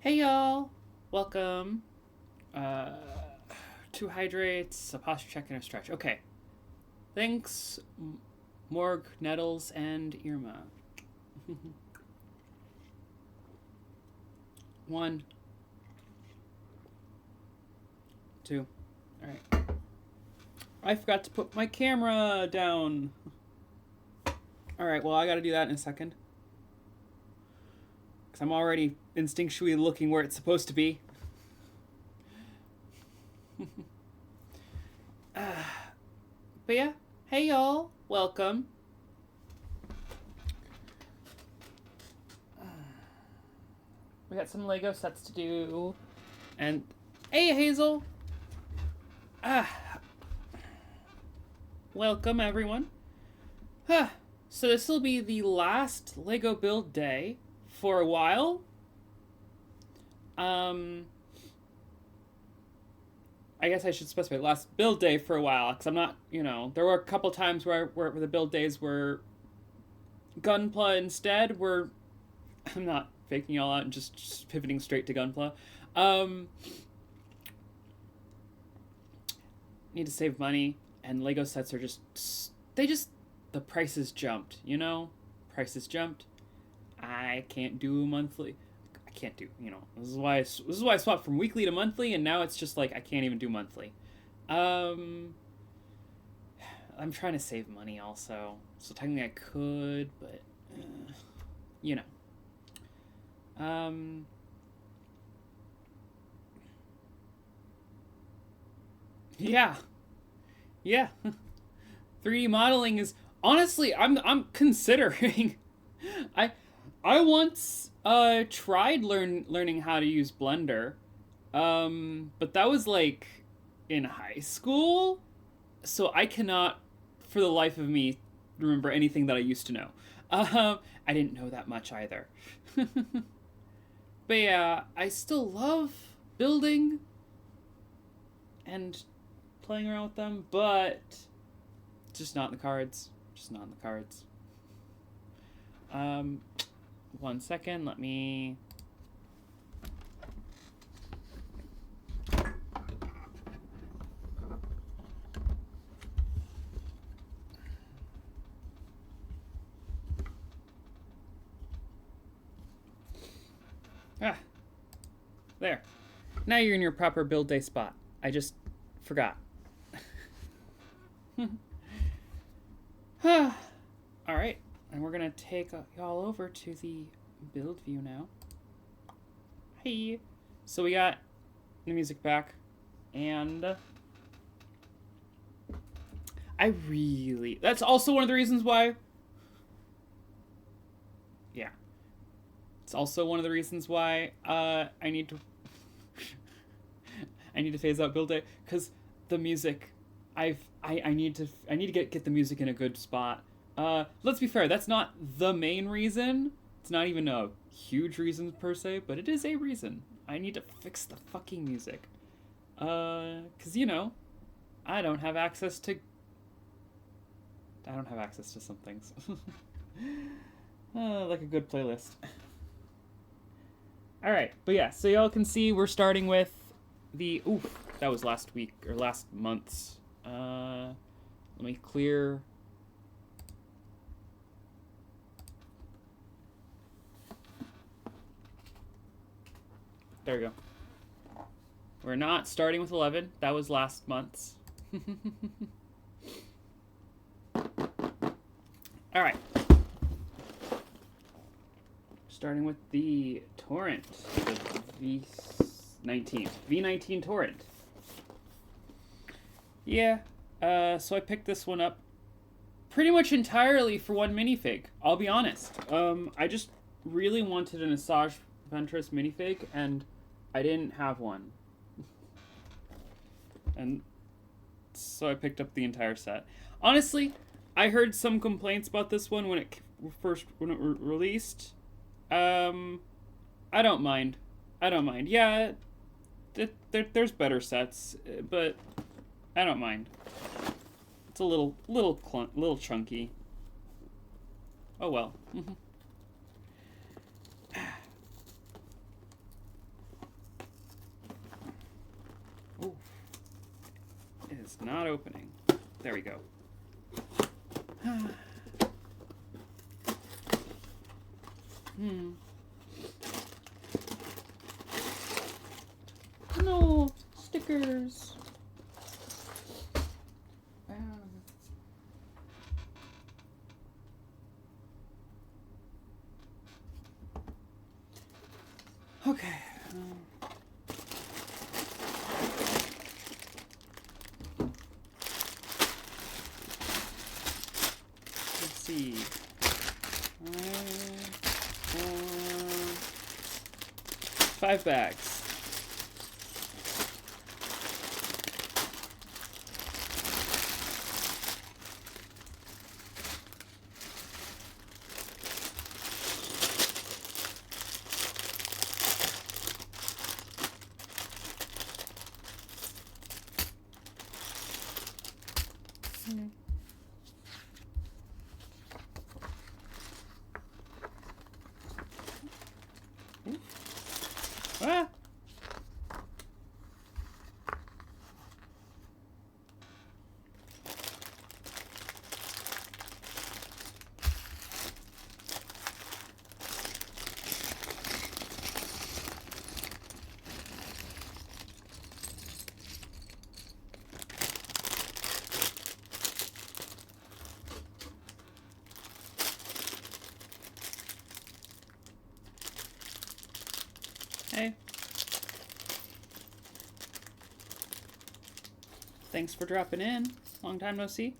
Hey y'all, welcome. Two hydrates, a posture check, and a stretch. Okay, thanks, Morg, Nettles, and Irma. One, two. All right. I forgot to put my camera down. All right. Well, I got to do that in a second. Because I'm already instinctually looking where it's supposed to be. But yeah, hey y'all, welcome. We got some Lego sets to do. And hey Hazel. Welcome everyone. So this will be the last Lego build day for a while. I guess I should specify last build day for a while, because I'm not, there were a couple times where the build days were Gunpla instead, where I'm not faking y'all out and just pivoting straight to Gunpla. Need to save money, and Lego sets are the prices jumped, Prices jumped. I can't do monthly. Can't do, this is why I swapped from weekly to monthly, and now it's just like I can't even do monthly. I'm trying to save money also, so technically I could, but yeah 3D modeling is honestly, I'm considering. I once tried learning how to use Blender, but that was like in high school, so I cannot for the life of me remember anything that I used to know. I didn't know that much either. But yeah, I still love building and playing around with them, but just not in the cards. One second, let me... There. Now you're in your proper build day spot. I just forgot. Alright, and we're gonna take y'all over to the build view now. Hey! So we got the music back, and that's also one of the reasons why... Yeah. It's also one of the reasons why I need to phase out build day, because the music, I need to get the music in a good spot. Let's be fair, that's not the main reason. It's not even a huge reason per se, but it is a reason. I need to fix the fucking music. Cause I don't have access to some things. Like a good playlist. Alright, but yeah, so y'all can see we're starting with that was last week, or last month's. Let me clear... There we go. We're not starting with 11. That was last month's. Alright. Starting with the Torrent. The V19 Torrent. Yeah. So I picked this one up pretty much entirely for one minifig. I'll be honest. I just really wanted an Asajj Ventress minifig, and I didn't have one. And so I picked up the entire set. Honestly, I heard some complaints about this one when it released. I don't mind. Yeah, there's better sets, but I don't mind. It's a little chunky. Oh well. opening. There we go. No stickers. Okay. Let's see. 5 bags. Ah! Hey. Thanks for dropping in. Long time no see.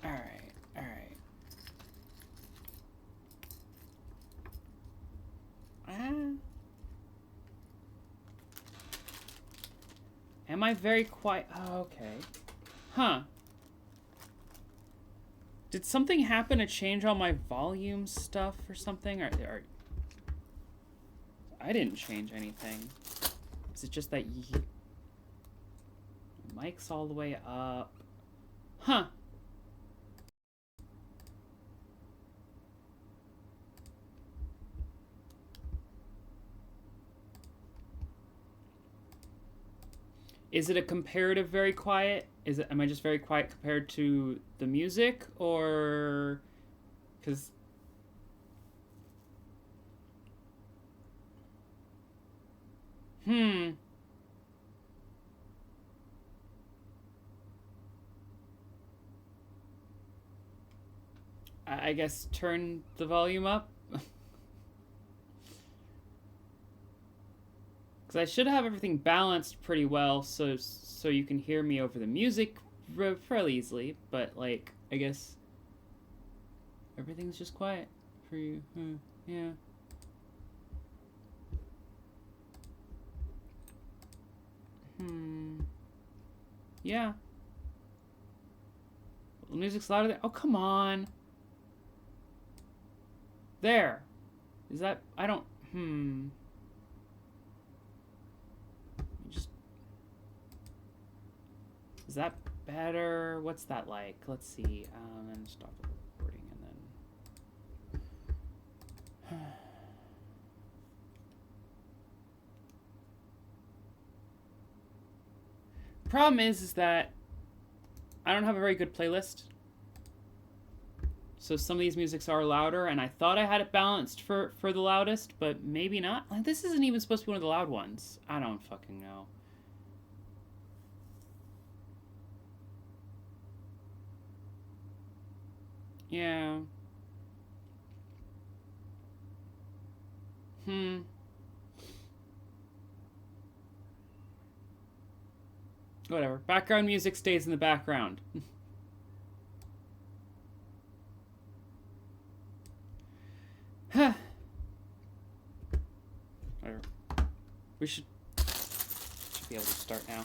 Alright, alright. Am I very quiet? Oh, okay. Huh. Did something happen to change all my volume stuff or something? Or I didn't change anything. Is it just that mic's all the way up? Huh. Is it a comparative very quiet? Am I just very quiet compared to the music, or because I guess turn the volume up? Because I should have everything balanced pretty well so you can hear me over the music fairly easily, but like, I guess everything's just quiet for you. Yeah. Yeah. The music's louder there. Oh, come on. There. Is that... I don't... Just... Is that better? What's that like? Let's see. And stop the recording and then... Problem is that I don't have a very good playlist. So some of these musics are louder, and I thought I had it balanced for the loudest, but maybe not. Like, this isn't even supposed to be one of the loud ones. I don't fucking know. Yeah. Whatever. Background music stays in the background. Whatever. We should be able to start now.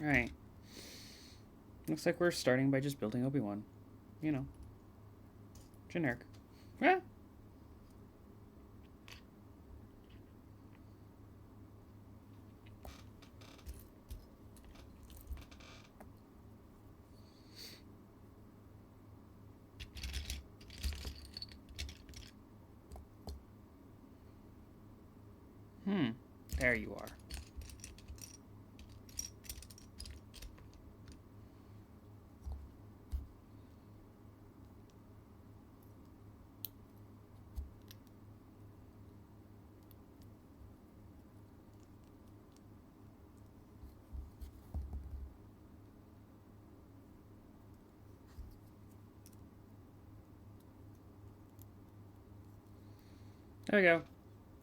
Right. Looks like we're starting by just building Obi-Wan. You know. Generic. Yeah. There you are. There we go.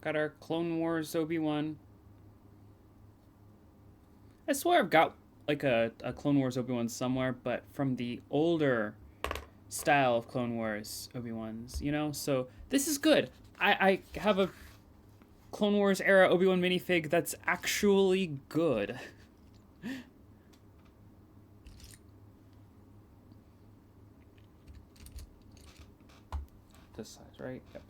Got our Clone Wars Obi-Wan. I swear I've got like a Clone Wars Obi-Wan somewhere, but from the older style of Clone Wars Obi-Wans, you know? So this is good. I have a Clone Wars era Obi-Wan minifig that's actually good. This size, right? Yep.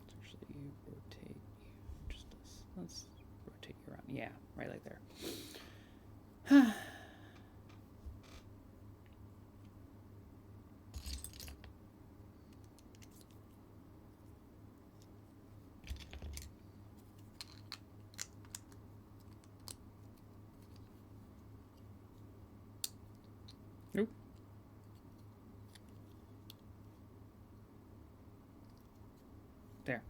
Let's actually rotate you just this. Let's rotate you around. Yeah, right like there. Oop. There.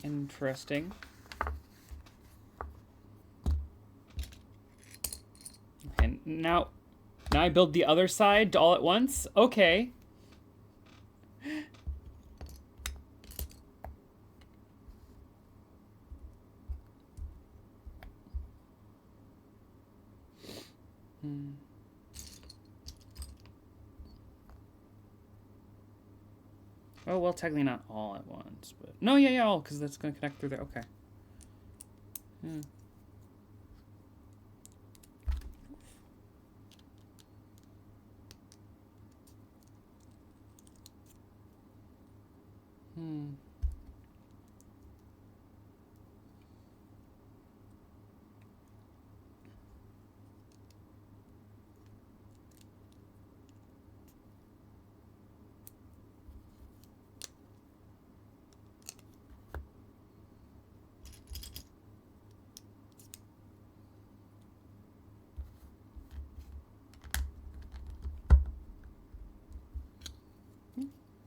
Interesting. And now I build the other side all at once? Okay. Oh, well, technically not all at once, but... No, yeah, all, because that's going to connect through there. Okay.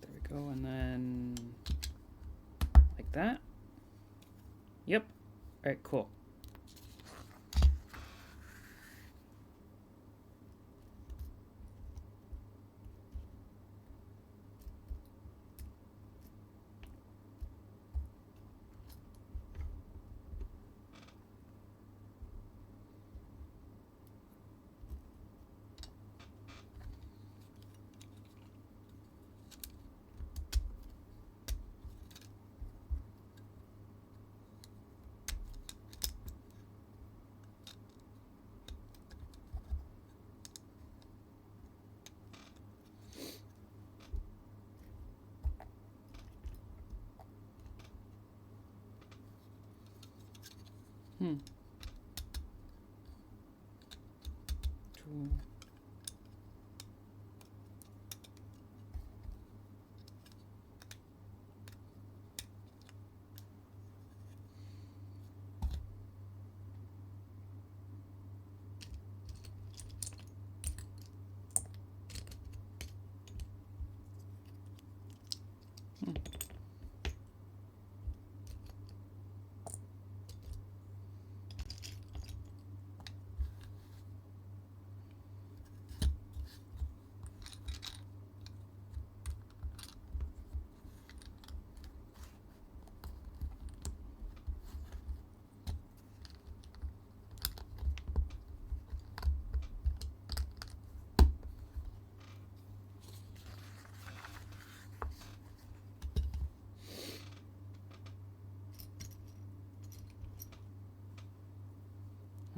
There we go, and then... like that. Yep. All right, cool. Cool.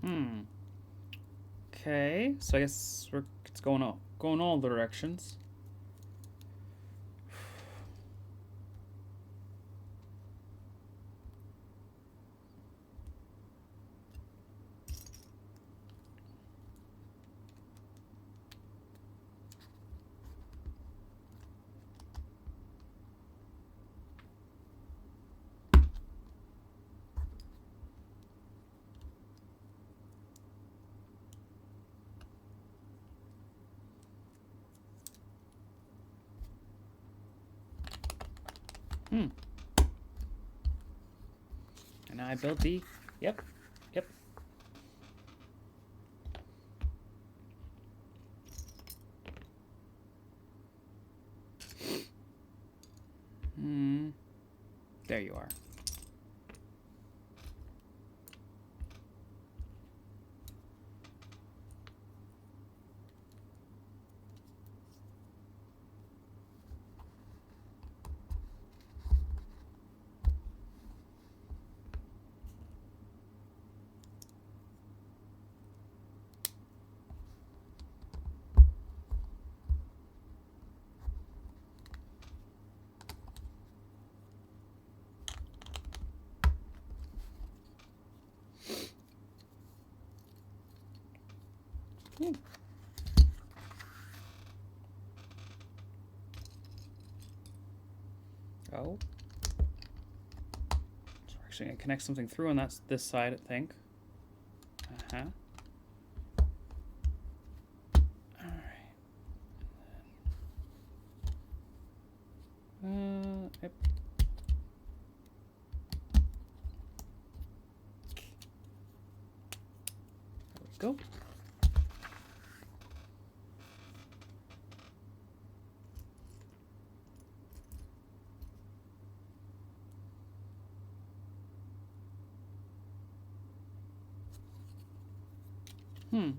Hmm. Okay, so I guess it's going all directions. Hmm. And now I build the. Yep. Yep. Hmm. There you are. Hmm. Oh. So we're actually gonna connect something through, and that's this side, I think. Uh-huh. Alright. Yep. There we go. Hmm.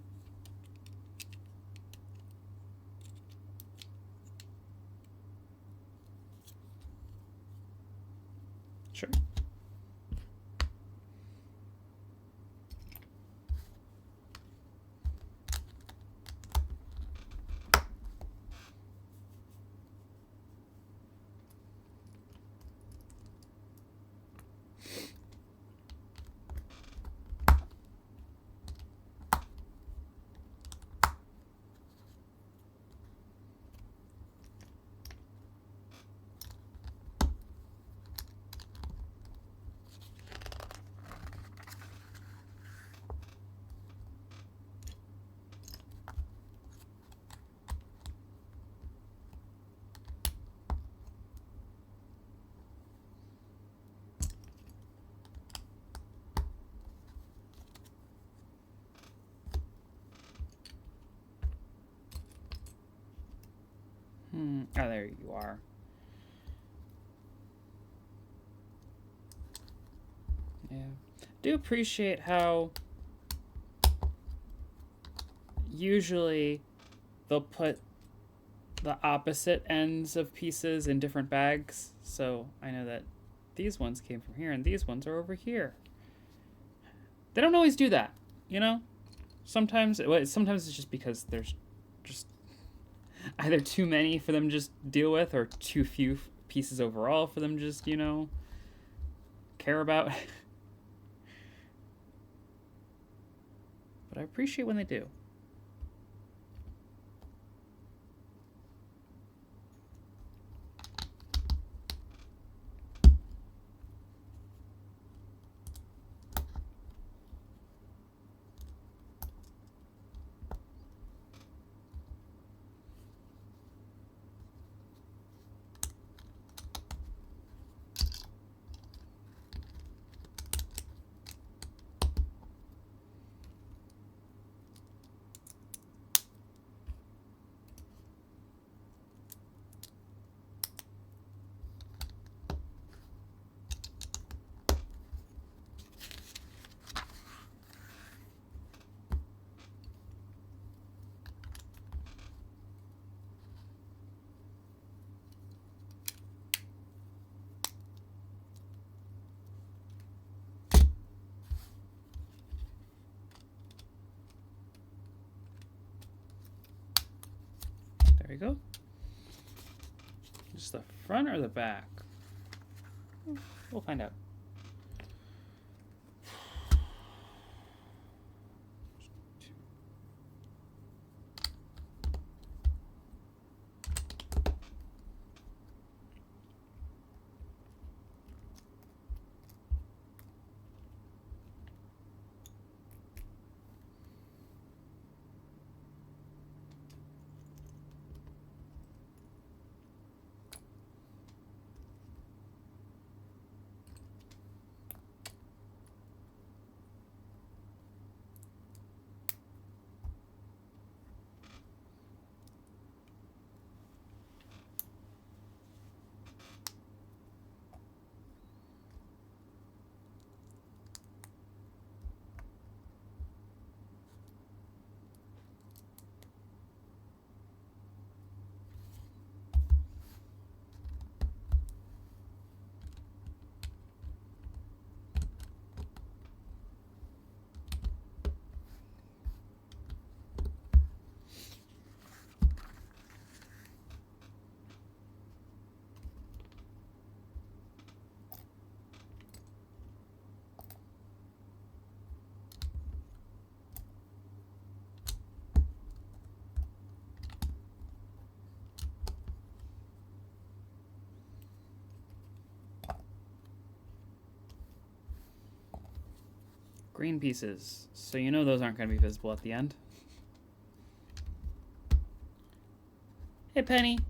Sure. Hmm. Oh, there you are. Yeah. Do appreciate how usually they'll put the opposite ends of pieces in different bags. So I know that these ones came from here and these ones are over here. They don't always do that, you know? Sometimes it's just because there's just either too many for them to just deal with or too few pieces overall for them to just, care about. But I appreciate when they do. we go. Just the front or the back? We'll find out. Green pieces. So you know those aren't going to be visible at the end. Hey, Penny.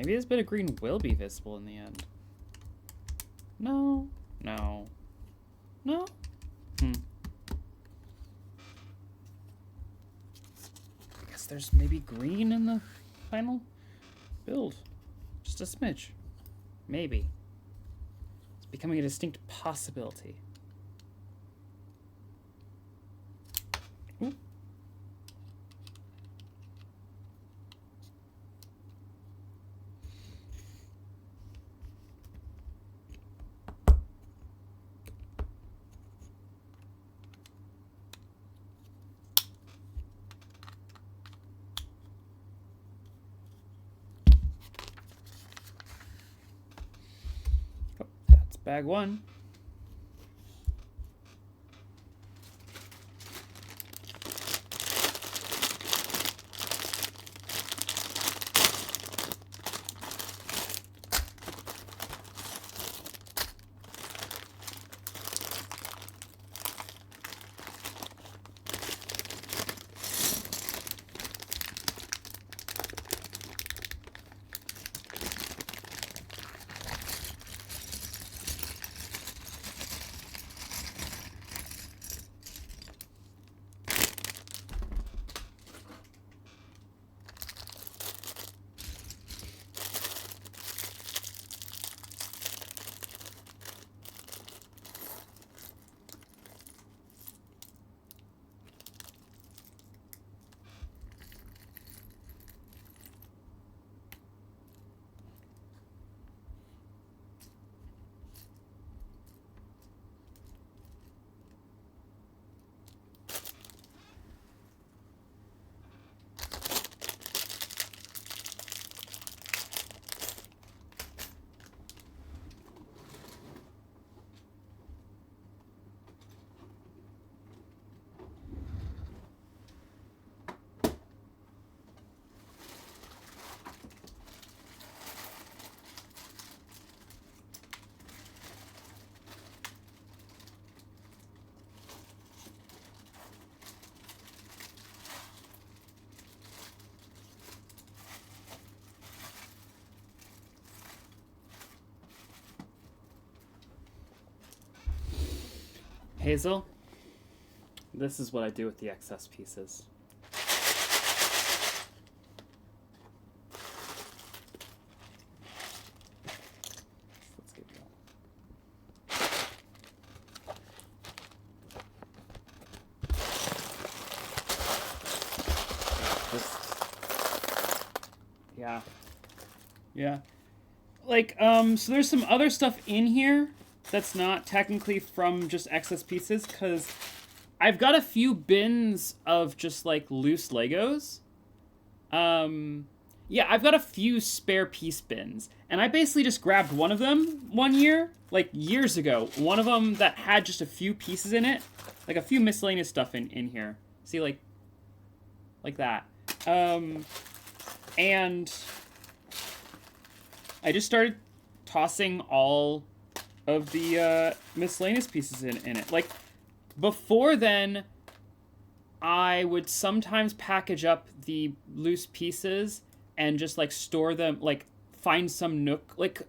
Maybe this bit of green will be visible in the end. No. No. No? I guess there's maybe green in the final build. Just a smidge. Maybe. It's becoming a distinct possibility. Ooh. Bag one. Hazel, this is what I do with the excess pieces. Let's get going. Yeah. Yeah. Like, so there's some other stuff in here that's not technically from just excess pieces, because I've got a few bins of just, like, loose Legos. Yeah, I've got a few spare piece bins, and I basically just grabbed one of them one year, like, years ago. One of them that had just a few pieces in it, like, a few miscellaneous stuff in here. See, like that. And I just started tossing all of the miscellaneous pieces in it. Like, before then, I would sometimes package up the loose pieces and just, like, store them, like, find some nook, like,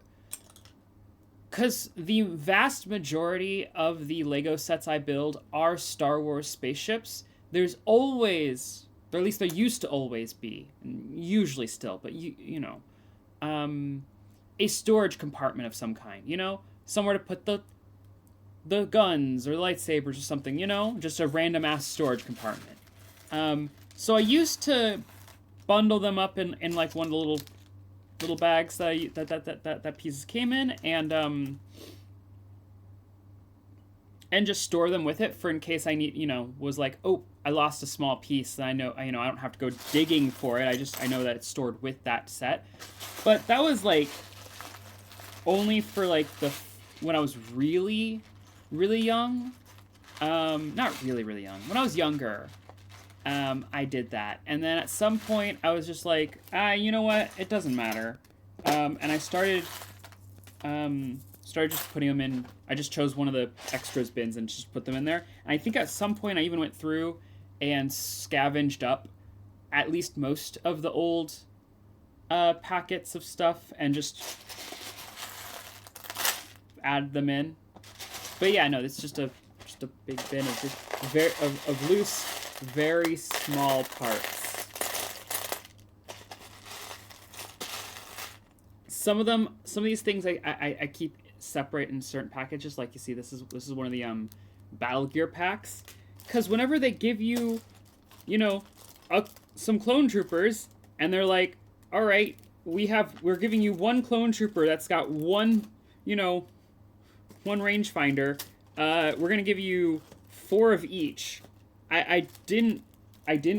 because the vast majority of the Lego sets I build are Star Wars spaceships. There's always, or at least there used to always be, usually still, but you know, a storage compartment of some kind, you know? Somewhere to put the guns or lightsabers or something, you know? Just a random ass storage compartment. So I used to bundle them up in like one of the little bags that pieces came in, and just store them with it for in case I need, you know, was like, oh, I lost a small piece, and I don't have to go digging for it. I know that it's stored with that set. But that was like only for like when I was really, really young. Not really, really young. When I was younger, I did that. And then at some point I was just like, you know what? It doesn't matter. And I started just putting them in. I just chose one of the extras bins and just put them in there. And I think at some point I even went through and scavenged up at least most of the old packets of stuff and just add them in. But yeah, no, it's just a big bin of just of loose, very small parts. Some of these things I keep separate in certain packages. Like you see, this is one of the Battle Gear packs, because whenever they give you, you know, some clone troopers, and they're like, all right, we're giving you one clone trooper that's got one, you know, one rangefinder. We're gonna give you 4 of each. I didn't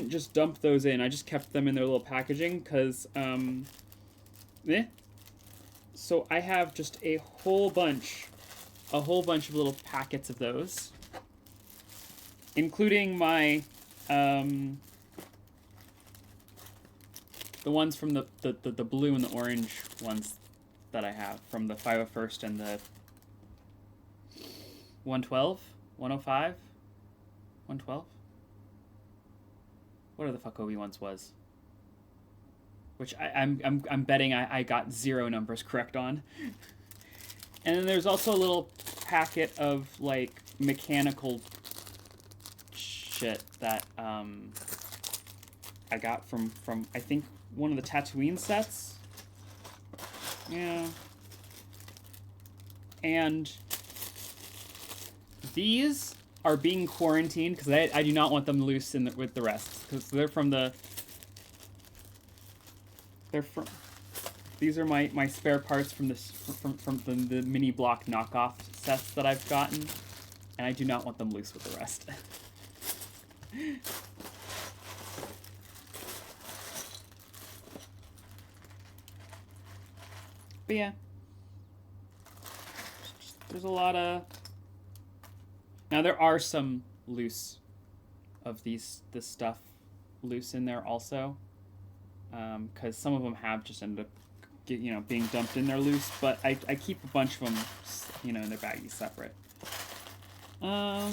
just dump those in. I just kept them in their little packaging, because so I have just a whole bunch of little packets of those, including my the ones from the blue and the orange ones that I have from the 501st and the 112, 105, 112. What the fuck Obi-Wan's was? Which I'm betting I got 0 numbers correct on. And then there's also a little packet of like mechanical shit that I got from I think one of the Tatooine sets. Yeah. And these are being quarantined because I do not want them loose with the rest, because they're from these are my spare parts from the mini block knockoff sets that I've gotten, and I do not want them loose with the rest. But yeah, there's a lot of. Now there are some loose of this stuff loose in there also, because some of them have just ended up, you know, being dumped in there loose. But I keep a bunch of them, you know, in their baggies separate. Yeah.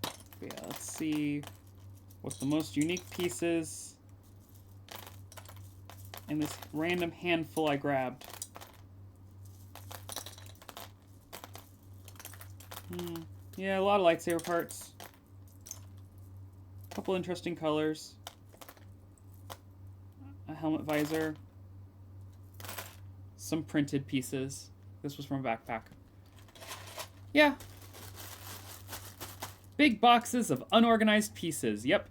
But yeah, let's see what's the most unique pieces in this random handful I grabbed. Yeah, a lot of lightsaber parts. A couple interesting colors. A helmet visor. Some printed pieces. This was from a backpack. Yeah. Big boxes of unorganized pieces. Yep.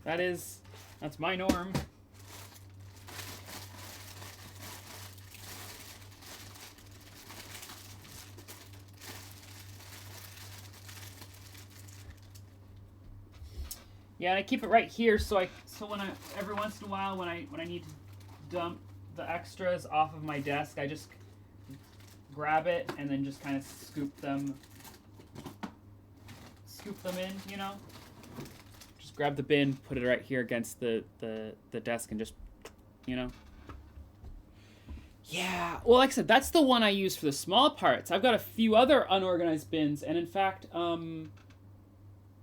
That's my norm. Yeah, and I keep it right here so when every once in a while when I need to dump the extras off of my desk, I just grab it and then just kind of scoop them in, you know? Just grab the bin, put it right here against the desk and just, you know? Yeah, well, like I said, that's the one I use for the small parts. I've got a few other unorganized bins, and in fact,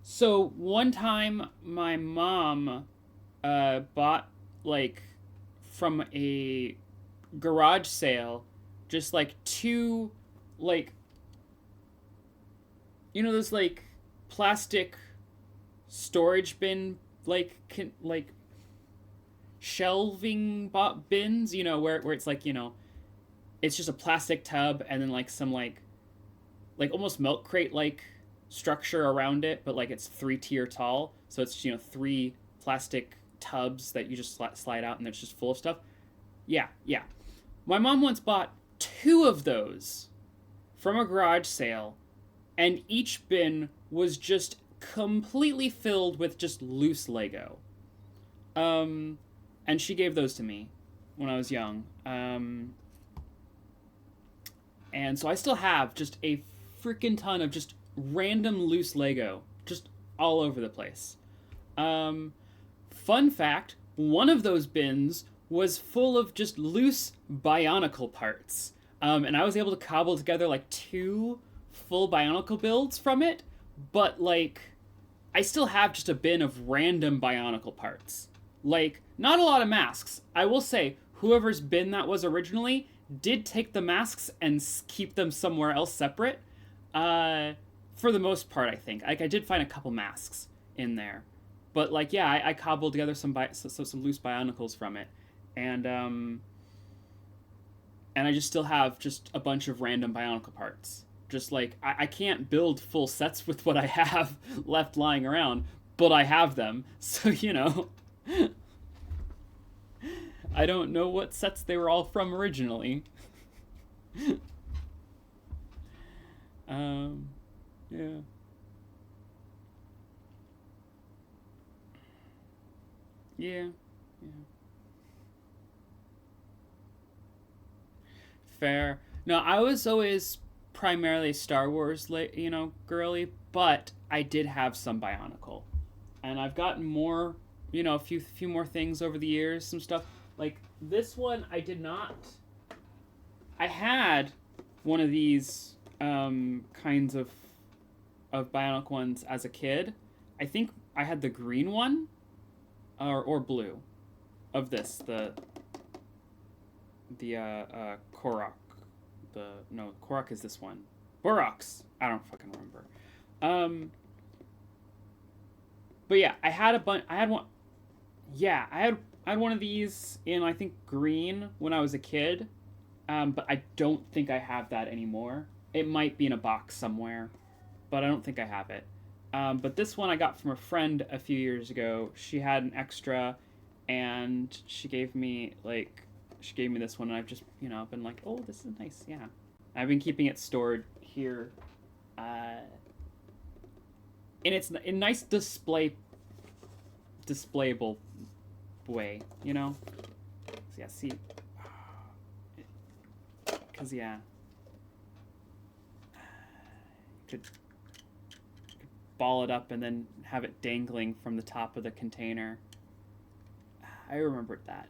so one time my mom bought, like, from a garage sale, just, like, two, like, you know those, like, plastic storage bin, like, shelving bins, you know, where it's, like, you know, it's just a plastic tub and then, like, some, like almost milk crate, like, structure around it, but like it's 3-tier tall, so it's, you know, 3 plastic tubs that you just slide out and it's just full of stuff. Yeah. My mom once bought 2 of those from a garage sale, and each bin was just completely filled with just loose Lego. And she gave those to me when I was young. And so I still have just a freaking ton of just random loose Lego just all over the place. Fun fact, one of those bins was full of just loose Bionicle parts. And I was able to cobble together like 2 full Bionicle builds from it, but like I still have just a bin of random Bionicle parts. Like, not a lot of masks. I will say, whoever's bin that was originally did take the masks and keep them somewhere else separate. For the most part, I think. Like, I did find a couple masks in there. But, like, yeah, I cobbled together some loose Bionicles from it. And I just still have just a bunch of random Bionicle parts. Just, like, I can't build full sets with what I have left lying around, but I have them. So, you know. I don't know what sets they were all from originally. Yeah. Yeah. Fair. No, I was always primarily Star Wars, you know, girly, but I did have some Bionicle, and I've gotten more, you know, a few more things over the years, some stuff like this one. I did not. I had one of these kinds of Bionic ones as a kid. I think I had the green one, or blue, of this the Korok. Korok is this one. Borox. I don't fucking remember. But yeah, I had a bunch. I had one. Yeah, I had one of these in, I think, green when I was a kid. But I don't think I have that anymore. It might be in a box somewhere, but I don't think I have it. But this one I got from a friend a few years ago. She had an extra, and she gave me this one, and I've just, you know, been like, oh, this is nice, yeah. I've been keeping it stored here, in its a nice displayable way, you know. So yeah, see, because yeah, could ball it up and then have it dangling from the top of the container. I remembered that.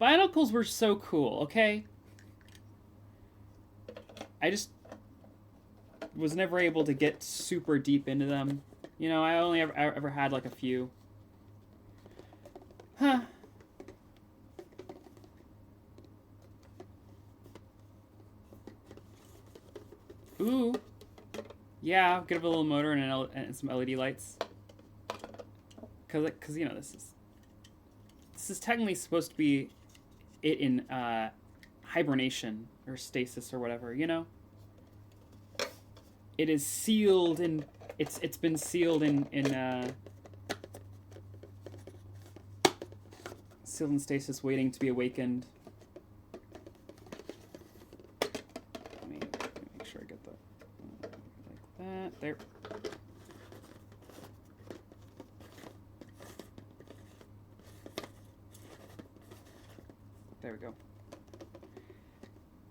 Bionicles were so cool, okay? I just was never able to get super deep into them. You know, I only ever had like a few. Huh. Ooh. Yeah, get a little motor and some LED lights. Cause you know this is technically supposed to be it in hibernation or stasis or whatever, you know. It is sealed in it's been sealed in sealed in stasis, waiting to be awakened. Let me make sure I get that like that. There. There we go.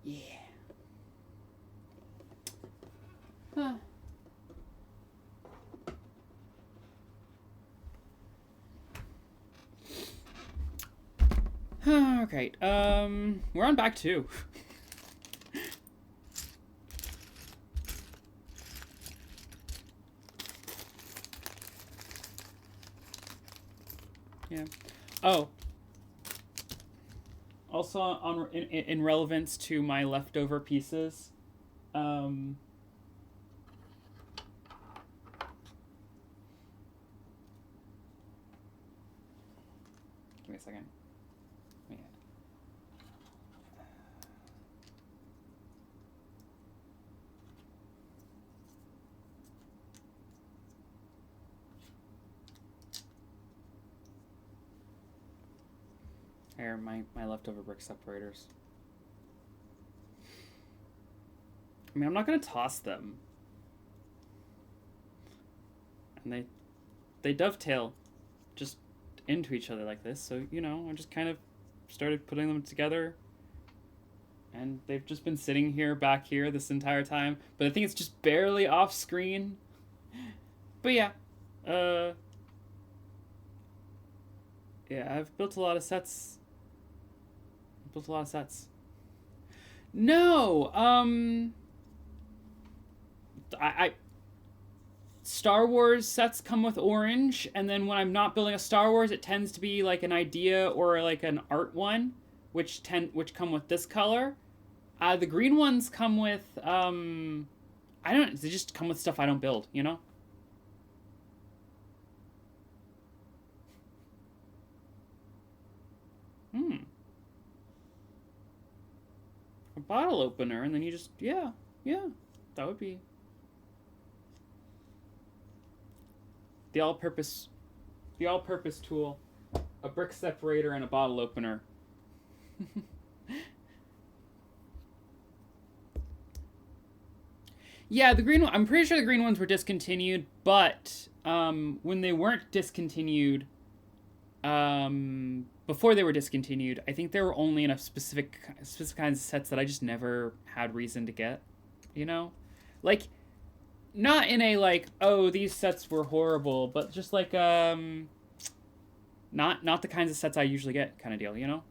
Yeah. Huh. Okay. We're on back 2. Yeah. Oh. Also, in relevance to my leftover pieces, give me a second. Yeah. Here, my leftover brick separators. I mean, I'm not gonna toss them. And they dovetail just into each other like this, so you know, I just kind of started putting them together. And they've just been sitting here back here this entire time, but I think it's just barely off screen. But yeah. Yeah, I've built a lot of sets. No, I Star Wars sets come with orange, and then when I'm not building a Star Wars, it tends to be like an idea or like an art one, which come with this color. The green ones come with they just come with stuff I don't build, you know? A bottle opener, and then you just yeah, that would be the all-purpose tool, a brick separator and a bottle opener. Yeah, the green one, I'm pretty sure the green ones were discontinued, but when they weren't discontinued, before they were discontinued, I think there were only enough specific kinds of sets that I just never had reason to get, you know? Like, not in a, like, oh, these sets were horrible, but just like, not the kinds of sets I usually get kind of deal, you know?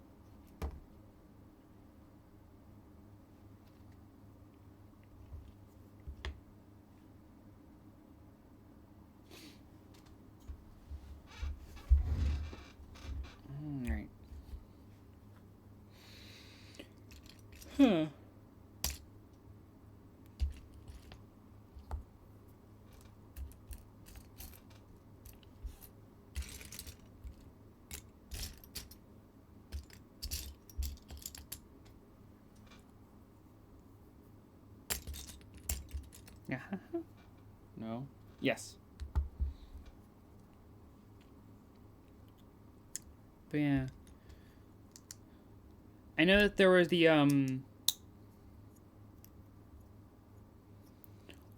Alright. Huh. Yeah. No. Yes. But yeah. I know that there were the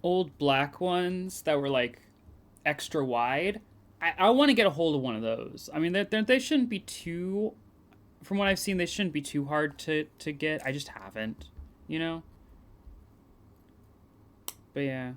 old black ones that were like extra wide. I want to get a hold of one of those. I mean, they shouldn't be too, from what I've seen, they shouldn't be too hard to get. I just haven't, you know? But yeah.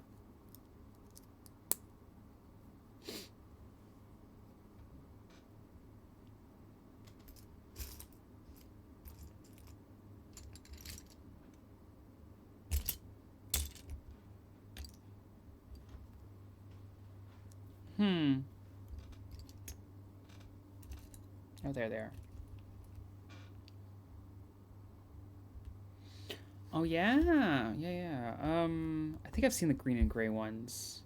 Oh, there they are. Oh yeah, yeah. I think I've seen the green and gray ones.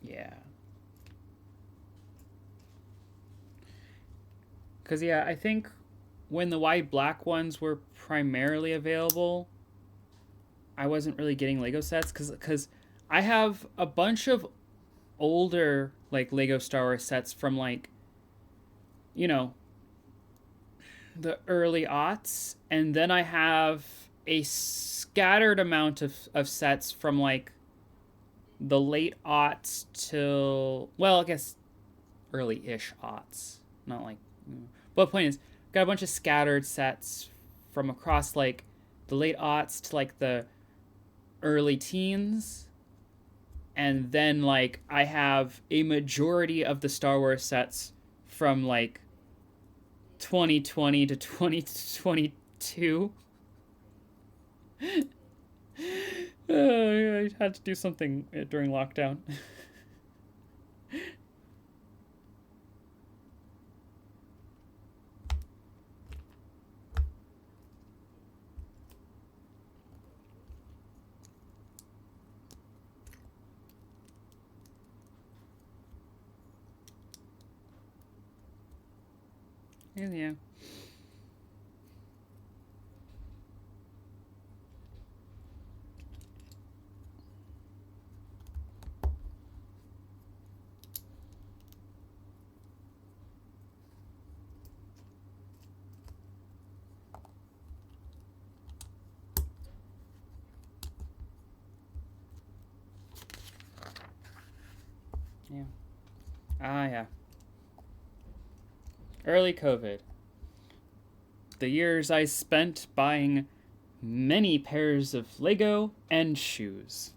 Yeah. Cause yeah, I think when the white black ones were primarily available, I wasn't really getting Lego sets because I have a bunch of older like Lego Star Wars sets from like you know the early aughts, and then I have a scattered amount of sets from like the late aughts till well, I guess early-ish aughts, not like. But the point is, got a bunch of scattered sets from across like the late aughts to like the early teens, and then like I have a majority of the Star Wars sets from like 2020 to 2022. I had to do something during lockdown. Yeah. Yeah. Ah, yeah. Early COVID. The years I spent buying many pairs of Lego and shoes.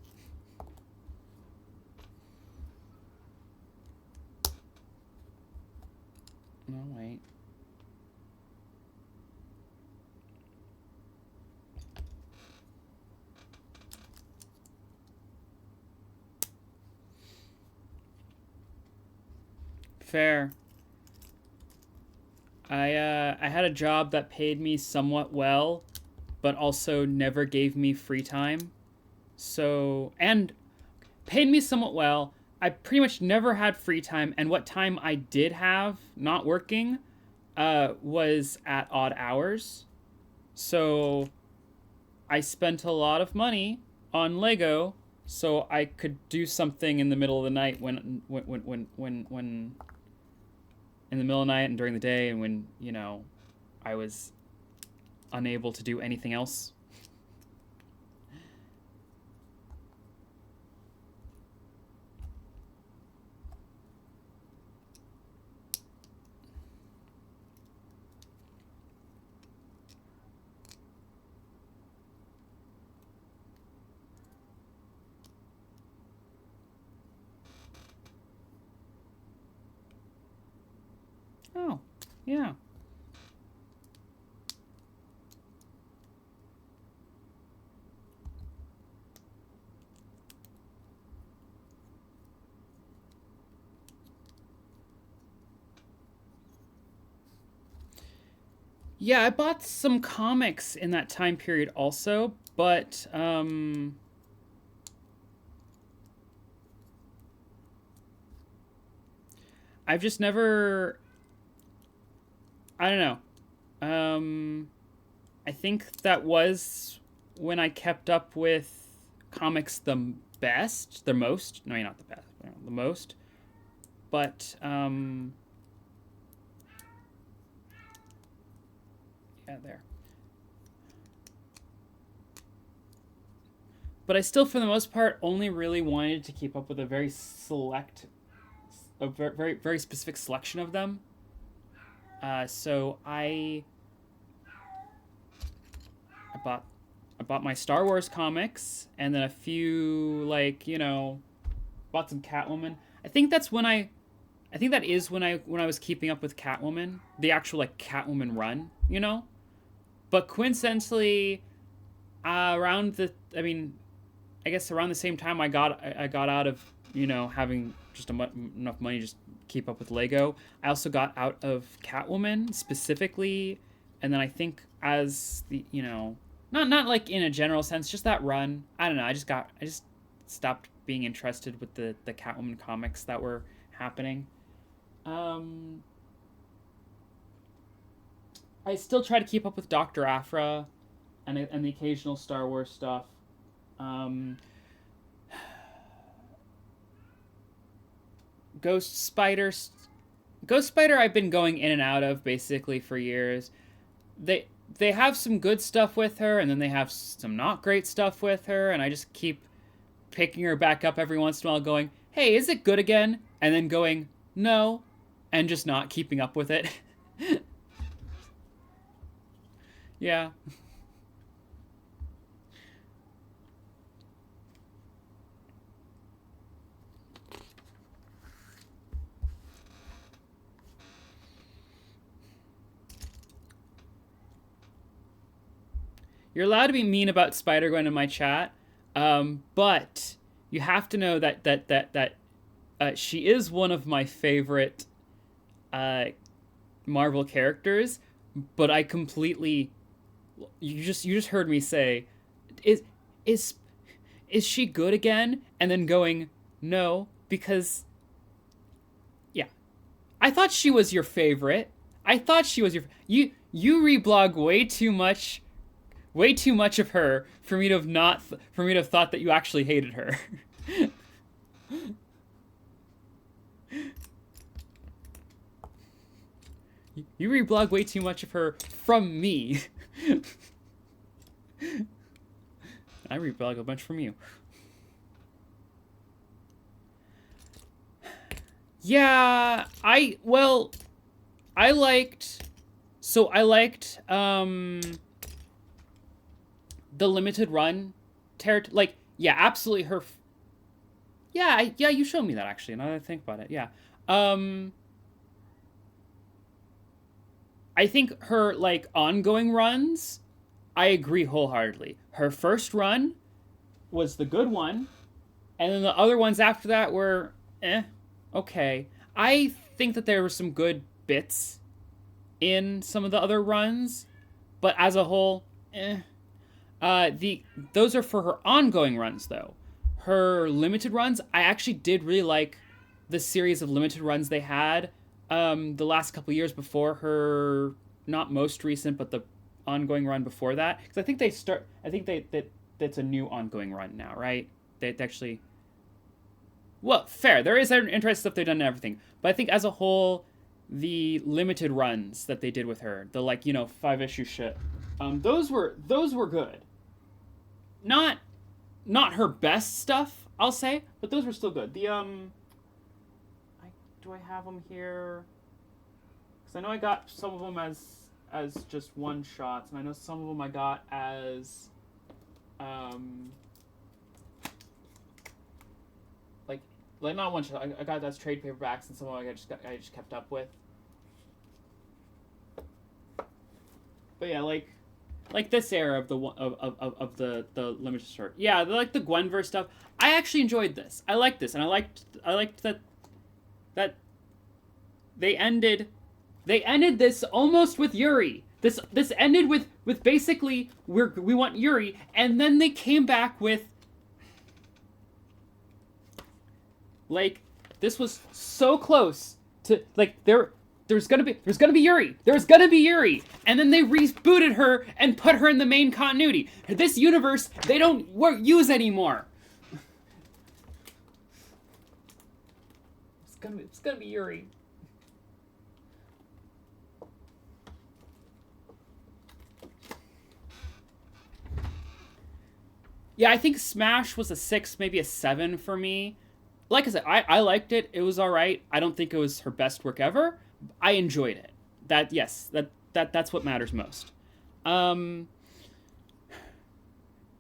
No, wait. Fair. I had a job that paid me somewhat well, but also never gave me free time. So, and paid me somewhat well. I pretty much never had free time, and what time I did have not working was at odd hours. So I spent a lot of money on Lego so I could do something in the middle of the night when in the middle of the night and during the day, and when I was unable to do anything else. Oh, yeah. Yeah, I bought some comics in that time period also, but I've just never. I don't know. I think that was when I kept up with comics the best, the most. No, not the best, the most. But yeah, there. But I still, for the most part, only really wanted to keep up with a very very specific selection of them. So I bought I bought my Star Wars comics, and then a few like bought some Catwoman. I think that's when I think that is when I was keeping up with Catwoman, the actual like Catwoman run, But coincidentally, around the I mean, I guess around the same time I got out of having just enough money to just keep up with Lego. I also got out of Catwoman specifically, and then I think as the, you know, not like in a general sense, just that run. I don't know. I just stopped being interested with the Catwoman comics that were happening. I still try to keep up with Dr. Aphra and the occasional Star Wars stuff. Ghost Spider I've been going in and out of basically for years. They have some good stuff with her, and then they have some not great stuff with her, and I just keep picking her back up every once in a while going, hey, is it good again? And then going, no, and just not keeping up with it. Yeah. You're allowed to be mean about Spider-Gwen in my chat, but you have to know that she is one of my favorite Marvel characters. But I completely, you just heard me say, is she good again? And then going, no, because yeah, I thought she was your favorite. I thought she was you reblog way too much of her for me to have thought that you actually hated her. You reblog way too much of her from me. I reblog a bunch from you. Yeah, I liked the limited run like, yeah, absolutely her yeah, you showed me that actually, now that I think about it. Yeah. I think her, like, ongoing runs, I agree wholeheartedly. Her first run was the good one, and then the other ones after that were, okay. I think that there were some good bits in some of the other runs, but as a whole, those are for her ongoing runs, though. Her limited runs, I actually did really like the series of limited runs they had the last couple years before her, not most recent, but the ongoing run before that. Because I think that's a new ongoing run now, right? They actually, well, fair. There is interesting stuff they've done and everything. But I think as a whole, the limited runs that they did with her, the, like, 5-issue shit, those were good. Not her best stuff, I'll say, but those were still good. The do I have them here? Because I know I got some of them as just one shots, and I know some of them I got as like not one shot. I got as trade paperbacks, and some of them I just kept up with. But yeah, like this era of the limited short. Yeah, like the Gwenverse stuff. I actually enjoyed this. I liked this, and I liked that they ended this almost with Yuri. This ended with basically we want Yuri, and then they came back with, like, this was so close to, like, there's gonna be Yuri. There's gonna be Yuri, and then they rebooted her and put her in the main continuity. This universe they don't use anymore. It's gonna be Yuri. Yeah, I think Smash was a 6, maybe a 7 for me. Like I said, I liked it. It was all right. I don't think it was her best work ever. I enjoyed it. That's what matters most. And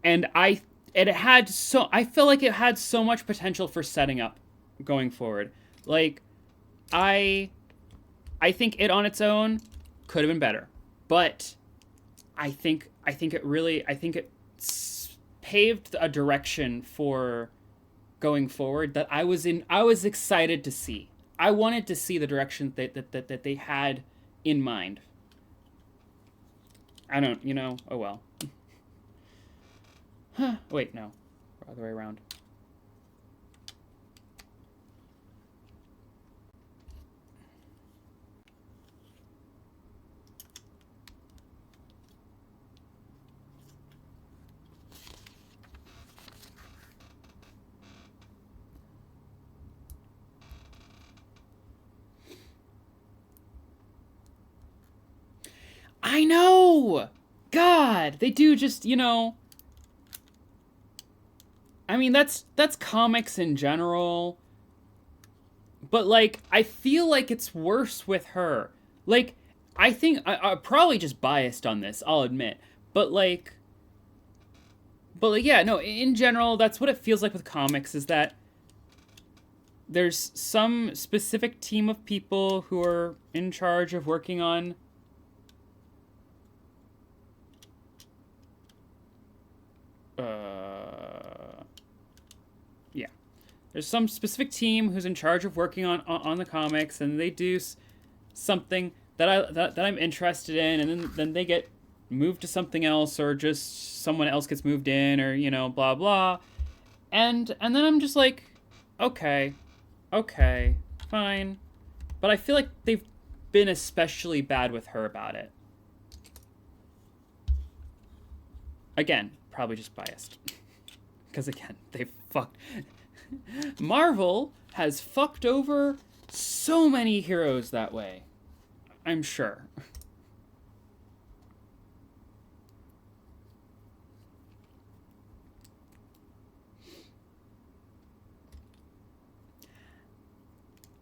I feel like it had so much potential for setting up going forward. Like, I think it on its own could have been better, but I think it paved a direction for going forward that I was excited to see. I wanted to see the direction that they had in mind. I don't, oh well. Huh, wait, no. Other way around. I know! God, they do just, I mean, that's comics in general. But, like, I feel like it's worse with her. Like, I think, I'm probably just biased on this, I'll admit. But, yeah, no, in general, that's what it feels like with comics, is that there's some specific team of people who are in charge of working on yeah. There's some specific team who's in charge of working on the comics, and they do something that I'm interested in, and then they get moved to something else, or just someone else gets moved in, or blah blah, and then I'm just like, okay, fine, but I feel like they've been especially bad with her about it. Again, probably just biased. Because again, they've fucked... Marvel has fucked over so many heroes that way. I'm sure.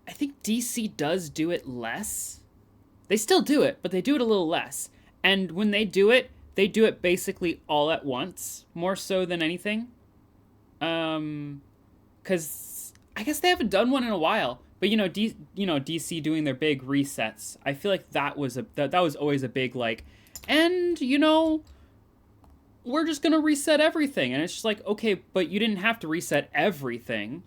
I think DC does do it less. They still do it, but they do it a little less. And when they do it basically all at once, more so than anything. Because I guess they haven't done one in a while. But DC doing their big resets. I feel like that was always a big like, and we're just gonna reset everything, and it's just like, okay, but you didn't have to reset everything.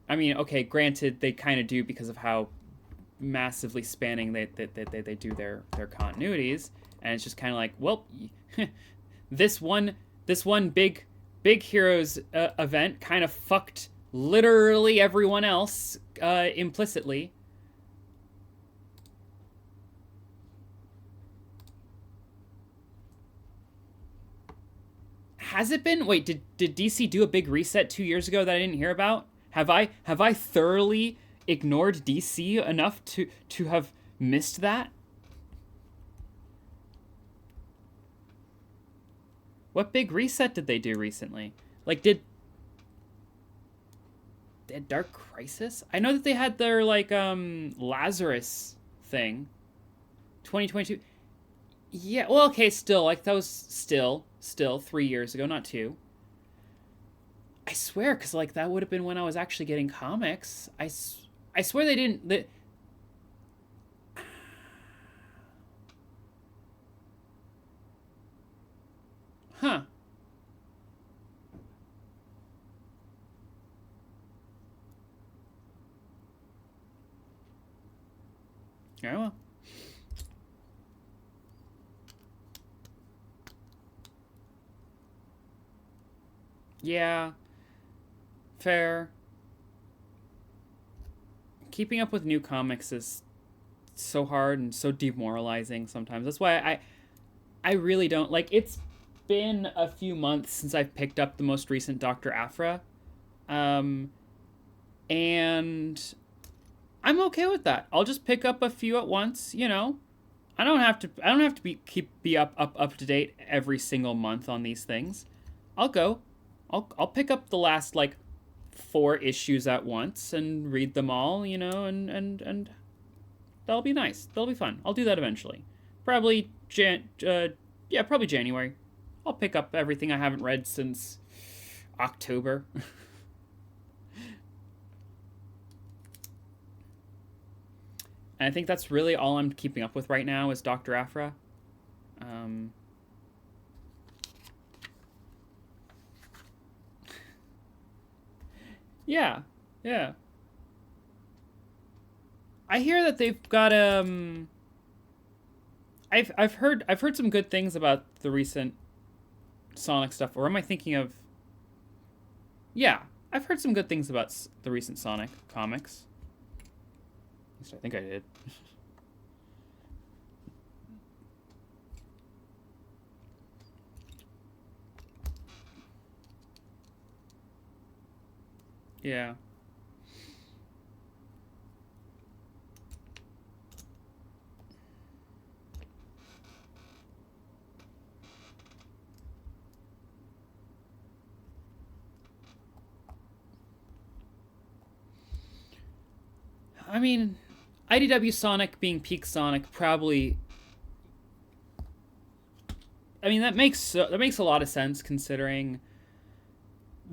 I mean, okay, granted, they kind of do because of how massively spanning they do their continuities, and it's just kind of like, well, this one big heroes event kind of fucked literally everyone else implicitly. Has it been? Wait, did DC do a big reset 2 years ago that I didn't hear about? Have I thoroughly ignored DC enough to have missed that? What big reset did they do recently? Like, did Dark Crisis? I know that they had their like Lazarus thing. 2022. Yeah, well, okay, still, like, that was still 3 years ago, not 2. I swear, because, like, that would have been when I was actually getting comics. I swear they didn't... Huh. Yeah, well. Yeah. Fair. Keeping up with new comics is so hard and so demoralizing sometimes. That's why I really don't... Like, it's been a few months since I've picked up the most recent Dr. Aphra. And I'm okay with that. I'll just pick up a few at once, I don't have to be up to date every single month on these things. I'll pick up the last like 4 issues at once and read them all, and that'll be nice. That'll be fun. I'll do that eventually. Probably probably January. I'll pick up everything I haven't read since October. And I think that's really all I'm keeping up with right now is Dr. Aphra. Yeah, yeah. I hear that they've got I've heard some good things about the recent Sonic stuff. Or am I thinking of? Yeah, I've heard some good things about the recent Sonic comics. At least I think I did. Yeah. I mean, IDW Sonic being peak Sonic probably. I mean, that makes a lot of sense considering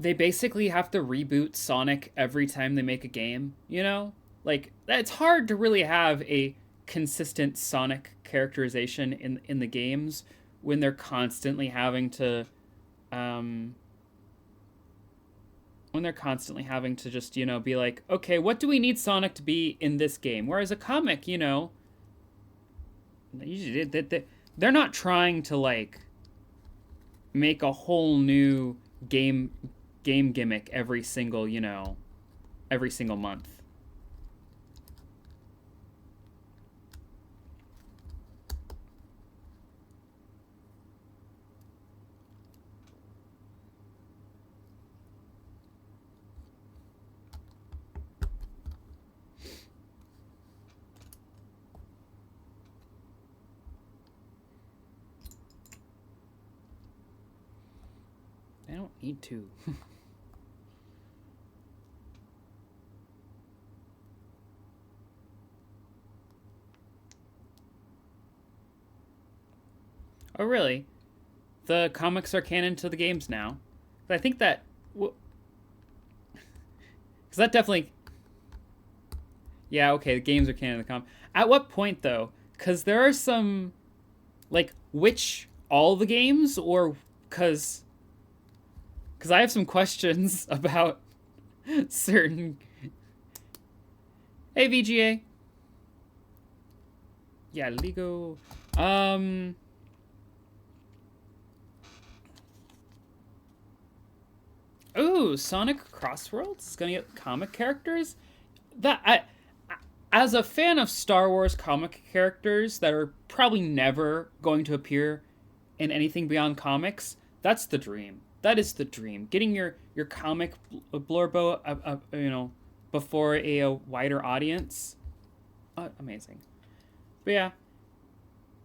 they basically have to reboot Sonic every time they make a game. You know, like it's hard to really have a consistent Sonic characterization in the games when they're constantly having to um when they're constantly having to just, be like, okay, what do we need Sonic to be in this game? Whereas a comic, usually they're not trying to like make a whole new game gimmick every single month. They don't need to. Oh, really? The comics are canon to the games now. But I think that, because that definitely, yeah, okay, the games are canon to the comic. At what point though? Because there are some, like, which all the games, or because I have some questions about certain. Hey, VGA. Yeah, Lego. Ooh, Sonic Crossworlds is gonna get comic characters. As a fan of Star Wars comic characters that are probably never going to appear in anything beyond comics, that's the dream. That is the dream. Getting your comic blurbo, before a wider audience. Amazing. But yeah.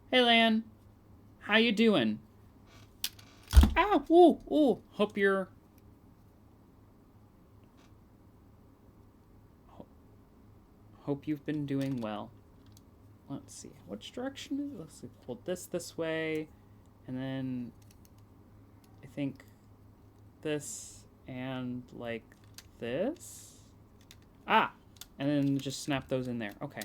Hey, Lan. How you doing? Ah, ooh, ooh. Hope you've been doing well. Let's see. Which direction is it? Let's see. Hold this way. And then I think this and like this. Ah! And then just snap those in there. Okay.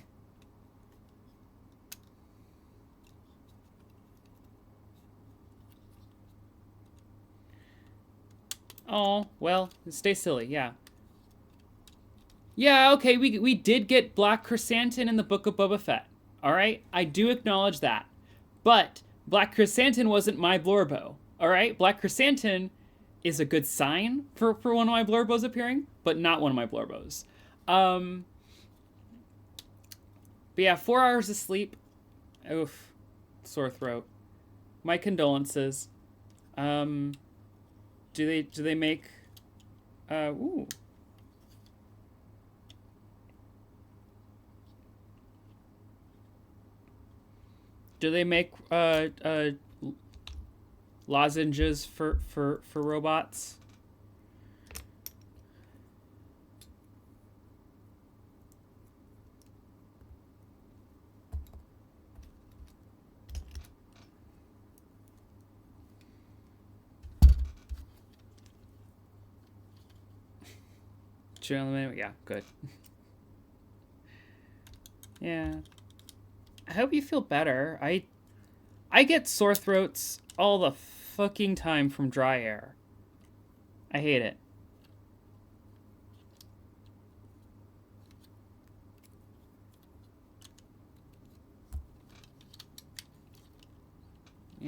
Oh, well, stay silly, yeah. Yeah, okay, we did get Black Chrysanthemum in the Book of Boba Fett. Alright? I do acknowledge that. But Black Chrysanthemum wasn't my Blorbo. Alright? Black Chrysanthemum is a good sign for one of my Blorbos appearing, but not one of my Blorbos. But yeah, 4 hours of sleep. Oof. Sore throat. My condolences. Do they make ooh. Do they make lozenges for robots? Yeah, good. Yeah. I hope you feel better. I get sore throats all the fucking time from dry air. I hate it.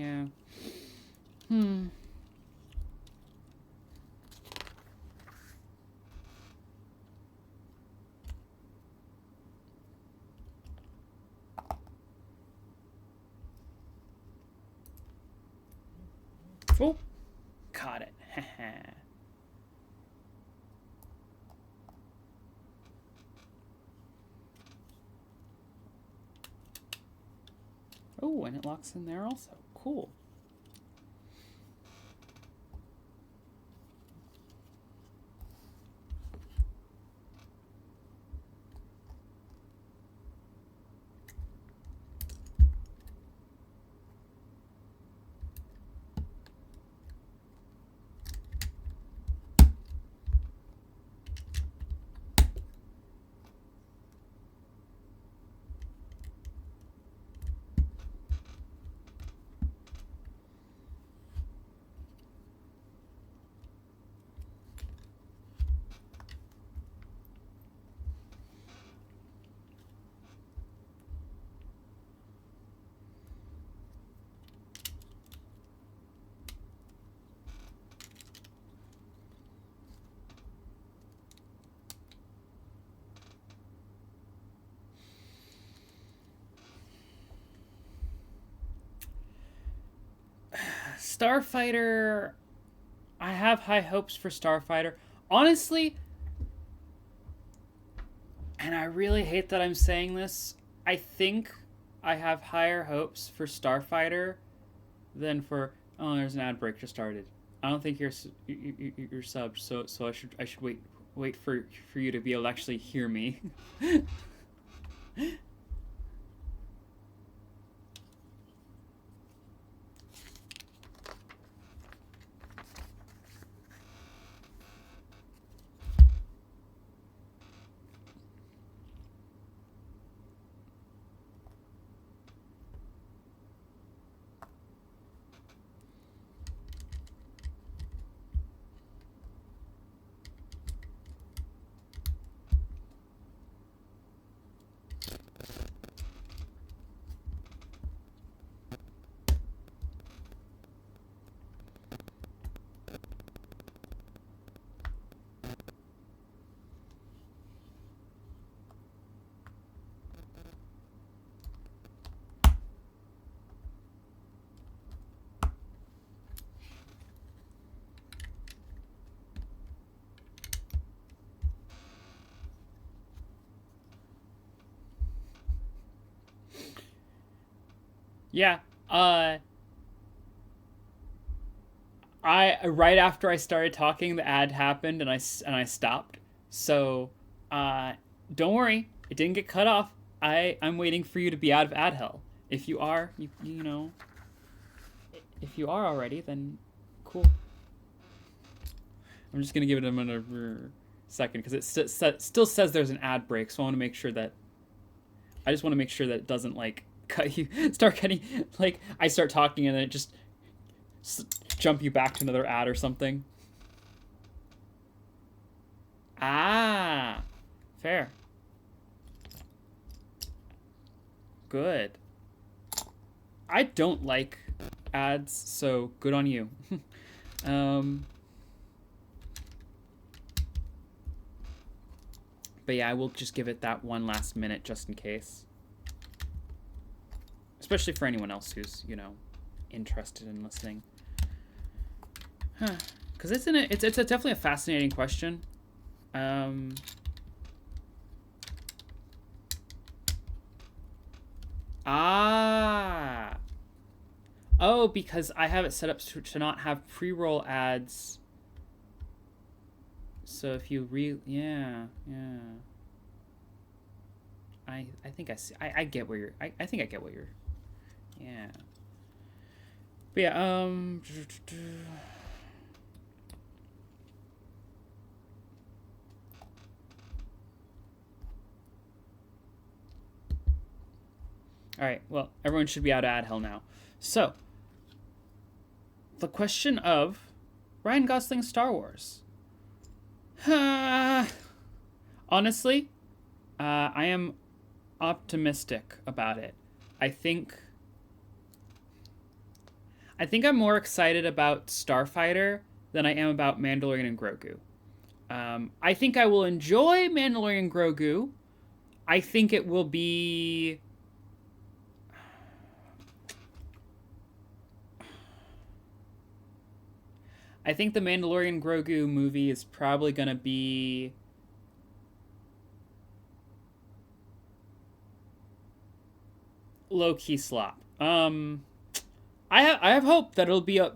Yeah. Oh, caught it. Oh, and it locks in there also. Cool. Starfighter, I have high hopes for Starfighter. Honestly, and I really hate that I'm saying this, I think I have higher hopes for Starfighter than for, oh, there's an ad break just started. I don't think you're subbed, so I should wait for you to be able to actually hear me. Yeah. I right after I started talking, the ad happened, and I stopped. So, don't worry, it didn't get cut off. I'm waiting for you to be out of ad hell. If you are, you know, if you are already, then cool. I'm just gonna give it another second because it still says there's an ad break. So I want to make sure that I just want to make sure that it doesn't like cut you, start cutting, like I start talking and then it just jump you back to another ad or something. Ah, fair. Good. I don't like ads, so good on you. But yeah, I will just give it that one last minute just in case. Especially for anyone else who's, you know, interested in listening. Huh. Because it's definitely a fascinating question. Oh, because I have it set up to not have pre-roll ads. So if you yeah. I think I see. I get where you're. I think I get what you're. Yeah. But yeah. All right. Well, everyone should be out of ad hell now. So, the question of Ryan Gosling's Star Wars. Honestly, I am optimistic about it. I think I think I'm more excited about Starfighter than I am about Mandalorian and Grogu. I think I will enjoy Mandalorian and Grogu. I think it will be. I think the Mandalorian Grogu movie is probably going to be low key slop. I have hope that it'll be a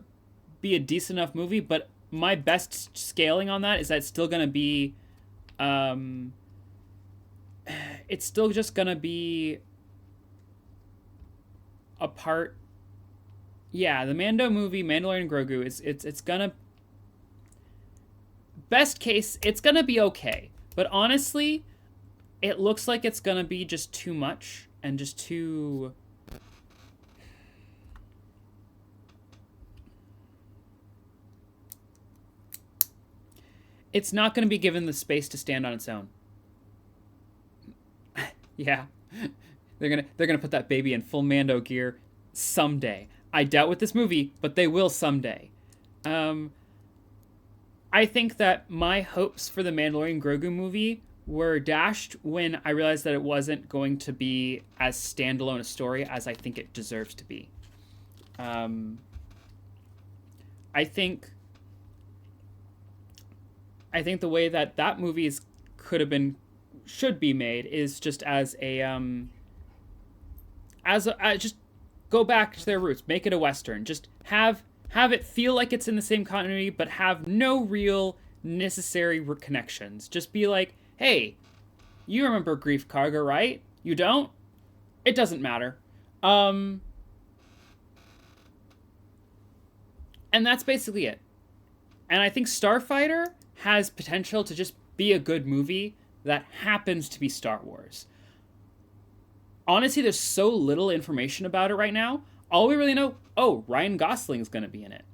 decent enough movie, but my best scaling on that is that it's still gonna be, um, it's still just gonna be a part. Yeah, the Mando movie, Mandalorian Grogu, is it's gonna best case it's gonna be okay, but honestly, it looks like it's gonna be just too much and just too. It's not going to be given the space to stand on its own. Yeah, they're gonna put that baby in full Mando gear someday. I doubt with this movie, but they will someday. Um, I think that my hopes for the Mandalorian Grogu movie were dashed when I realized that it wasn't going to be as standalone a story as I think it deserves to be. Um, I think I think the way that that movie is could have been should be made is just just go back to their roots, make it a western, just have it feel like it's in the same continuity, but have no real necessary connections. Just be like, hey, you remember Grief Karga, right? You don't? It doesn't matter. And that's basically it. And I think Starfighter has potential to just be a good movie that happens to be Star Wars. Honestly, there's so little information about it right now. All we really know, oh, Ryan Gosling is going to be in it.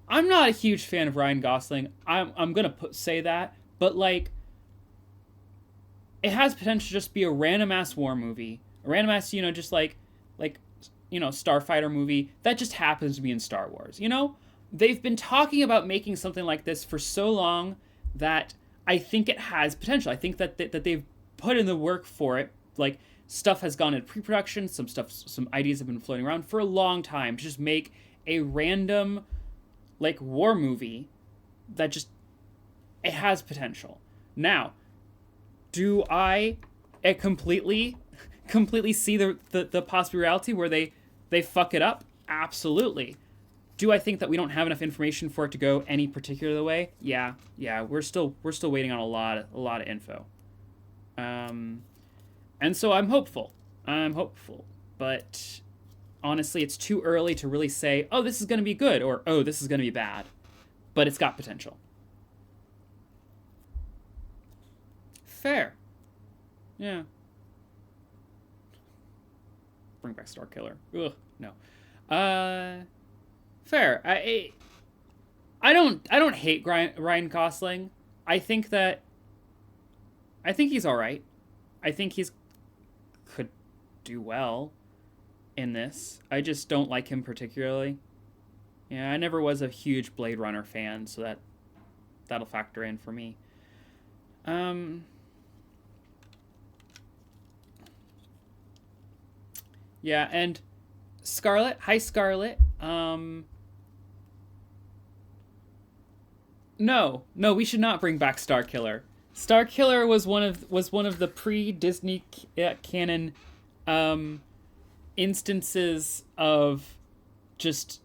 I'm not a huge fan of Ryan Gosling. I'm going to say that. But, like, it has potential to just be a random ass war movie. A random ass, just like, Starfighter movie that just happens to be in Star Wars. They've been talking about making something like this for so long that I think it has potential. I think that they've put in the work for it. Like, stuff has gone into pre-production. Some ideas have been floating around for a long time to just make a random, like, war movie that just, it has potential. Now, do I completely see the possible reality where they fuck it up? Absolutely. Do I think that we don't have enough information for it to go any particular way? Yeah. We're still waiting on a lot of info. And so I'm hopeful. But honestly, it's too early to really say, oh, this is going to be good, or oh, this is going to be bad. But it's got potential. Fair. Yeah. Bring back Star Killer. Ugh, no. Fair. I don't hate Ryan Gosling. I think he's all right. I think he's could do well in this. I just don't like him particularly. Yeah, I never was a huge Blade Runner fan, so that'll factor in for me. Yeah, and Scarlet. Hi, Scarlet. No, we should not bring back Starkiller. Starkiller was one of the pre-Disney canon instances of just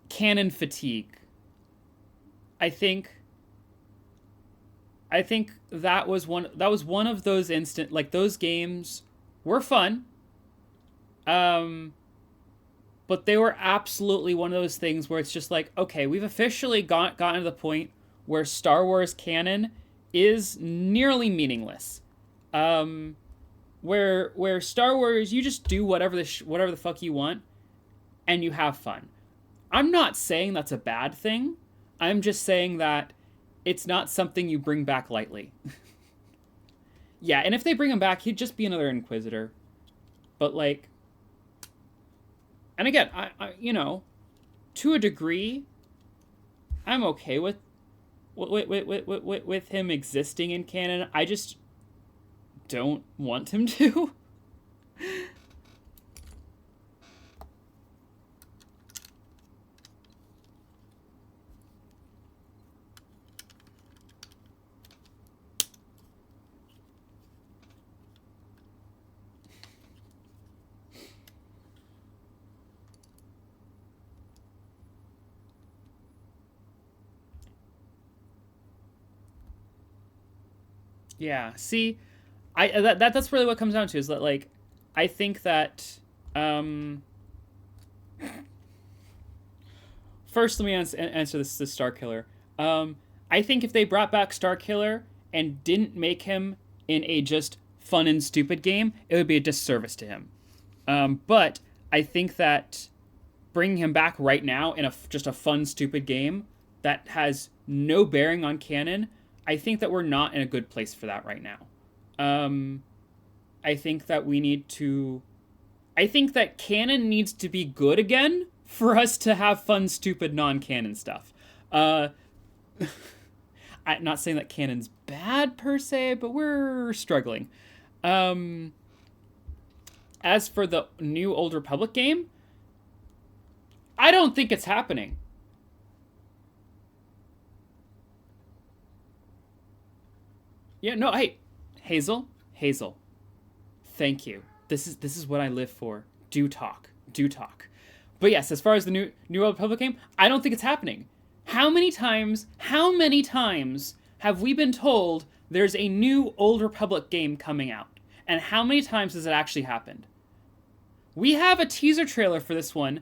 canon fatigue. I think that was one of those those games were fun. But they were absolutely one of those things where it's just like, okay, we've officially gotten to the point where Star Wars canon is nearly meaningless. Where Star Wars, you just do whatever the fuck you want, and you have fun. I'm not saying that's a bad thing. I'm just saying that it's not something you bring back lightly. Yeah, and if they bring him back, he'd just be another Inquisitor. But, like, And again, to a degree, I'm okay with him existing in canon. I just don't want him to. Yeah. See, that's really what comes down to is that like, I think that first let me answer this Star Killer. I think if they brought back Star Killer and didn't make him in a just fun and stupid game, it would be a disservice to him. But I think that bringing him back right now in just a fun, stupid game that has no bearing on canon, I think that we're not in a good place for that right now. I think that we need to. I think that canon needs to be good again for us to have fun, stupid, non-canon stuff. I'm not saying that canon's bad per se, but we're struggling. As for the new Old Republic game, I don't think it's happening. Yeah, no, hey, Hazel, thank you. This is what I live for. Do talk. But yes, as far as the new Old Republic game, I don't think it's happening. How many times have we been told there's a new Old Republic game coming out? And how many times has it actually happened? We have a teaser trailer for this one,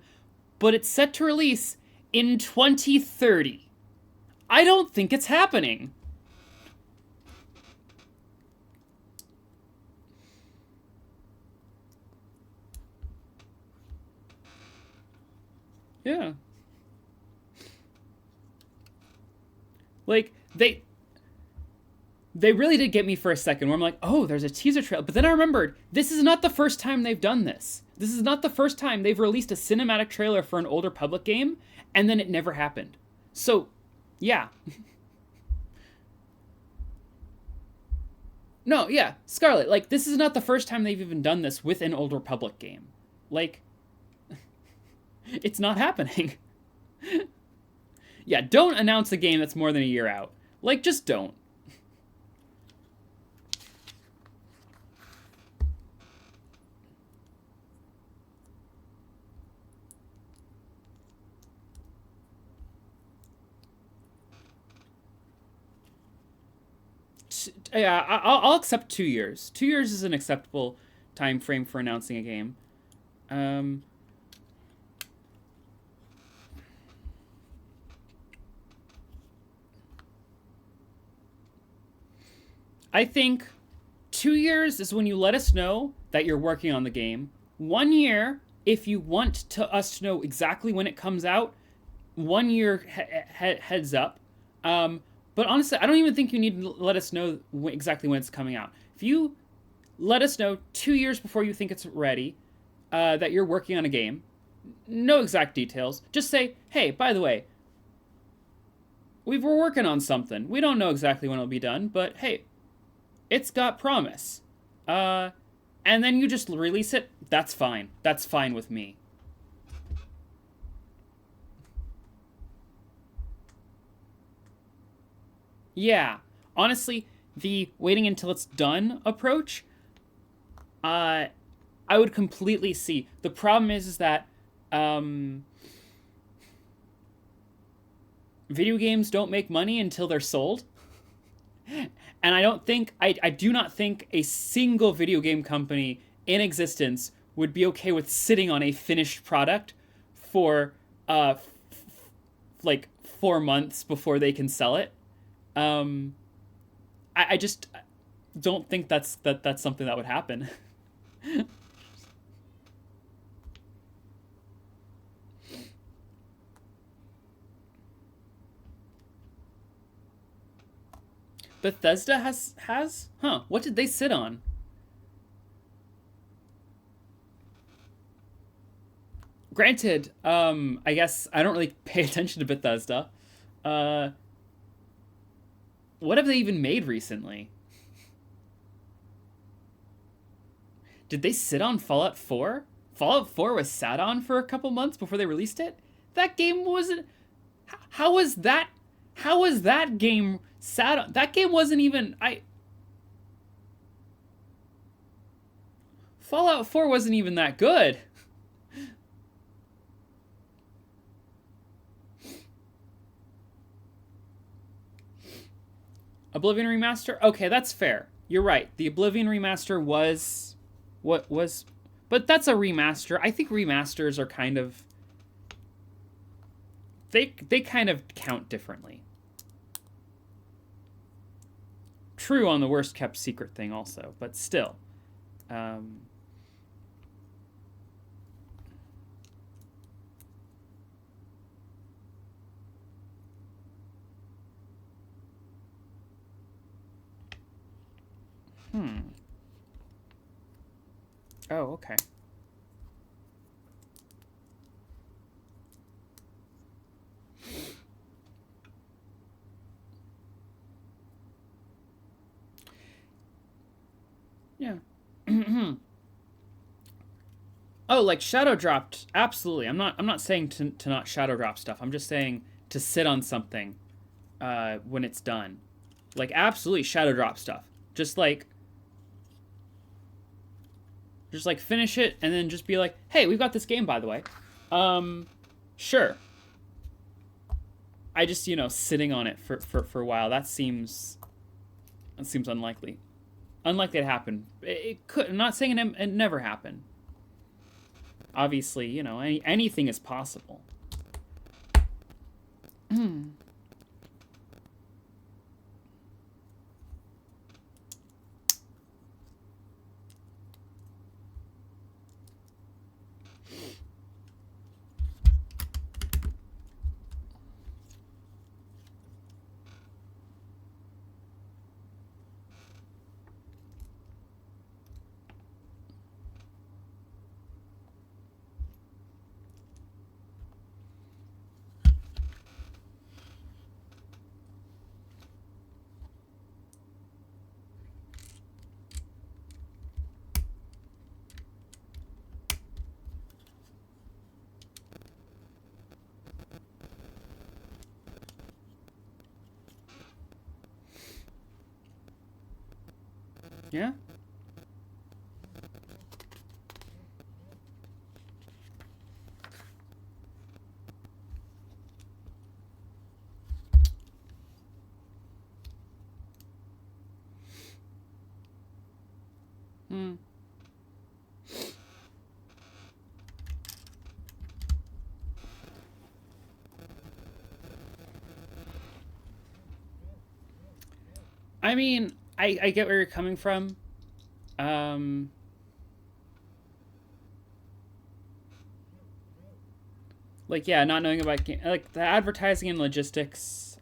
but it's set to release in 2030. I don't think it's happening. Yeah. Like, they really did get me for a second where I'm like, oh, there's a teaser trailer. But then I remembered, this is not the first time they've done this. This is not the first time they've released a cinematic trailer for an Old Republic game, and then it never happened. So, yeah. No, yeah, Scarlet, like, this is not the first time they've even done this with an Old Republic game. Like, it's not happening. Yeah, don't announce a game that's more than a year out. Like, just don't. Yeah, I'll accept 2 years. 2 years is an acceptable time frame for announcing a game. I think 2 years is when you let us know that you're working on the game. 1 year, if you want us to know exactly when it comes out. 1 year heads up. But honestly, I don't even think you need to let us know exactly when it's coming out. If you let us know 2 years before you think it's ready, that you're working on a game, no exact details, just say, hey, by the way, we're working on something. We don't know exactly when it'll be done, but hey, it's got promise. And then you just release it, that's fine. That's fine with me. Yeah. Honestly, the waiting until it's done approach, I would completely see. The problem is that video games don't make money until they're sold. And I do not think a single video game company in existence would be okay with sitting on a finished product for like 4 months before they can sell it. I just don't think that's something that would happen. Bethesda has? Huh, what did they sit on? Granted, I guess I don't really pay attention to Bethesda. Uh, what have they even made recently? Did they sit on Fallout 4? Fallout 4 was sat on for a couple months before they released it? That game wasn't. How was that? How was that game sat on? That game wasn't even. Fallout 4 wasn't even that good. Oblivion Remaster? Okay, that's fair. You're right. The Oblivion Remaster was what was, but that's a remaster. I think remasters are kind of they kind of count differently. True on the worst kept secret thing also, but still. Oh, okay. Yeah. Oh, like shadow dropped. Absolutely. I'm not saying to not shadow drop stuff. I'm just saying to sit on something when it's done. Like absolutely shadow drop stuff. Just like finish it and then just be like, "Hey, we've got this game by the way." Sure. I just, sitting on it for a while, that seems unlikely. Unlikely to happen. It could. I'm not saying it never happened. Obviously, anything is possible. Yeah. I mean, I get where you're coming from. Like, yeah, not knowing about like the advertising and logistics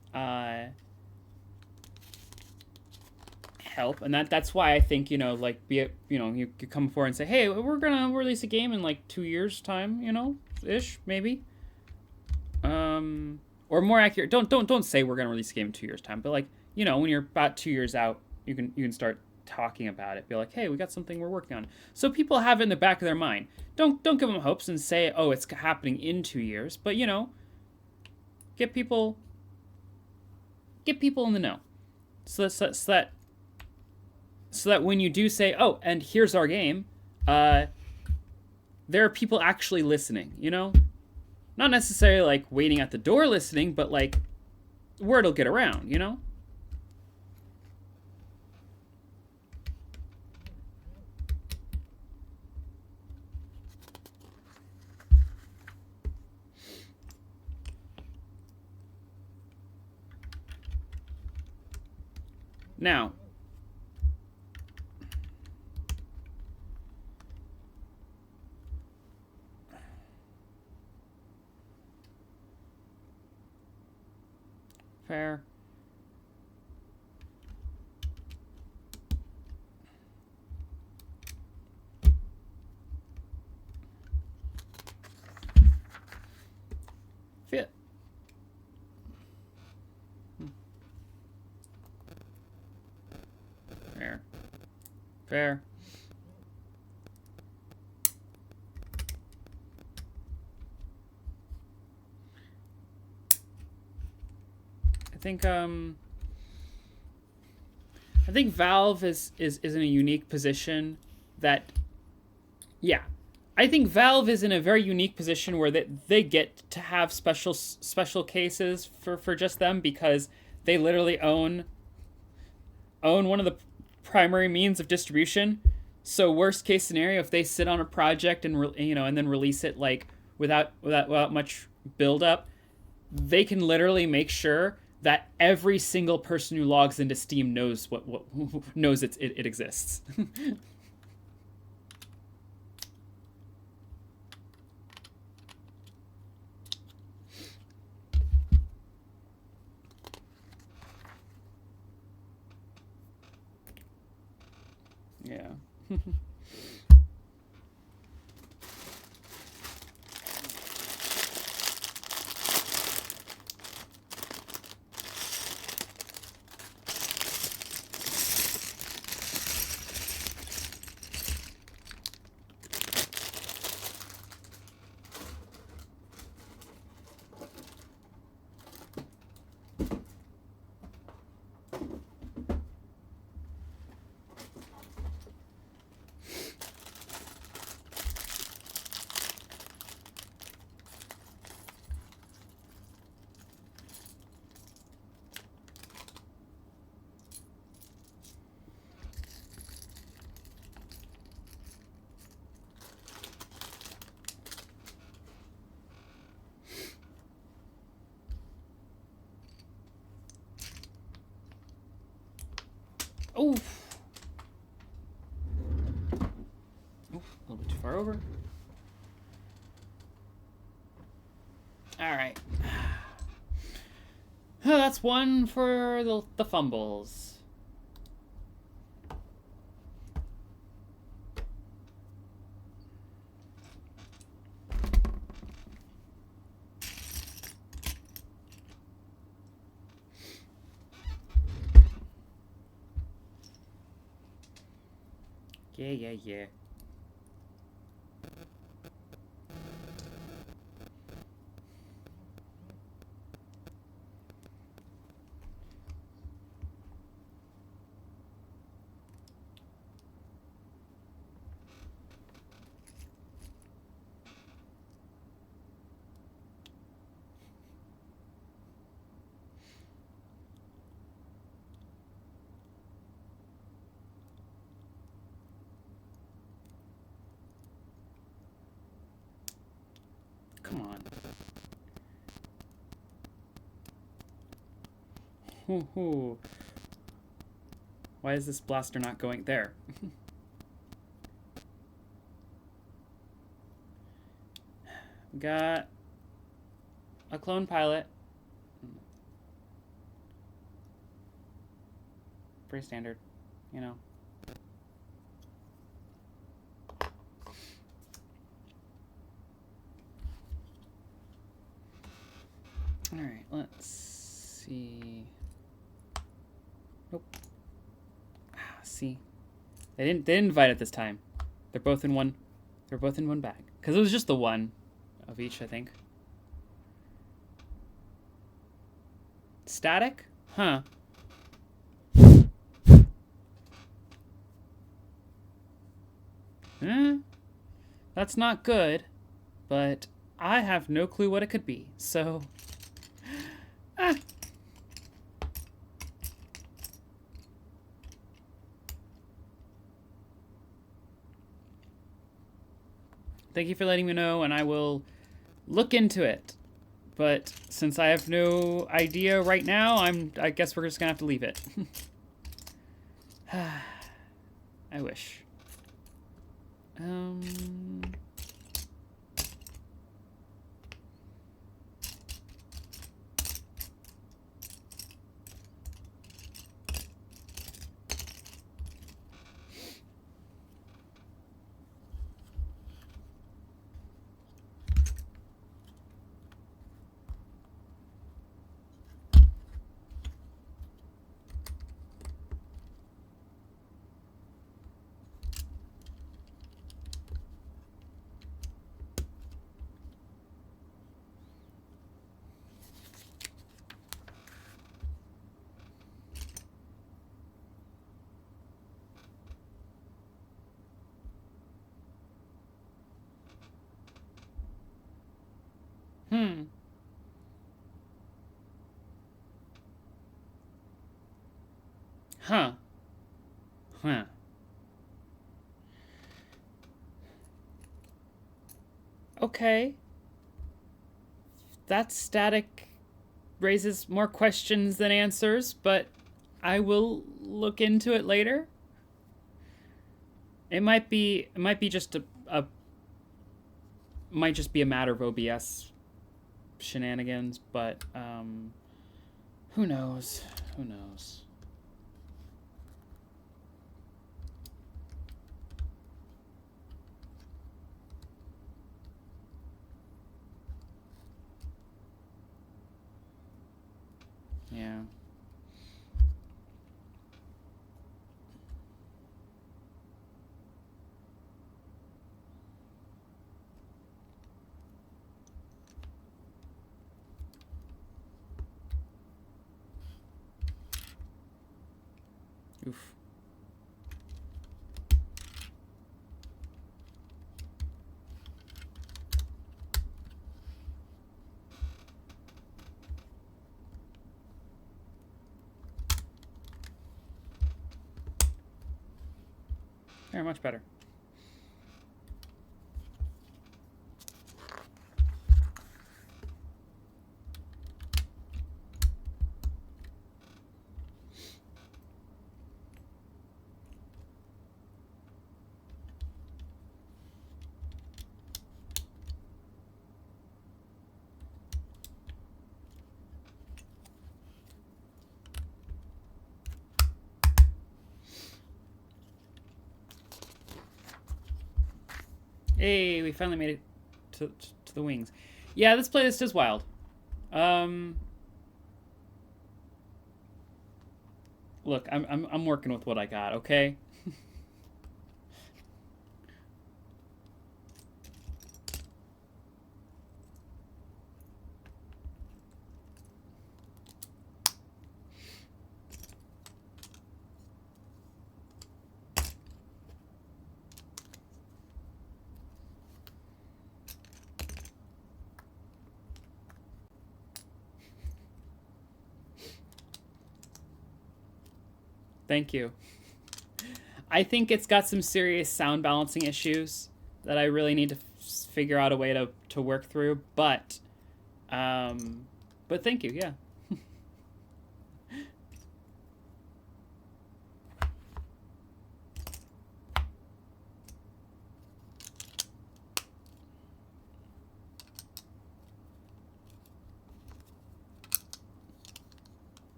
help, and that's why I think like you could come forward and say, hey, we're gonna release a game in like 2 years time, ish maybe. Or more accurate, don't say we're gonna release a game in 2 years time, but like when you're about 2 years out, you can start talking about it. Be like, hey, we got something we're working on, so people have it in the back of their mind. Don't give them hopes and say, oh, it's happening in 2 years, but get people in the know, so that when you do say, oh, and here's our game, there are people actually listening. Not necessarily like waiting at the door listening, but like word will get around. Now, fair. Fair. I think Valve is in a unique position that, yeah, I think Valve is in a very unique position where they get to have special cases for just them, because they literally own one of the primary means of distribution. So worst case scenario, if they sit on a project and and then release it like without much build up, they can literally make sure that every single person who logs into Steam knows what knows it exists. Yeah. Oh, a little bit too far over. All right. That's one for the fumbles. Yeah. Come on. Hoo. Why is this blaster not going there? Got a clone pilot. Pretty standard, you know. All right, let's see. Nope. See, they didn't invite it this time. They're both in one. They're both in one bag, because it was just the one of each, I think. Static? Huh. That's not good, but I have no clue what it could be, so... Thank you for letting me know, and I will look into it. But since I have no idea right now, I guess we're just gonna have to leave it. I wish. Hmm. Huh. Huh. Okay. That static raises more questions than answers, but I will look into it later. It might be just a might just be a matter of OBS shenanigans, but who knows? Who knows? Yeah. Oof. Very much better. Hey, we finally made it to the wings. Yeah, this playlist is wild. Look, I'm working with what I got. Okay. Thank you. I think it's got some serious sound balancing issues that I really need to figure out a way to work through. But thank you. Yeah.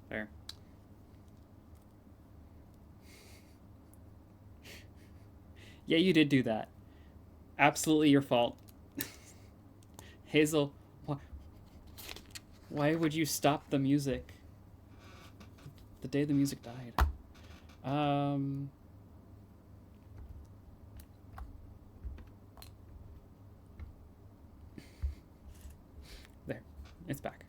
There. Yeah, you did do that. Absolutely your fault. Hazel, why would you stop the music? The day the music died. There. It's back.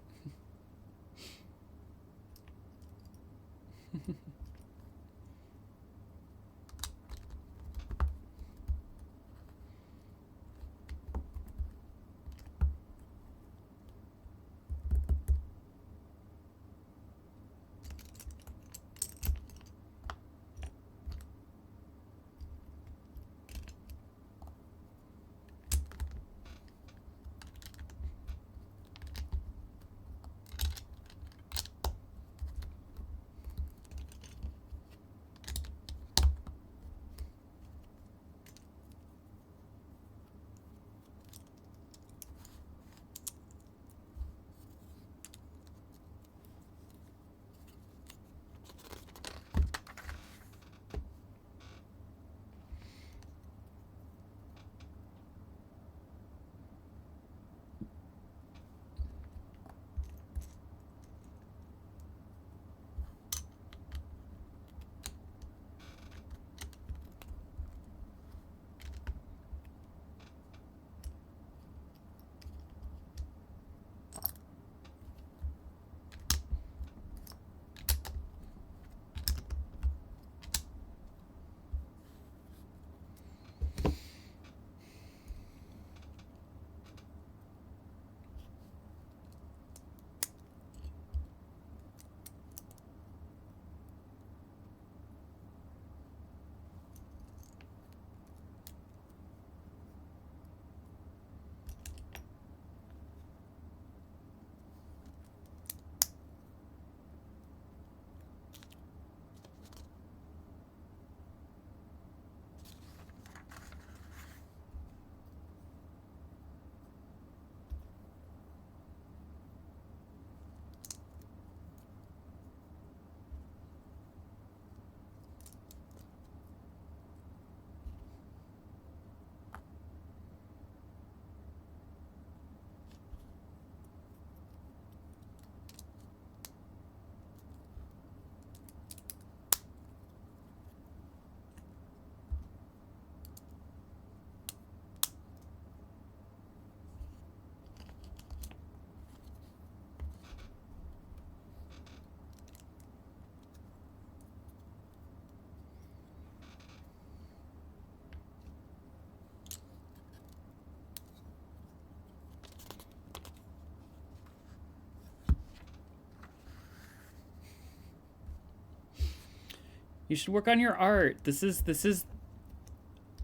You should work on your art. This is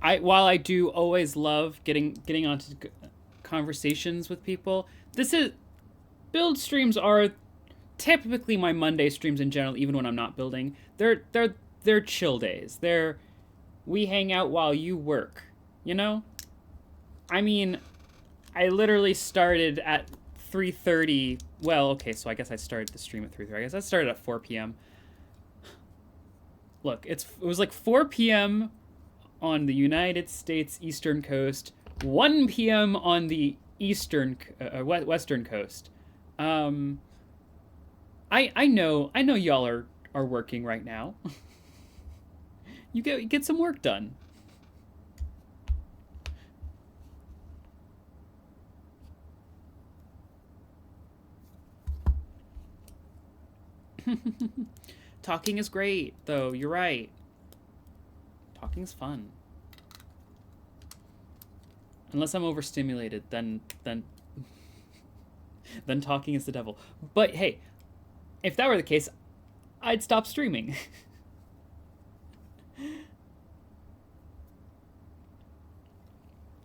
while I do always love getting onto conversations with people, this is build streams are typically my Monday streams in general, even when I'm not building. They're chill days. We hang out while you work, you know? I mean, I literally started at 3:30. Well, okay, so I guess I started the stream at 3:30. I guess I started at 4 p.m. Look, it was like 4 p.m. on the United States Eastern Coast, 1 p.m. on the Western Coast. I know y'all are working right now. You get some work done. Talking is great, though. You're right. Talking's fun. Unless I'm overstimulated, then talking is the devil. But hey, if that were the case, I'd stop streaming.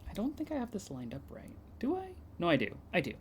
I don't think I have this lined up right. Do I? No, I do. I do.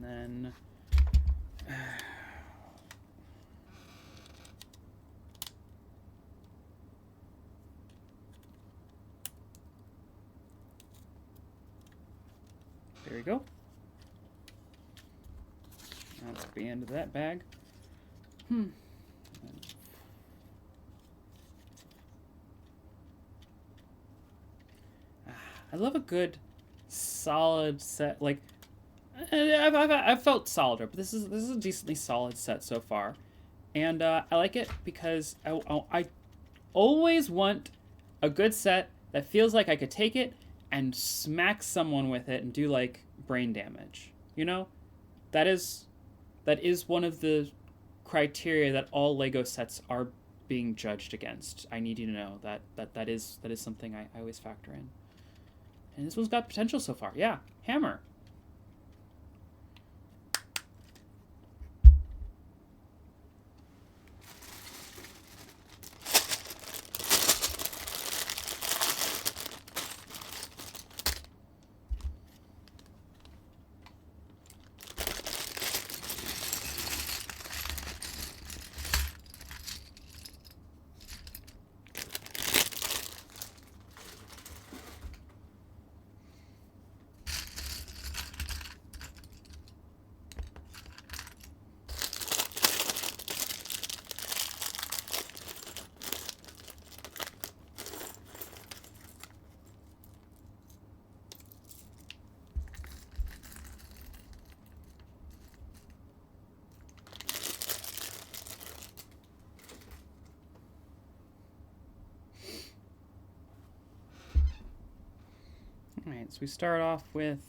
Then there you go. That's the end of that bag. I love a good solid set. Like, I've felt solider, but this is a decently solid set so far, and I like it because I always want a good set that feels like I could take it and smack someone with it and do like brain damage. You know, that is one of the criteria that all Lego sets are being judged against. I need you to know that is something I always factor in. And this one's got potential so far. Yeah, hammer. All right, so we start off with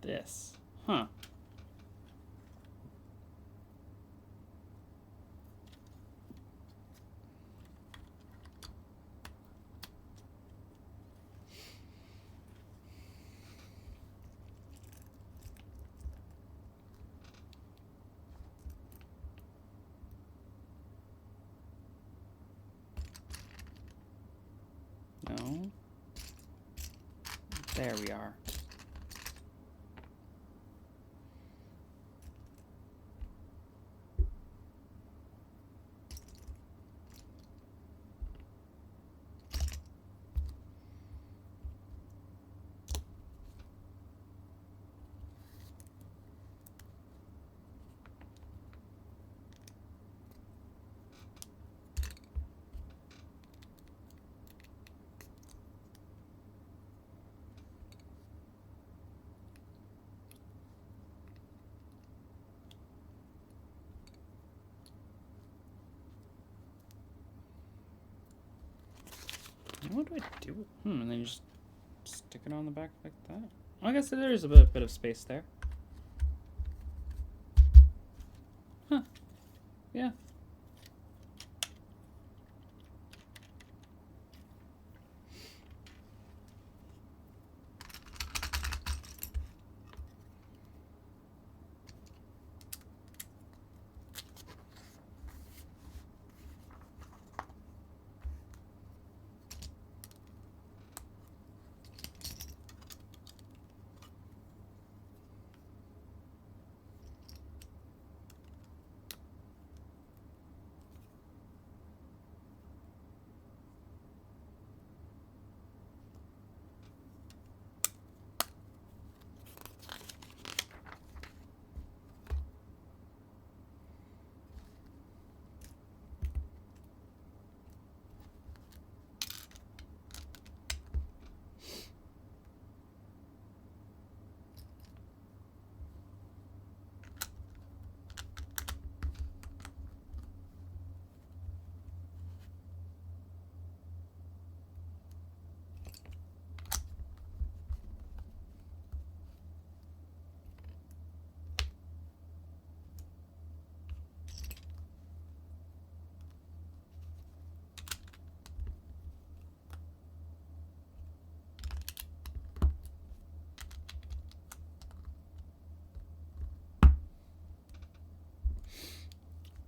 this. Huh. No. There we are. What do I do? And then you just stick it on the back like that. I guess there is a bit of space there. Huh. Yeah.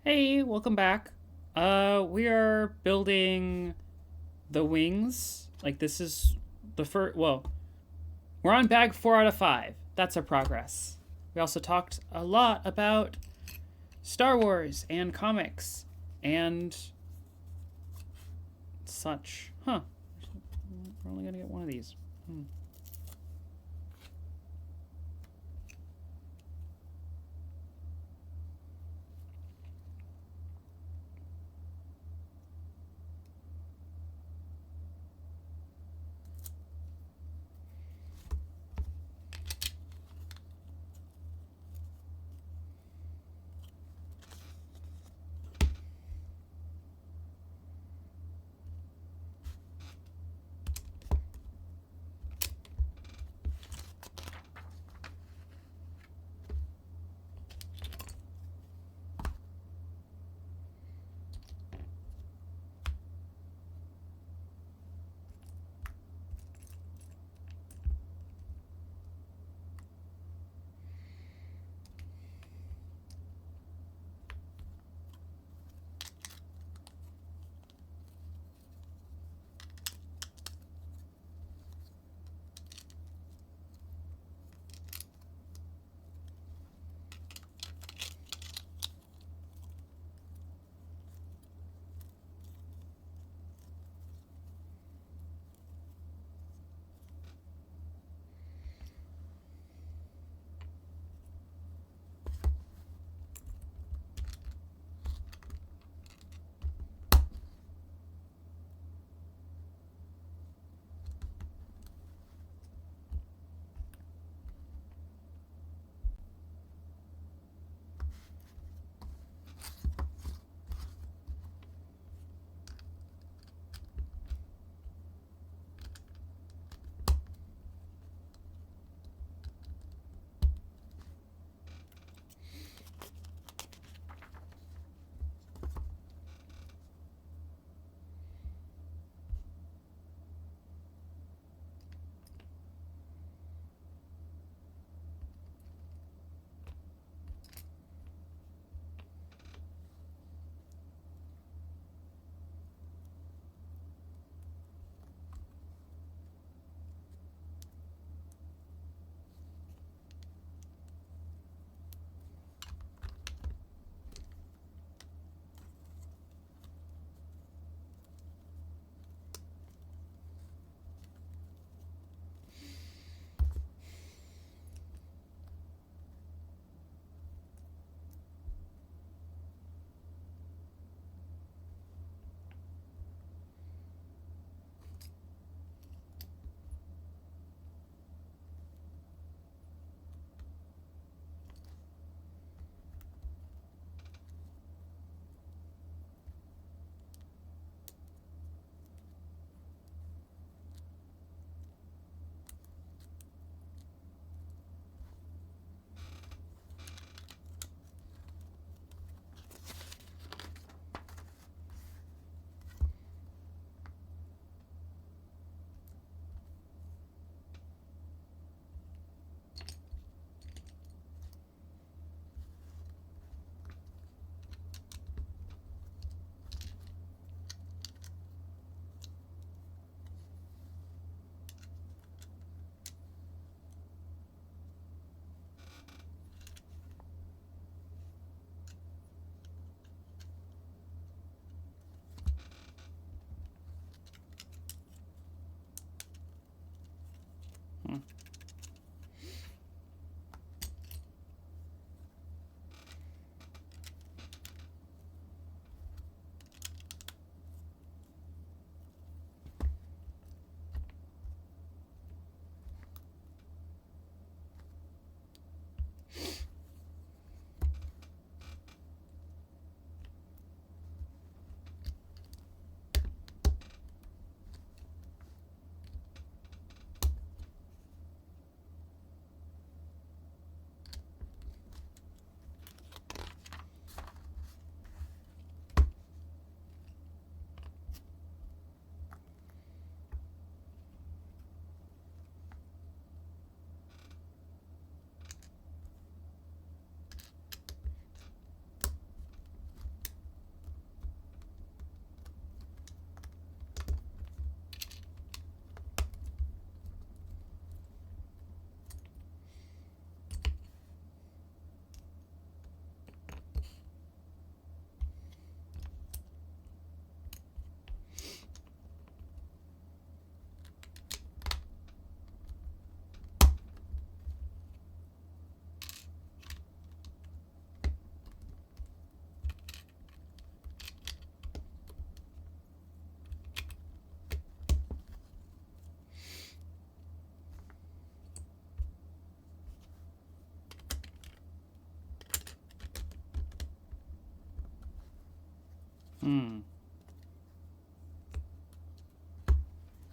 Hey, welcome back. We are building the wings. Like, this is the first. Well, we're on bag 4 out of 5. That's our progress. We also talked a lot about Star Wars and comics and such. Huh. We're only gonna get one of these.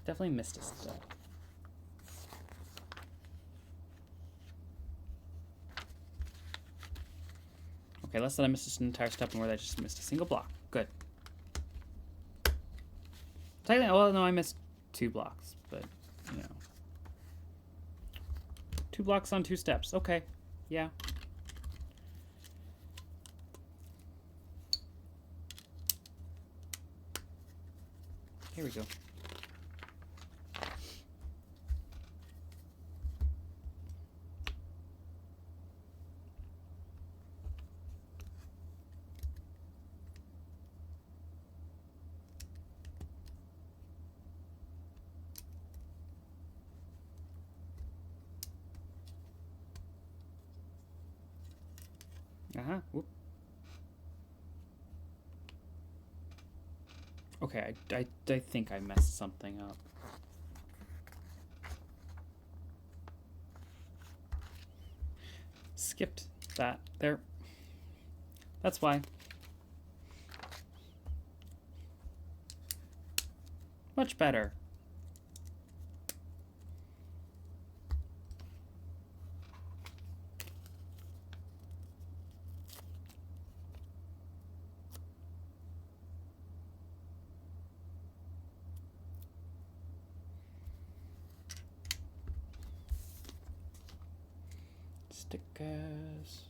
Definitely missed a step. Okay, less than I missed an entire step and where I just missed a single block. Good. Technically, well, no, I missed 2 blocks, but, you know. 2 blocks on 2 steps. Okay. Yeah. Here we go. Whoop. Okay, I think I messed something up. Skipped that there. That's why. Much better. Stickers.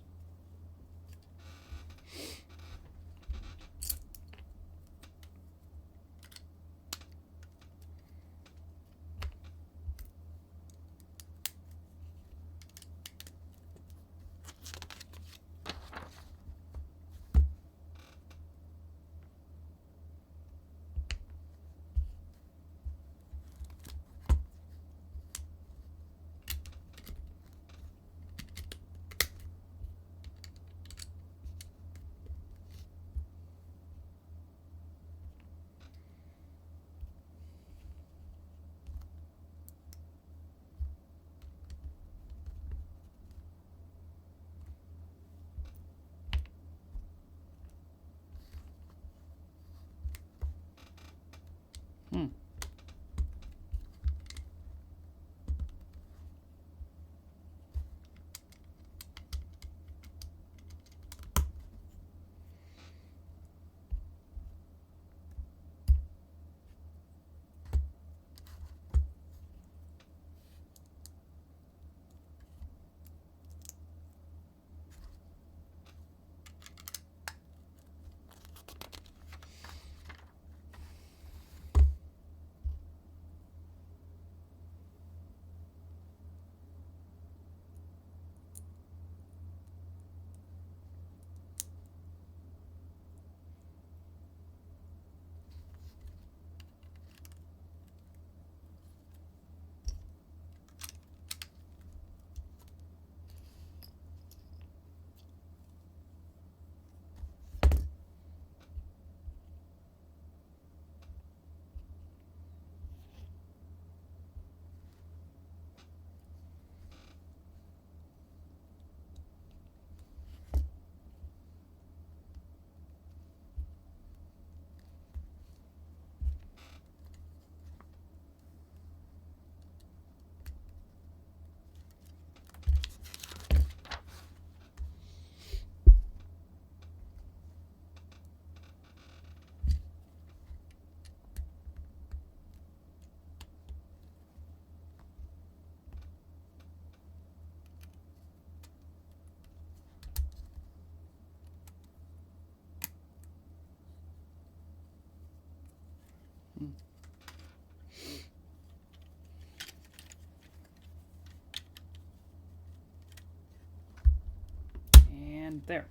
And there.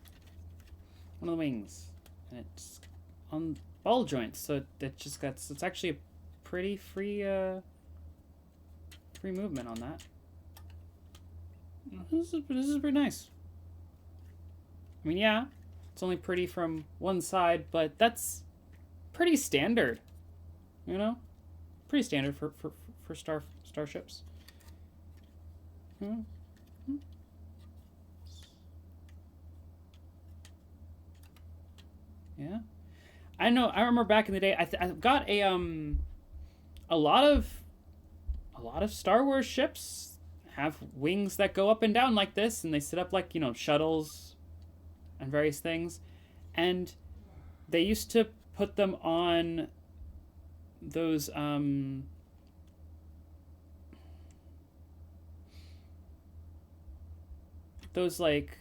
One of the wings. And it's on ball joints, so it just got, it's actually a pretty free movement on that. This is pretty nice. I mean, yeah, it's only pretty from one side, but that's pretty standard. You know? Pretty standard for starships. Yeah. I know. I remember back in the day. I got a lot of Star Wars ships have wings that go up and down like this, and they sit up like shuttles and various things, and they used to put them on those like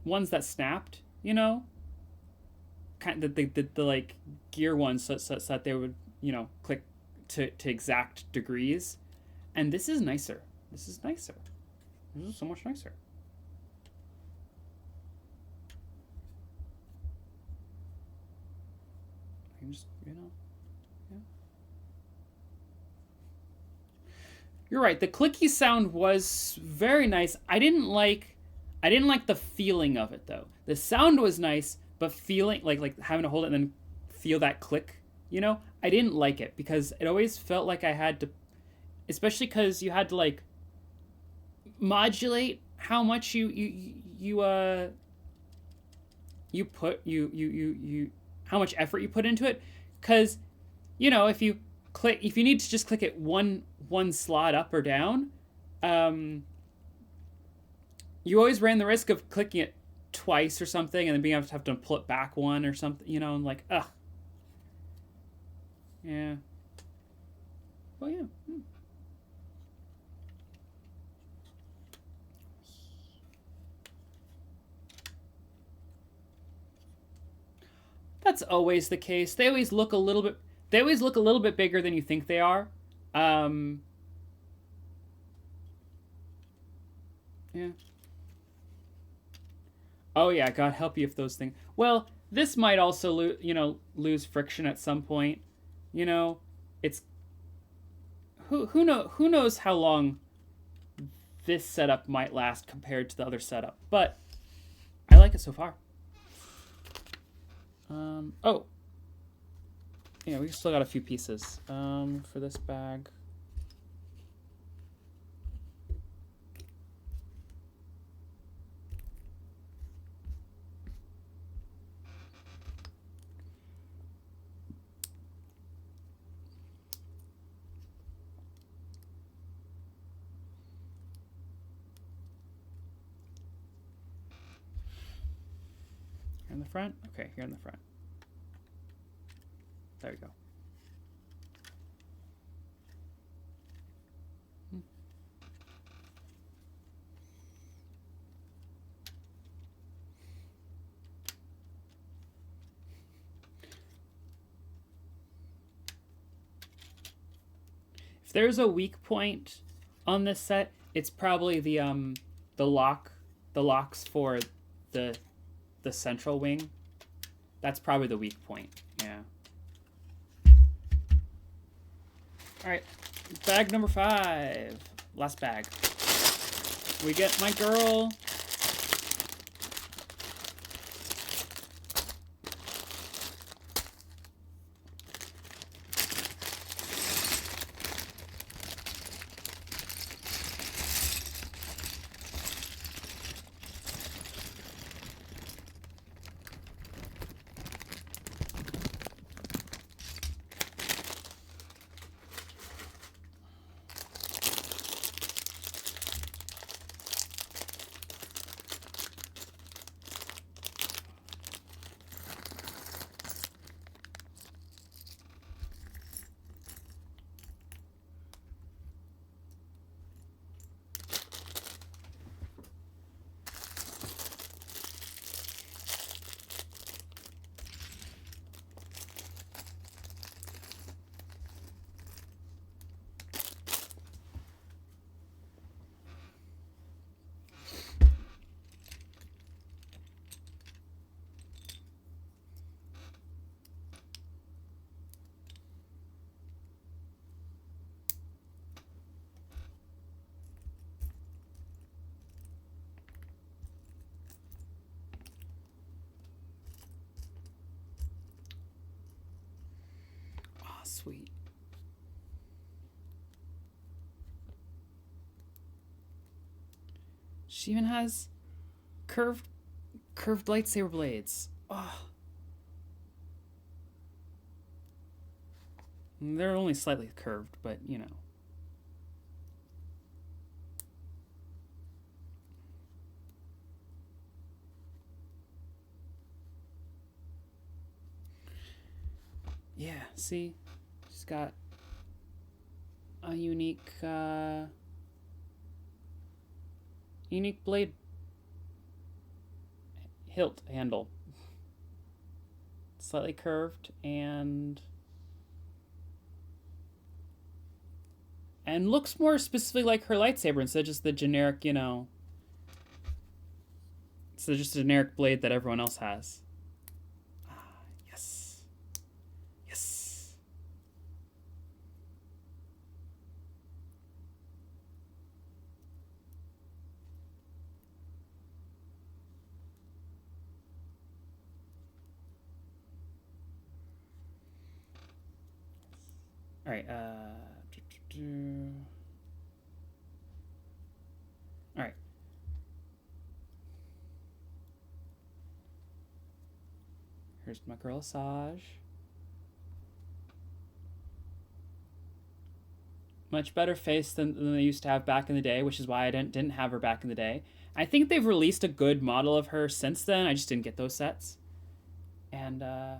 ones that snapped, kind of the like gear ones, so that they would click to exact degrees. And this is nicer. This is nicer. This is so much nicer. I can just yeah. You're right. The clicky sound was very nice. I didn't like the feeling of it though. The sound was nice, but feeling like having to hold it and then feel that click, I didn't like it because it always felt like I had to, especially because you had to like modulate how much you put how much effort you put into it, because if you need to just click it one slot up or down, you always ran the risk of clicking it twice or something and then being able to have to pull it back one or something, and like, ugh. Yeah. Well, yeah. That's always the case. They always look a little bit bigger than you think they are. Yeah. Oh yeah, God help you if those things. Well, this might also lose friction at some point. It's who knows how long this setup might last compared to the other setup, but I like it so far. Oh. Yeah, we still got a few pieces for this bag. Here in the front? Okay, here in the front. There we go. If there's a weak point on this set, it's probably the locks for the central wing. That's probably the weak point. Yeah. All right, bag number 5. Last bag. We get my girl. Sweet. She even has curved lightsaber blades. Oh. They're only slightly curved, but you know. Yeah, see? She's got a unique unique blade hilt handle. Slightly curved and looks more specifically like her lightsaber instead of just the generic, you know, instead of just a generic blade that everyone else has. Yes. Yes. All right. All right. Here's my girl Saj. Much better face than they used to have back in the day, which is why I didn't have her back in the day. I think they've released a good model of her since then. I just didn't get those sets. And yeah.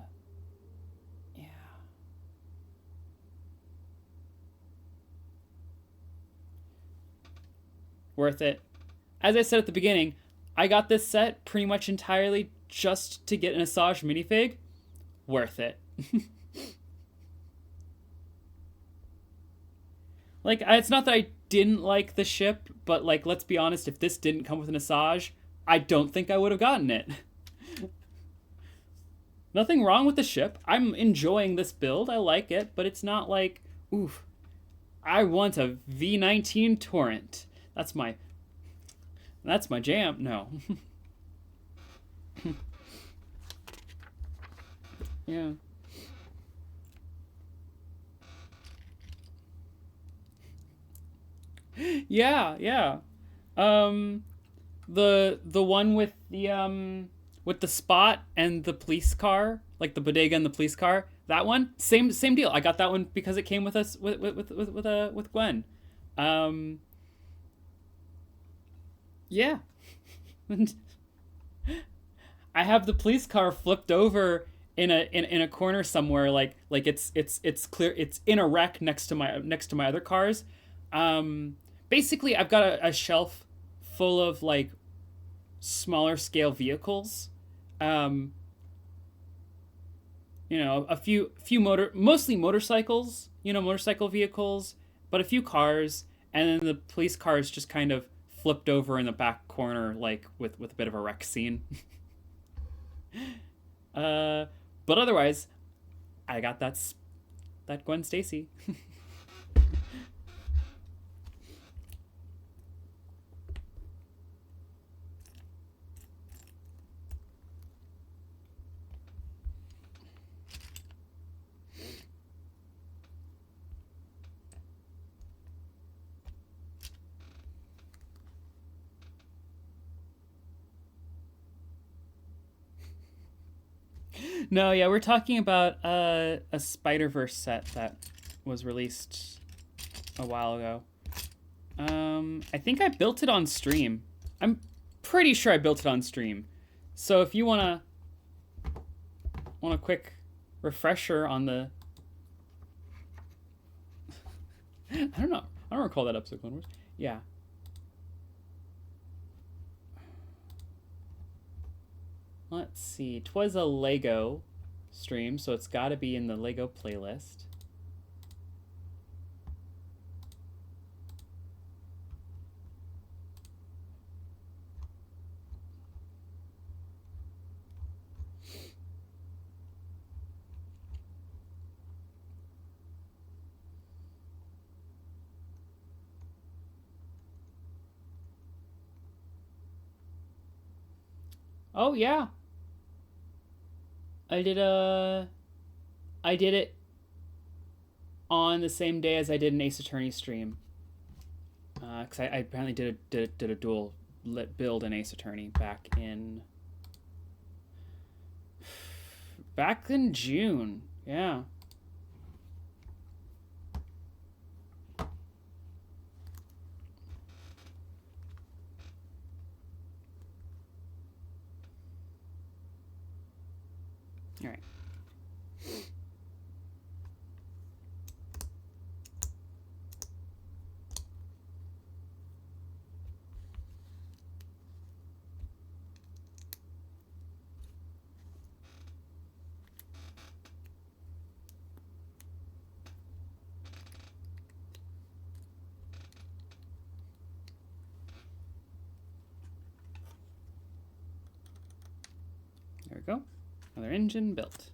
Worth it. As I said at the beginning, I got this set pretty much entirely just to get an Asajj minifig. Worth it. Like, it's not that I didn't like the ship, but like, let's be honest, if this didn't come with an Asajj, I don't think I would have gotten it. Nothing wrong with the ship. I'm enjoying this build. I like it, but it's not like, oof, I want a V19 torrent. That's my jam. No. Yeah. Yeah. The one with the spot and the police car, like the bodega and the police car, that one, same deal. I got that one because it came with us with Gwen. Yeah. I have the police car flipped over in a corner somewhere, like it's clear, it's in a wreck next to my other cars. Basically, I've got a shelf full of like smaller scale vehicles. Um, you know, a few mostly motorcycles, you know, motorcycle vehicles, but a few cars, and then the police cars just kind of flipped over in the back corner, like with a bit of a wreck scene. uh, but otherwise, I got that Gwen Stacy. No, yeah, we're talking about a Spiderverse set that was released a while ago. I think I built it on stream. I'm pretty sure I built it on stream. So if you want a quick refresher on the I don't know. I don't recall that episode, Clone Wars. Yeah. Let's see. 'Twas a Lego stream, so it's got to be in the Lego playlist. Oh yeah. I did it on the same day as I did an Ace Attorney stream. Because I apparently did a dual lit build in Ace Attorney back in June. Yeah. All right. There we go. Another engine built.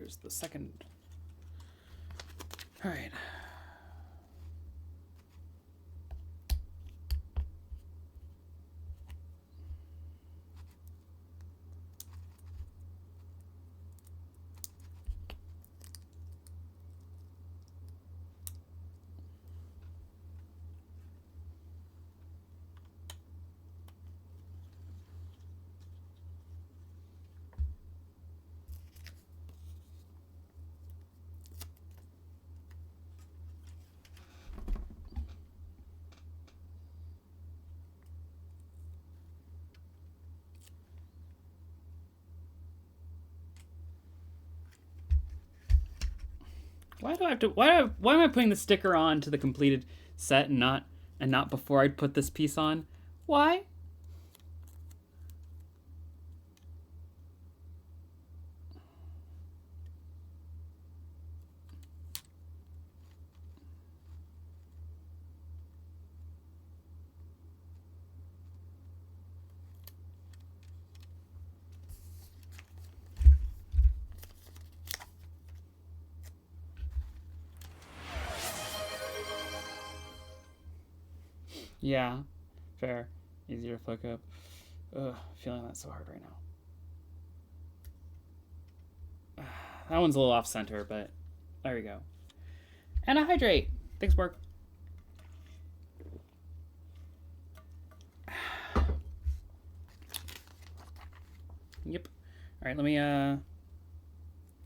there's the second. All right. Why do I have to? Why am I putting the sticker on to the completed set and not before I put this piece on? Why? Yeah, fair. Easier to fuck up. Ugh, feeling that so hard right now. That one's a little off center, but there we go. And a hydrate. Thanks, Mark. Yep. All right, let me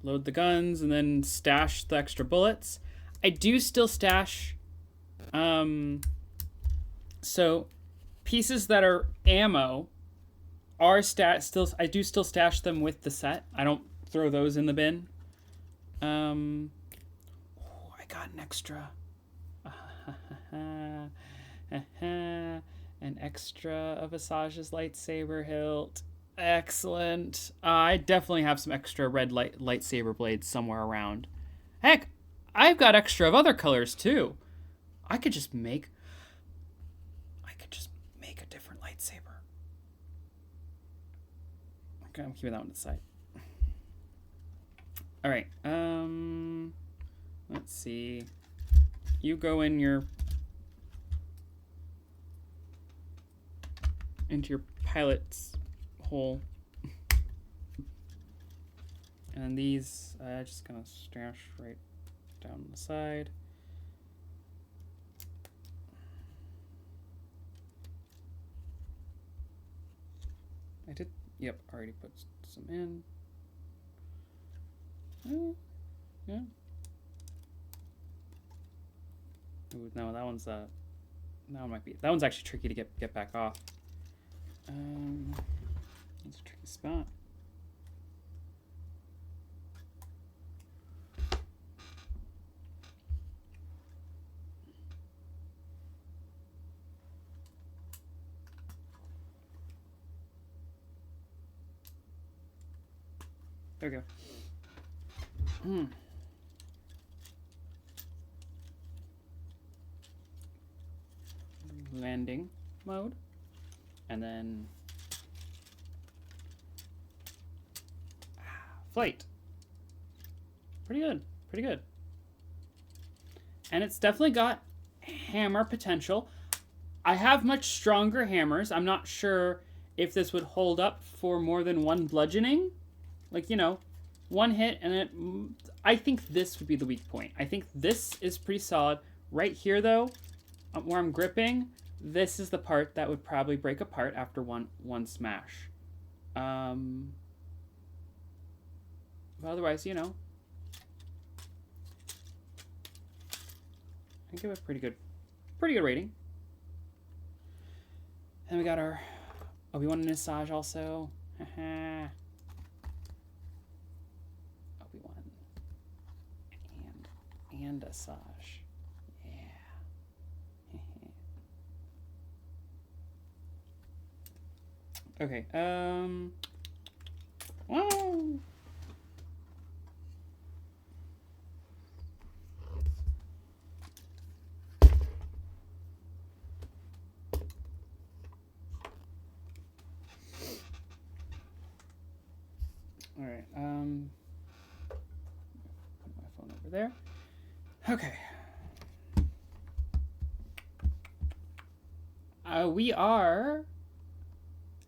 load the guns and then stash the extra bullets. I do still stash so pieces that are ammo are still I do still stash them with the set. I don't throw those in the bin. I got an extra. An extra of Asajj's lightsaber hilt. Excellent. I definitely have some extra red lightsaber blades somewhere around. Heck, I've got extra of other colors too. I could just make a different lightsaber. Okay, I'm keeping that one to the side. All right. Let's see. You go into your pilot's hole. And these, just gonna stash right down the side. I did, yep, already put some in. Yeah. Ooh, no, that one's that one might be, that one's actually tricky to get back off. That's a tricky spot. There we go. Landing mode. And then flight. Pretty good. Pretty good. And it's definitely got hammer potential. I have much stronger hammers. I'm not sure if this would hold up for more than one bludgeoning. Like, you know, one hit and then I think this would be the weak point. I think this is pretty solid. Right here, though, where I'm gripping, this is the part that would probably break apart after one smash. But otherwise, you know, I give it a pretty good rating. And we got our Obi-Wan and Asajj also. Obi-Wan and Asajj. Yeah. Okay. Whoa. All right. microphone over there. Okay. We are...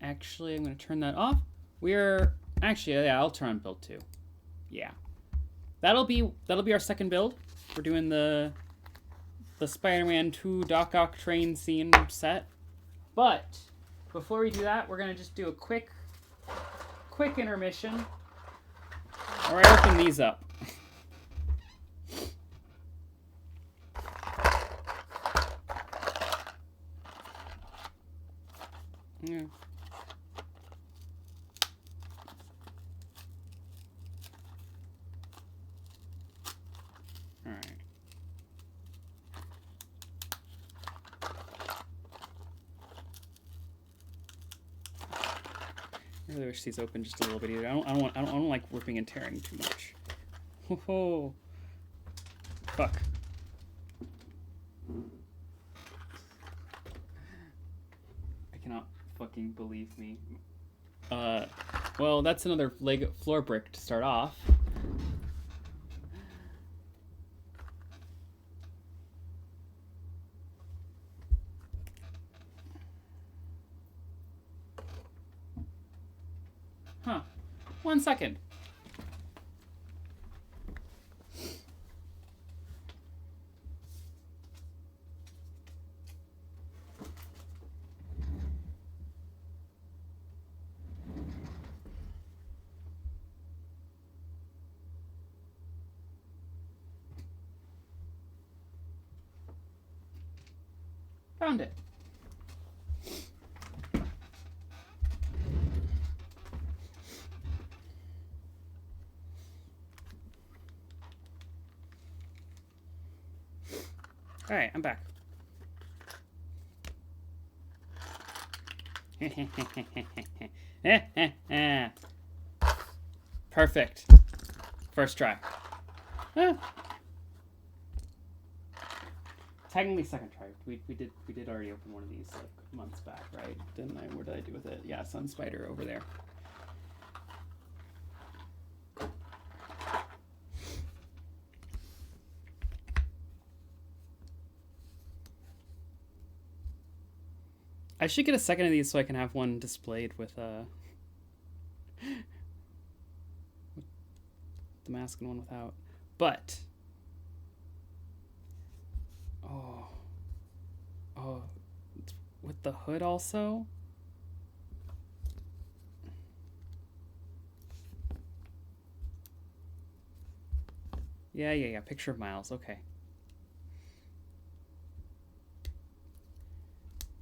Actually, I'm going to turn that off. We're... Actually, yeah, I'll turn on build 2. Yeah. That'll be our second build. We're doing the Spider-Man 2 Doc Ock train scene set. But before we do that, we're going to just do a quick intermission. Or I open these up. Yeah. All right. I really wish these open just a little bit either. I don't like ripping and tearing too much. Oh, fuck. I cannot fucking believe me. Well, that's another Lego floor brick to start off. Huh. 1 second. Found it. All right, I'm back. Perfect. First try. Technically second try. We did already open one of these like months back, right? Didn't I? What did I do with it? Yeah, Sun Spider over there. I should get a second of these so I can have one displayed with the mask and one without. But oh, with the hood also. Yeah. Picture of Miles. Okay.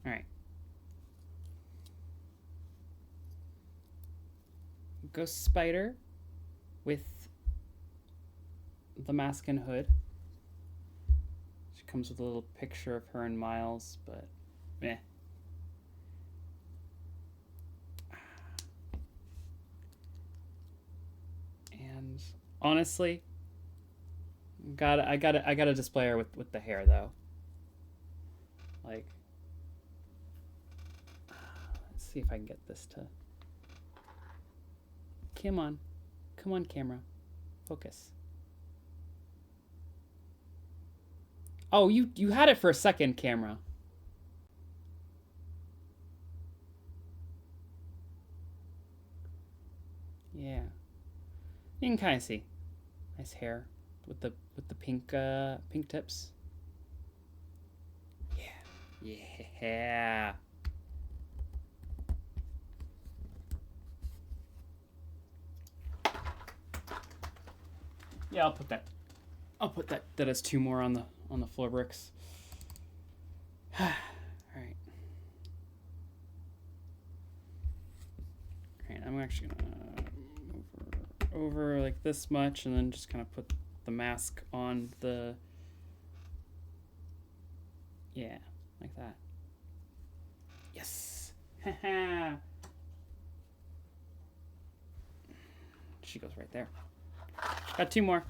All right. Ghost Spider with the mask and hood. She comes with a little picture of her and Miles, but meh. And honestly, I gotta display her with the hair though. Like, let's see if I can get this to. Come on, camera, focus. Oh, you had it for a second, camera. Yeah, you can kind of see. Nice hair with the pink tips. Yeah. Yeah, I'll put that as 2 more on the floor bricks. All right. I'm actually gonna move her over like this much, and then just kind of put the mask on the. Yeah, like that. Yes. She goes right there. Got 2 more.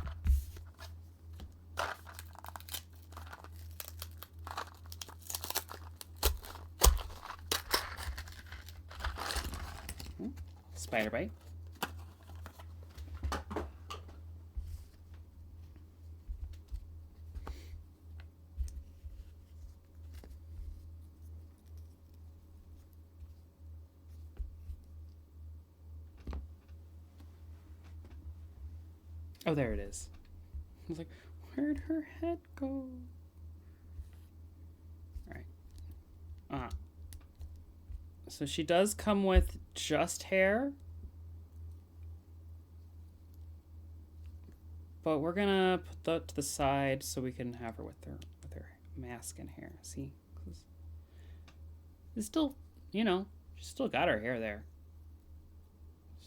Spider bite. Oh, there it is. I was like, where'd her head go? Alright. So she does come with just hair. But we're gonna put that to the side so we can have her with her mask and hair. See? It's still, you know, she's still got her hair there.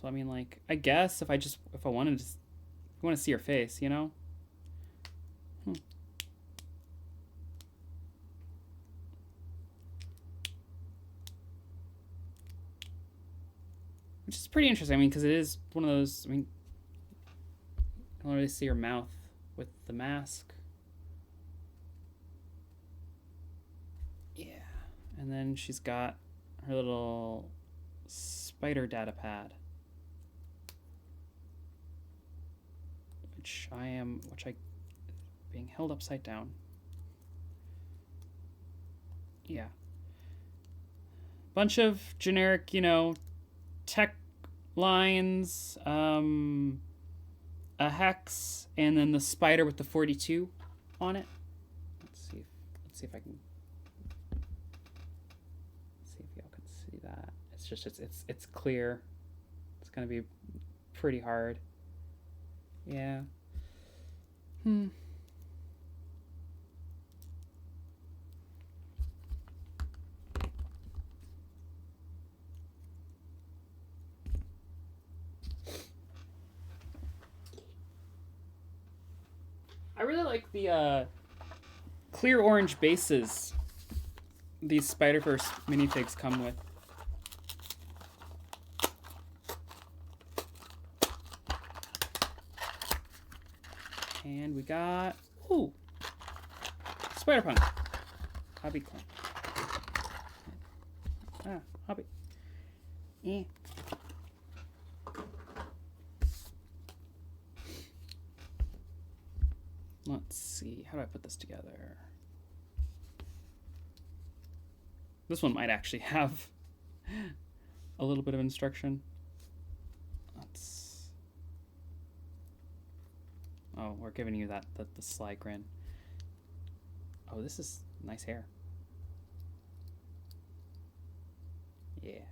So I mean, like, I guess if I wanted to, want to see her face, you know? Which is pretty interesting. I mean, because it is one of those. I mean, I don't really see her mouth with the mask. Yeah, and then she's got her little spider data pad, which I being held upside down. Yeah. Bunch of generic, you know, tech lines, a hex, and then the spider with the 42 on it. Let's see if I can see if y'all can see that. It's just it's clear. It's gonna be pretty hard. Yeah. I really like the clear orange bases these Spiderverse minifigs come with. And we got, ooh, Spider-Punk. Hobby Clone. Hobby. Eh. Let's see, how do I put this together? This one might actually have a little bit of instruction. Oh, we're giving you the sly grin. Oh, this is nice hair. Yeah.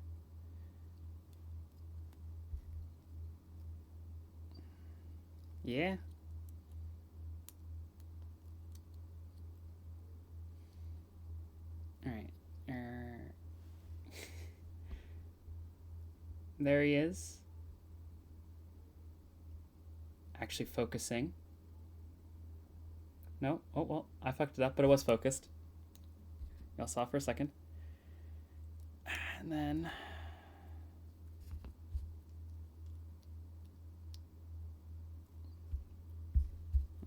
Yeah. All right. There he is. Actually focusing. No? Oh, well, I fucked it up, but it was focused. Y'all saw for a second. And then...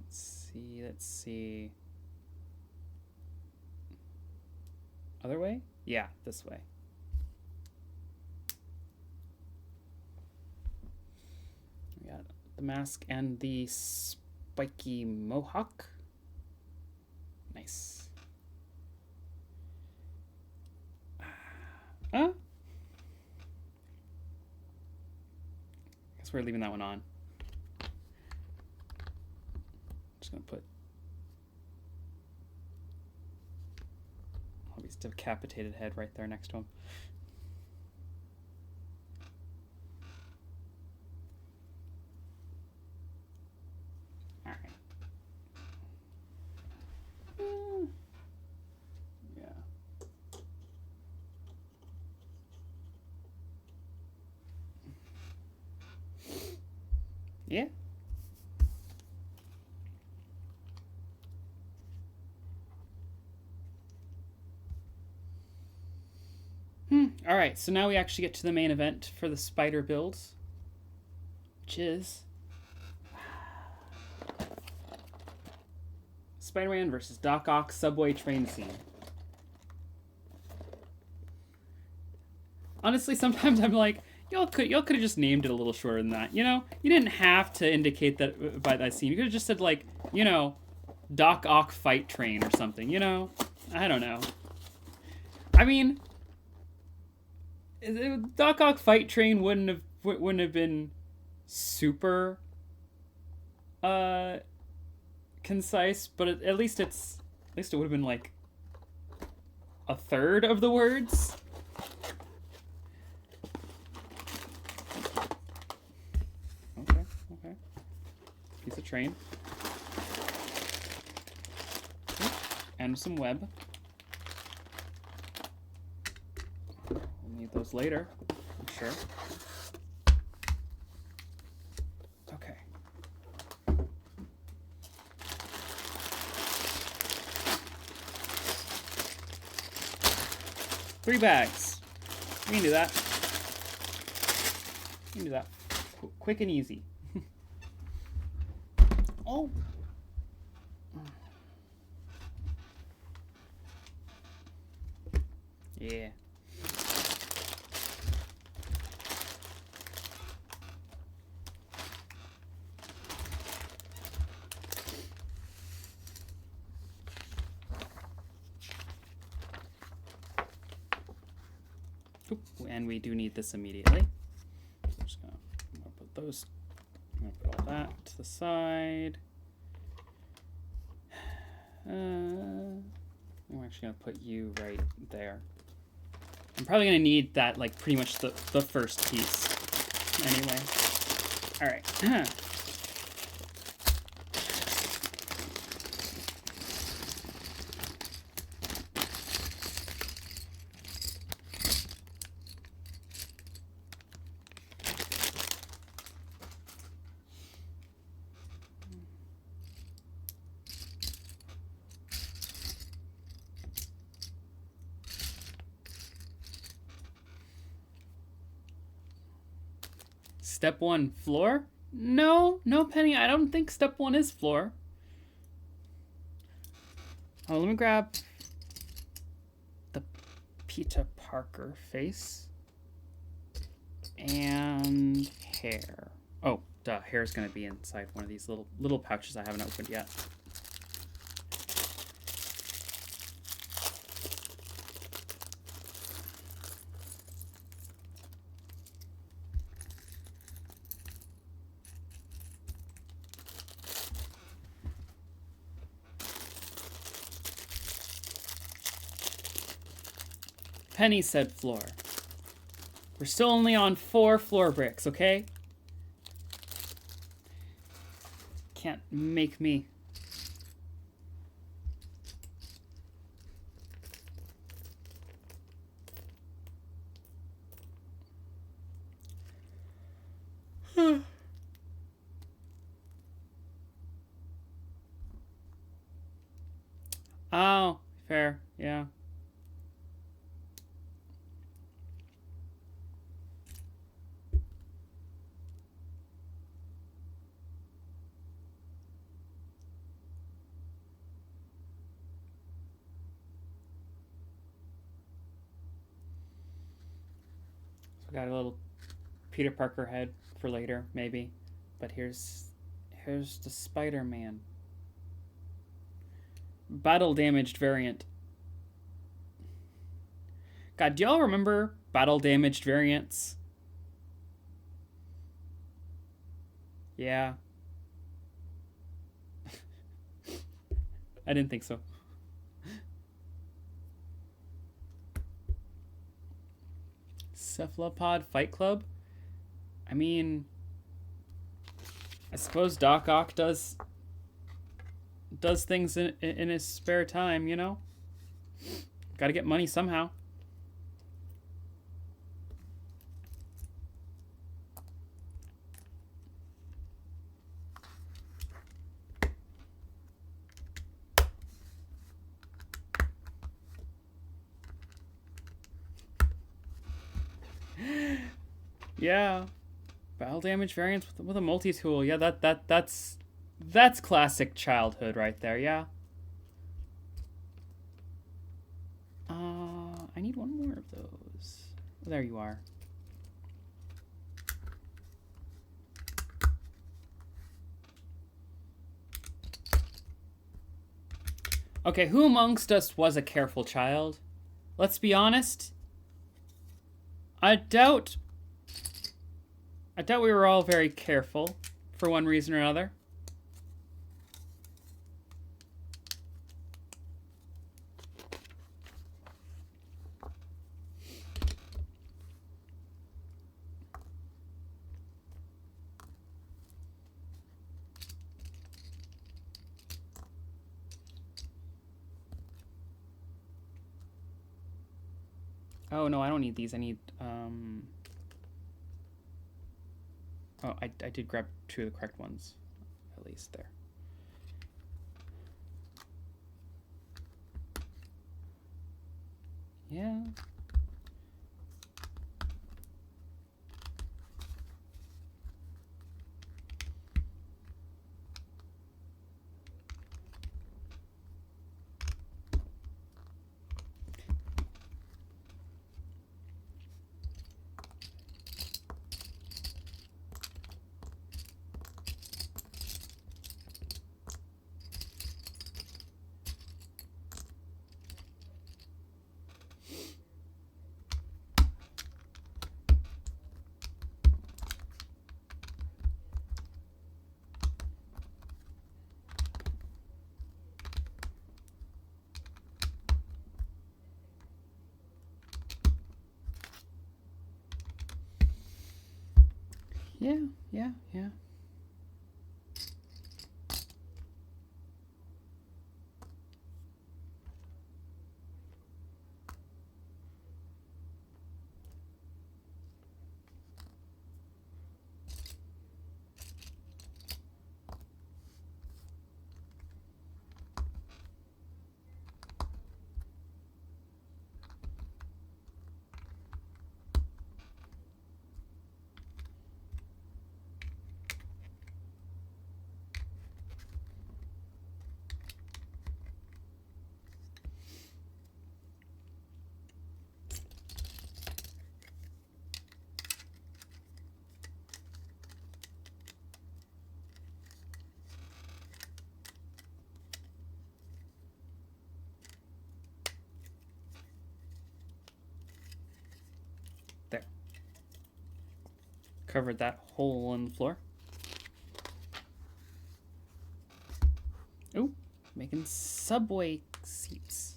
Let's see. Other way? Yeah, this way. We got the mask and the spiky mohawk. Nice. Guess we're leaving that one on. Just gonna put Hobby's decapitated head right there next to him. All right. Yeah. Yeah. All right, so now we actually get to the main event for the spider builds, which is Spider-Man versus Doc Ock subway train scene. Honestly, sometimes I'm like, y'all could have just named it a little shorter than that. You know, you didn't have to indicate that by that scene. You could have just said, like, you know, Doc Ock fight train or something. You know, I don't know. I mean, Doc Ock fight train wouldn't have been super uh, concise, but at least it would have been like a third of the words. Okay. Piece of train. And some web. We'll need those later, I'm sure. Okay. 3 bags. We can do that. We can do that. Quick and easy. Oh. Yeah. Oop, and we do need this immediately. I'm just gonna put those. I'm gonna put all that to the side. I'm actually gonna put you right there. I'm probably gonna need that, like, pretty much the first piece. Anyway. Alright. Step 1, floor? No, Penny, I don't think step 1 is floor. Oh, let me grab the Peter Parker face. And hair. Oh, duh, hair's gonna be inside one of these little pouches I haven't opened yet. Penny said floor. We're still only on 4 floor bricks, okay? Can't make me. Oh, fair, yeah. Got a little Peter Parker head for later, maybe. But here's the Spider-Man. Battle damaged variant. God, do y'all remember battle damaged variants? Yeah. I didn't think so. Cephalopod Fight Club? I mean, I suppose Doc Ock does things in his spare time, you know? Gotta get money somehow. Yeah, battle damage variants with a multi-tool. Yeah, that's classic childhood right there. Yeah. I need one more of those. Oh, there you are. Okay, who amongst us was a careful child? Let's be honest. I doubt we were all very careful, for one reason or another. Oh, no, I don't need these. I need, oh, I did grab 2 of the correct ones. At least there. Yeah. Yeah, yeah, yeah. There. Covered that hole in the floor. Ooh, making subway seats.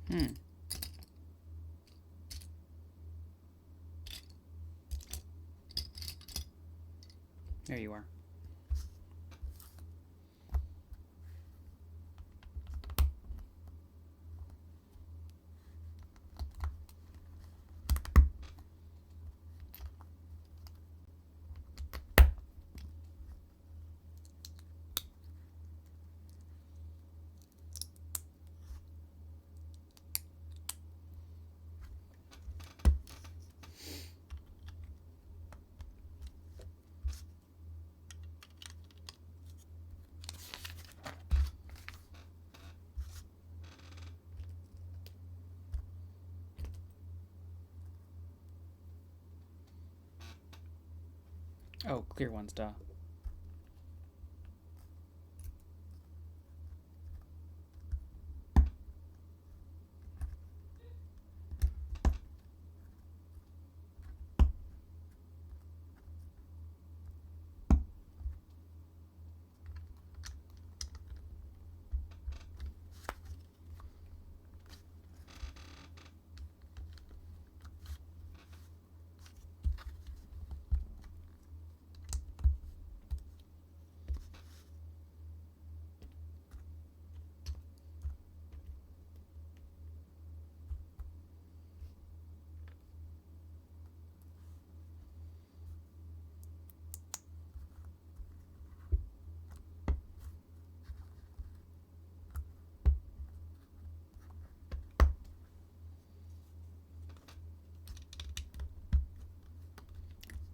Hmm. There you are. Oh, clear ones, duh.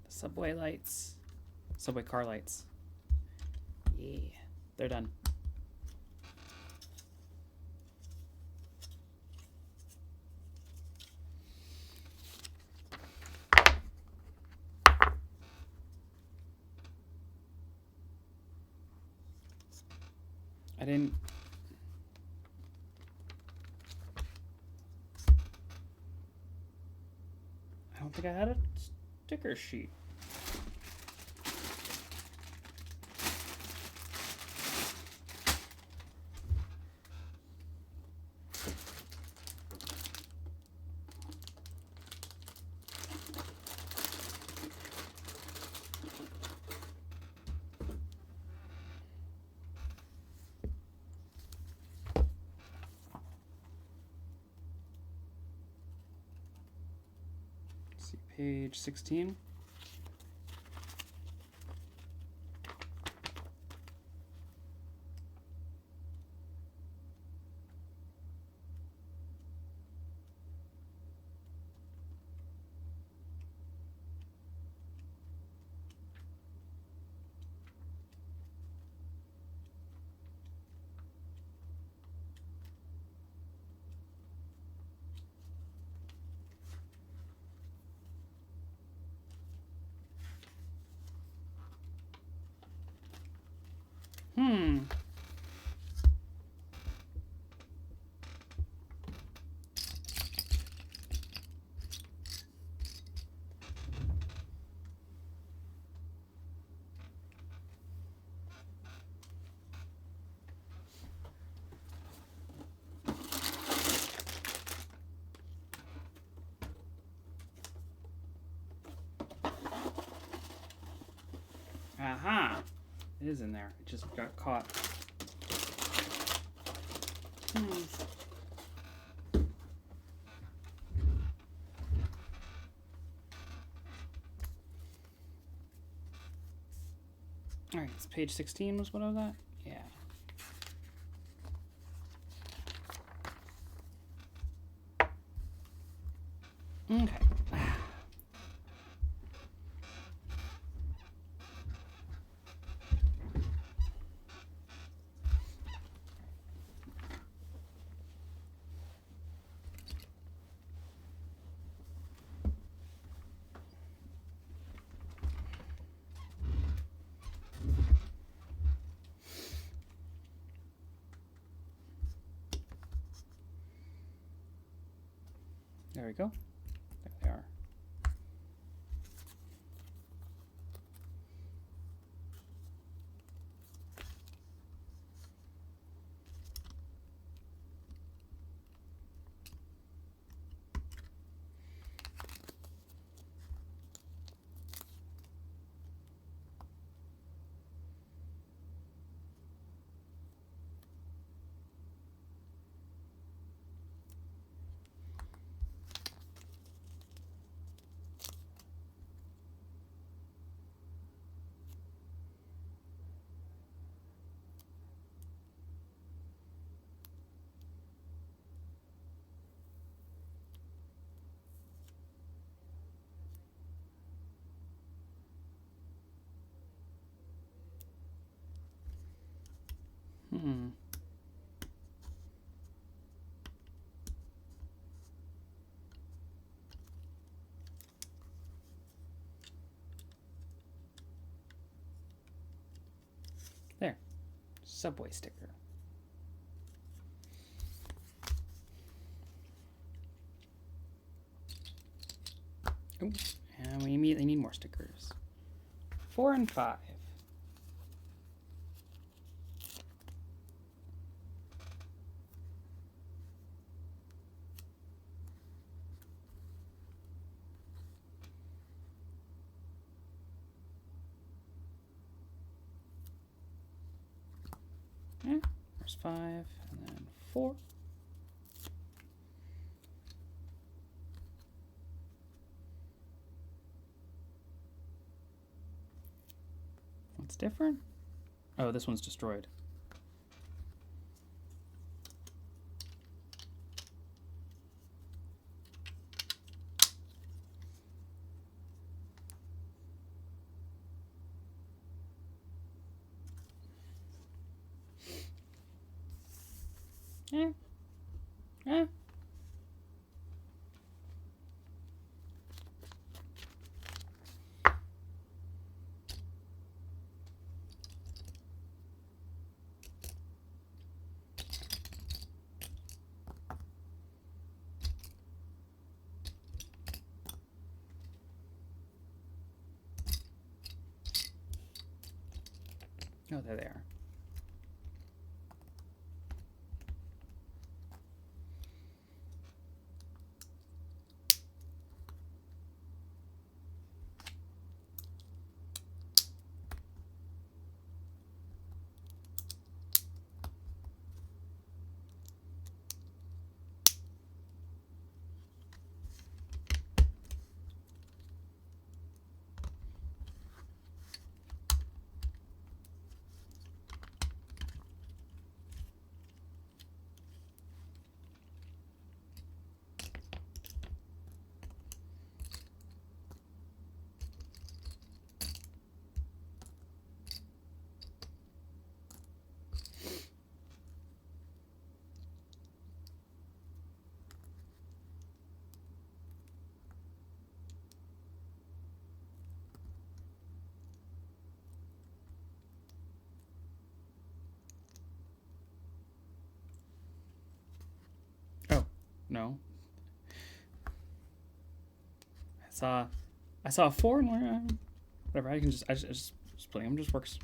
Subway lights. Subway car lights. Yeah, they're done. I didn't... I don't think I had a sticker sheet. See, page 16. Aha! It is in there. It just got caught. Alright, it's page 16 was what I was at? Yeah. Okay. There we go. There they are. Hmm. There. Subway sticker. Oh, and we immediately need more stickers. 4 and 5. Yeah, there's 5, and then 4. What's different? Oh, this one's destroyed. Eh. Eh. Oh, there they are. Oh, no. I saw a 4 and whatever. I just playing them just works.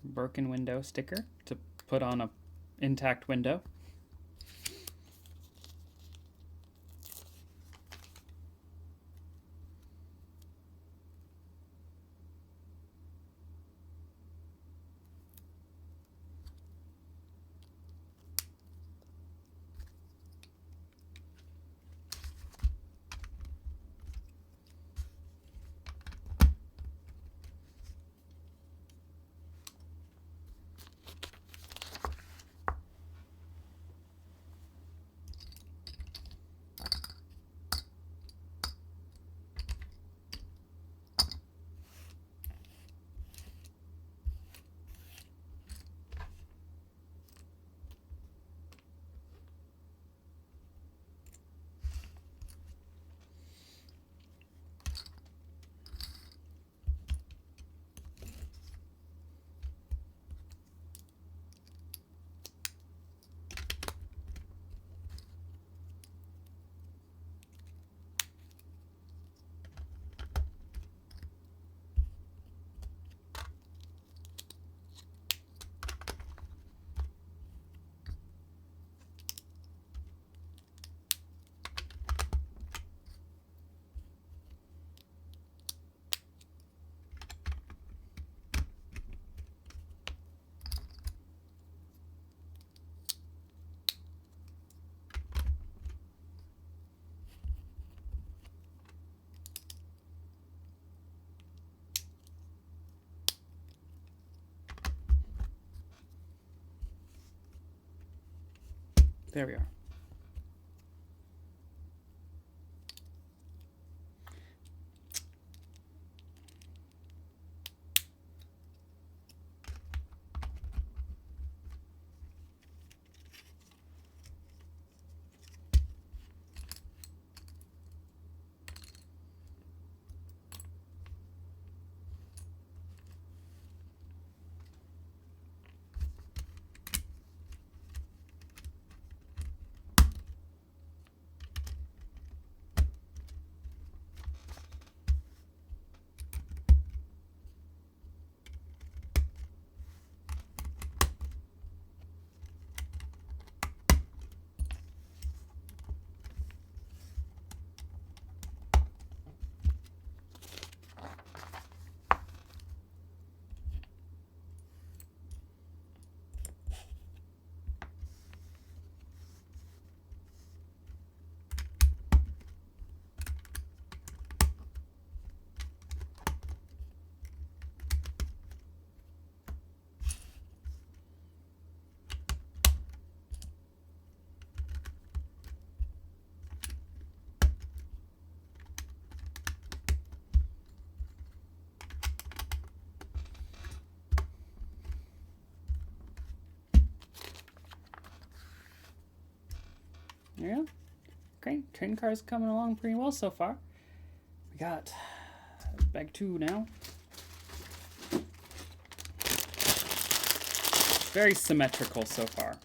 Broken window sticker to put on a intact window. There we are. Yeah. Great. Train car's coming along pretty well so far. We got bag 2 now. Very symmetrical so far.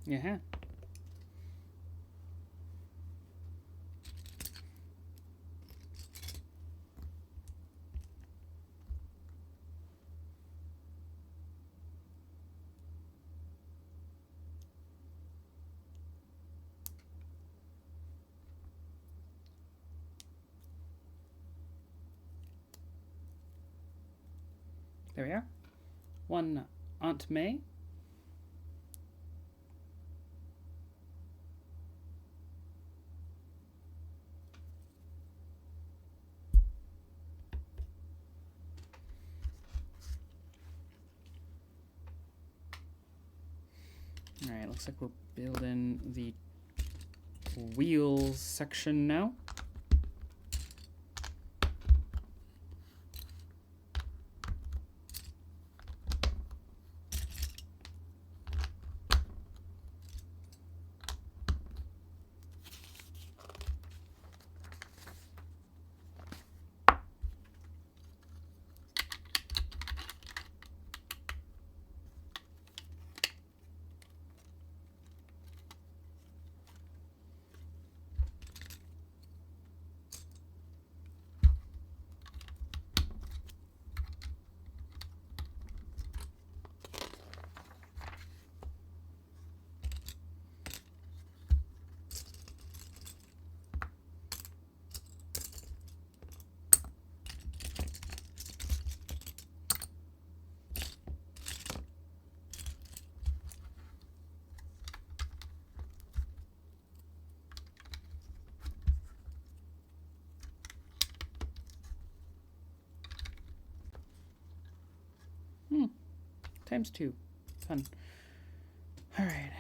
Yeah. There we are. One Aunt May. Alright, looks like we're building the wheels section now. Times 2. Fun. Alright.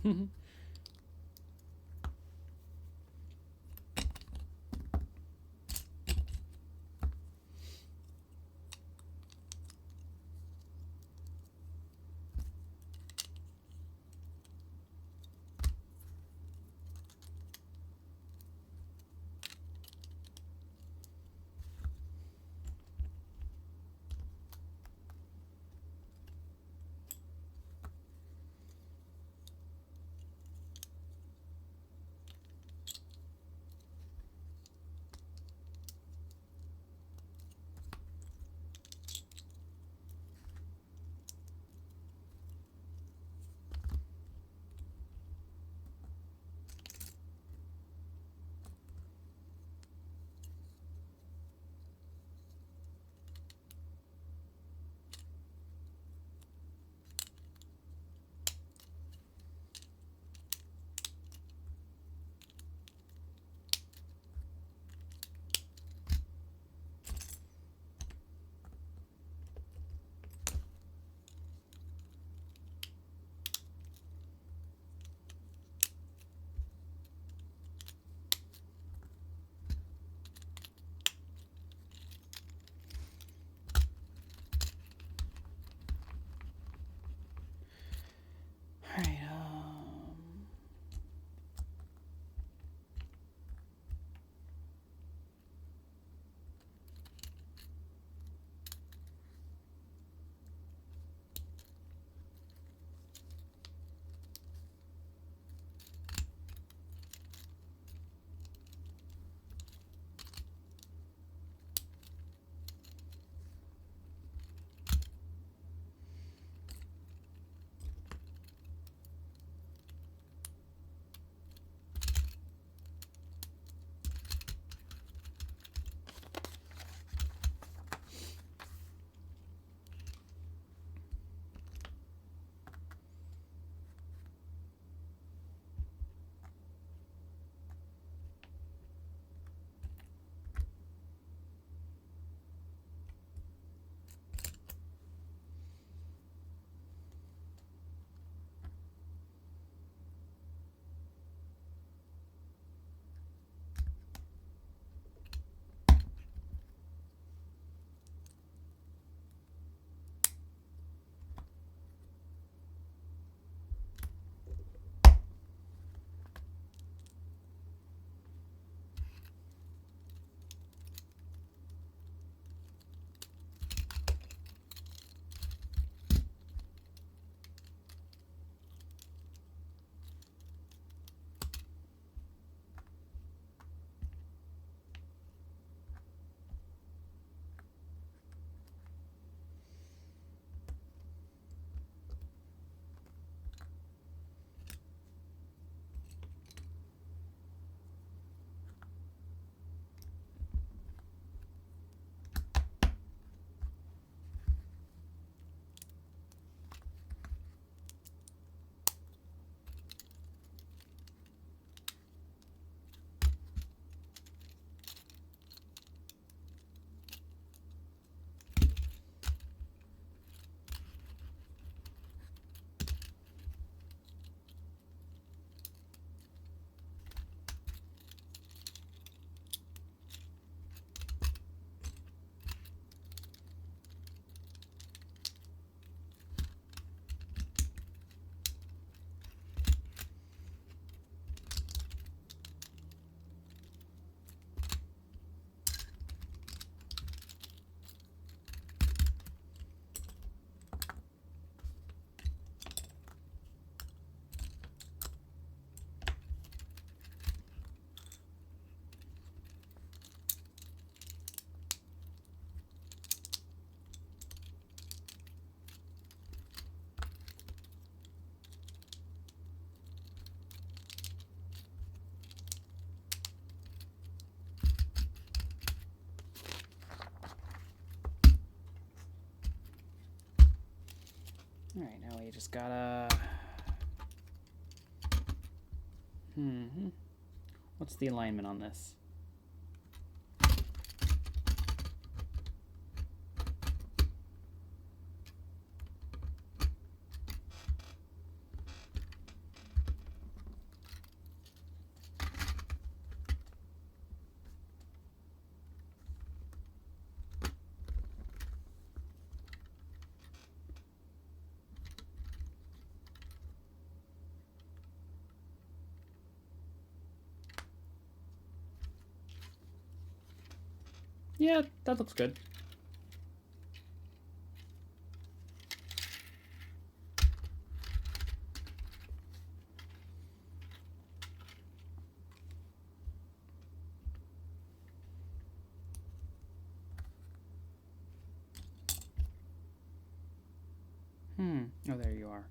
All right. All right, now we just gotta... What's the alignment on this? Yeah, that looks good. Oh, there you are.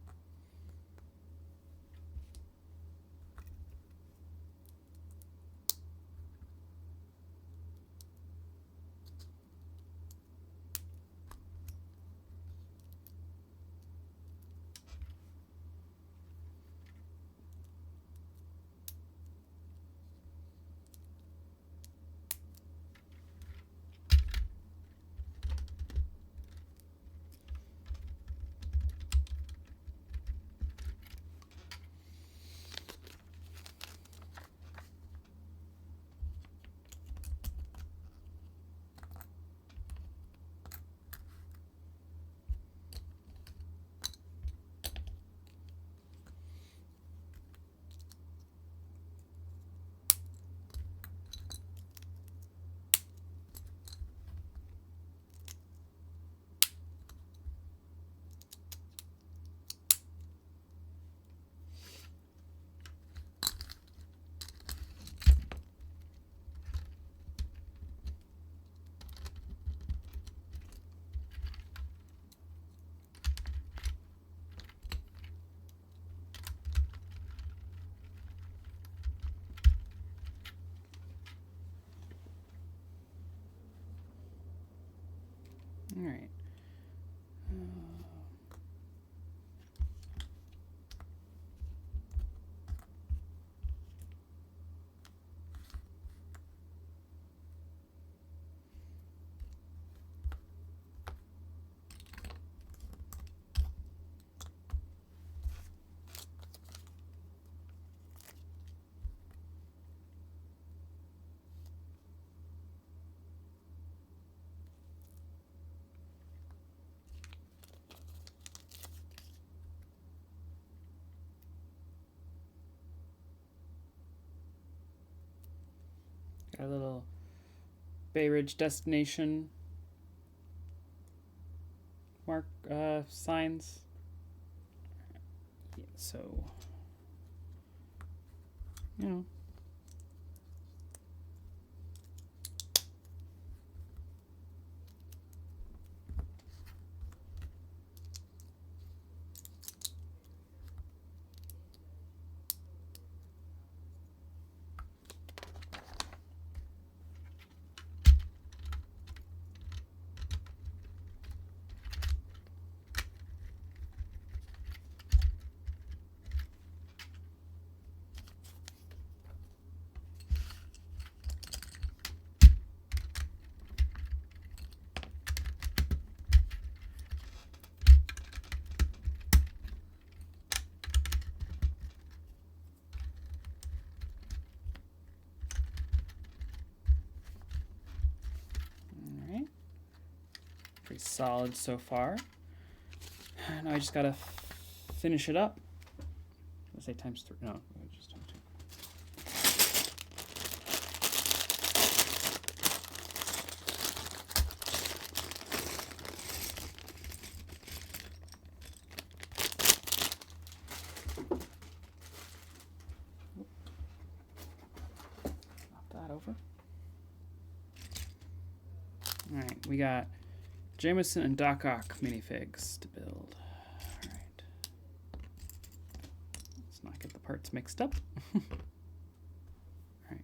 All right. Got a little Bay Ridge destination mark signs. Yeah, so you know. All right. Pretty solid so far. Now I just gotta finish it up. Let's say times 3. No, just times 2. Knock that over. All right, we got Jameson and Doc Ock minifigs to build. All right. Let's not get the parts mixed up. All right.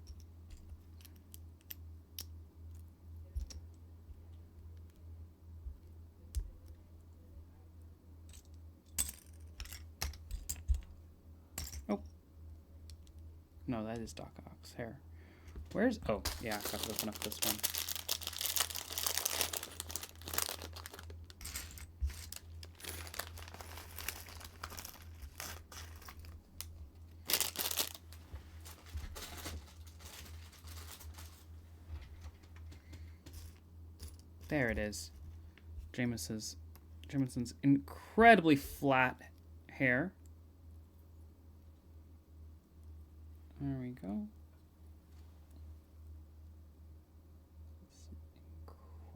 Oh. No, that is Doc Ock's hair. Where's... Oh, yeah, I got to open up this one. There it is. Jameson's incredibly flat hair. There we go.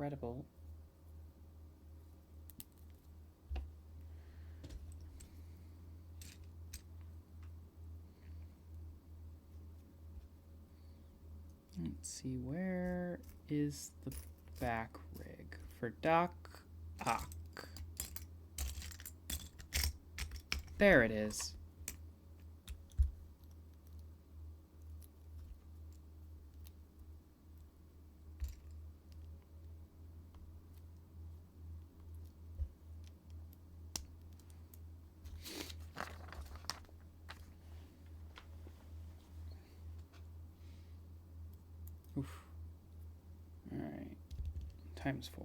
incredible. Let's see, where is the back rig for Doc Ock? There it is. Oof. All right, ×4.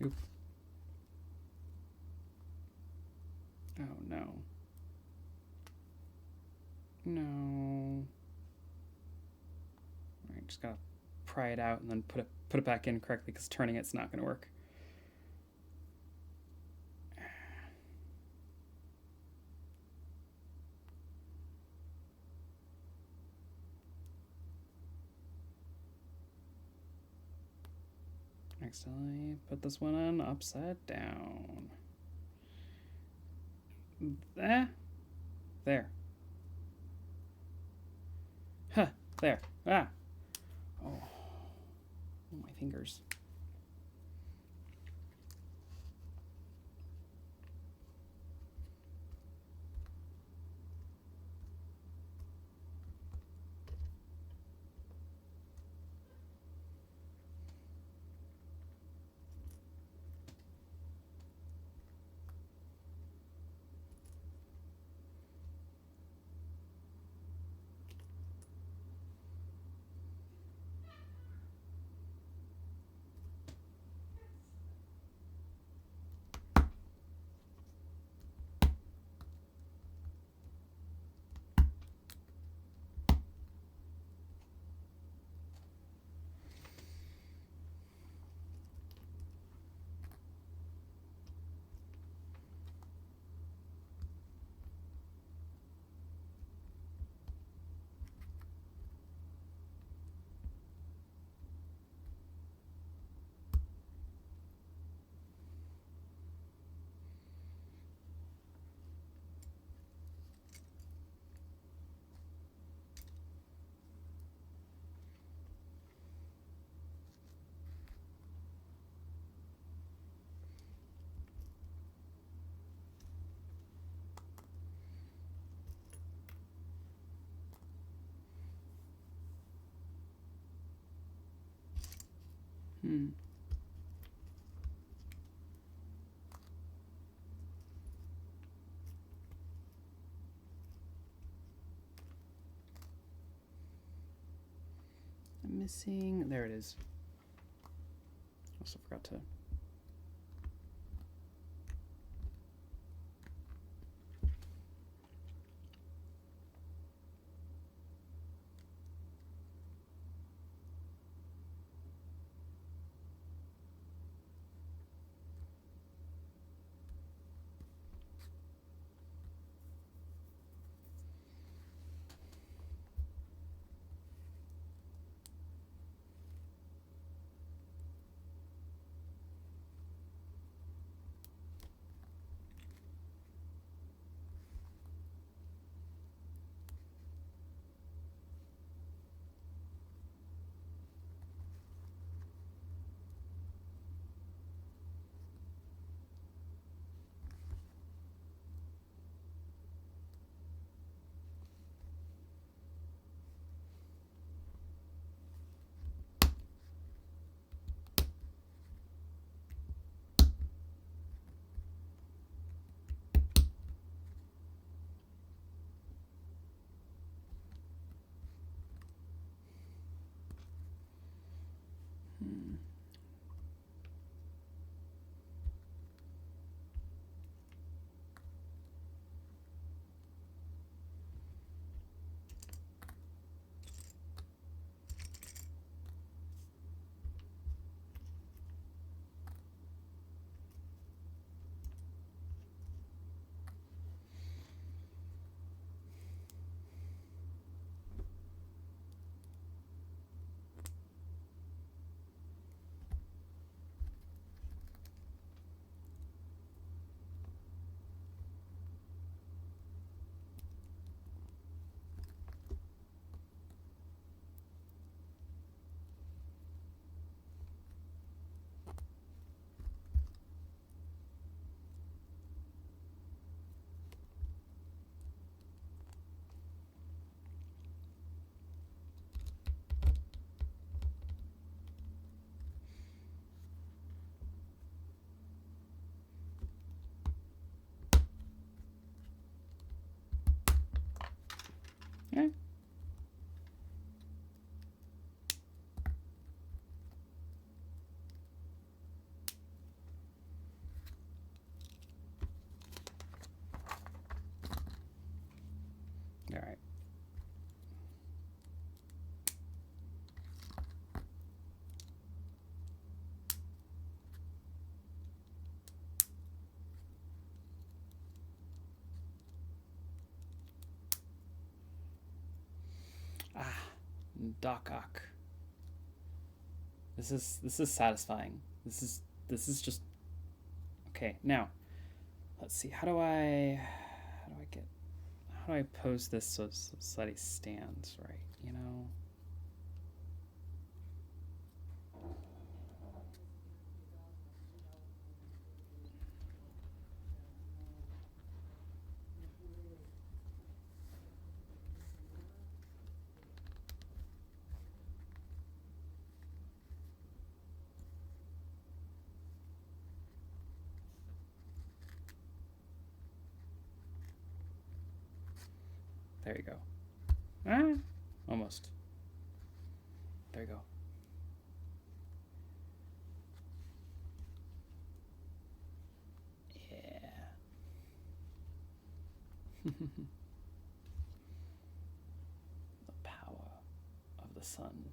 Oop. Oh no. No. Alright, just gotta pry it out and then put it back in correctly, because turning it's not gonna work. Next, I put this one on upside down. There. Huh, there. Ah. Oh, my fingers. Hmm. missing? There it is. Also forgot to... Yeah. All right. Ah, Doc Ock. This is satisfying. This is just okay. Now, let's see. How do I pose this so that he stands right? You know. There you go. Ah, almost. There you go. Yeah. The power of the sun.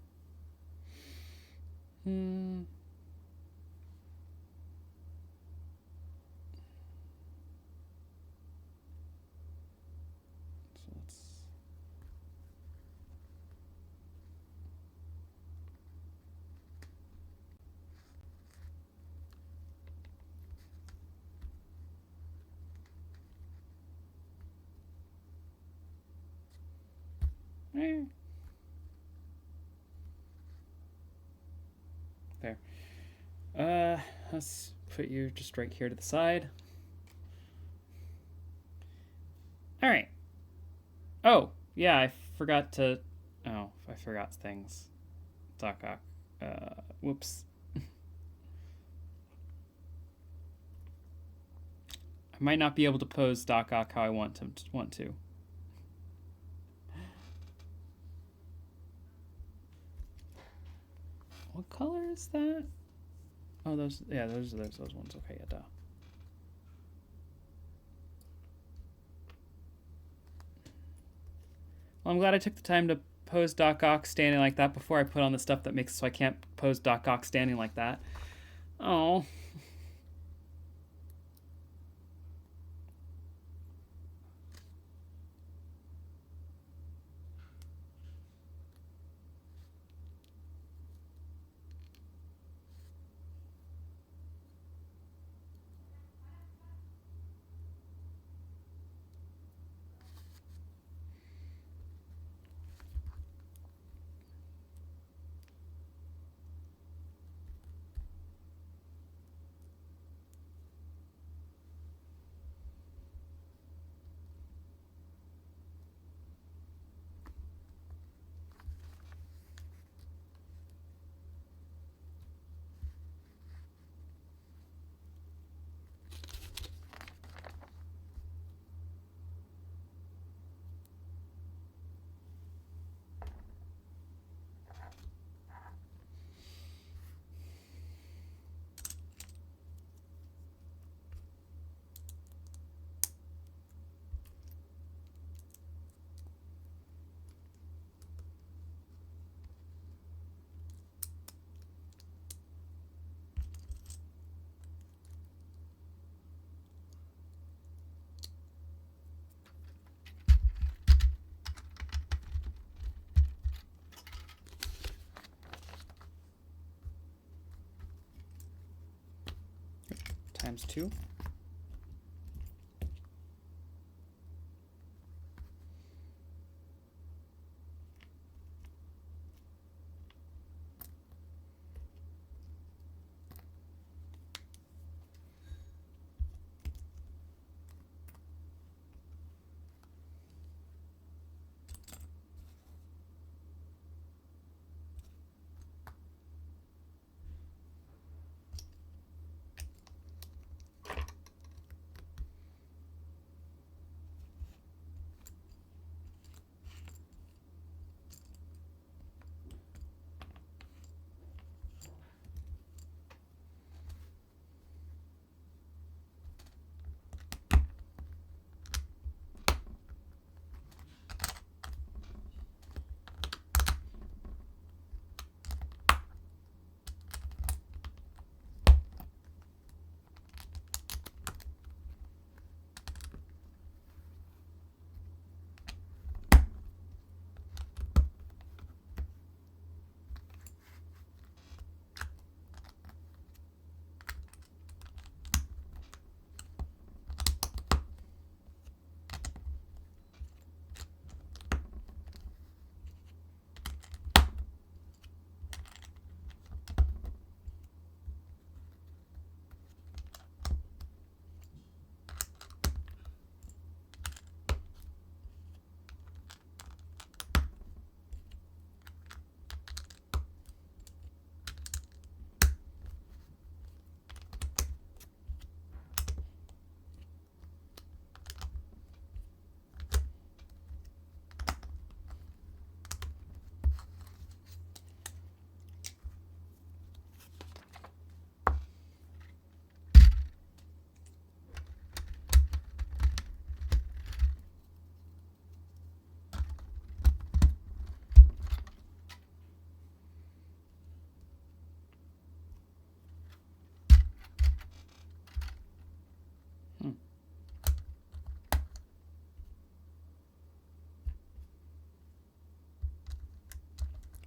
So let's... There. Let's put you just right here to the side. All right. Oh, yeah, I forgot things. Doc Ock. Whoops. I might not be able to pose Doc Ock how I want to. What color is that? Oh, those ones. Okay, yeah, duh. Well, I'm glad I took the time to pose Doc Ock standing like that before I put on the stuff that makes it so I can't pose Doc Ock standing like that. Oh. Times 2.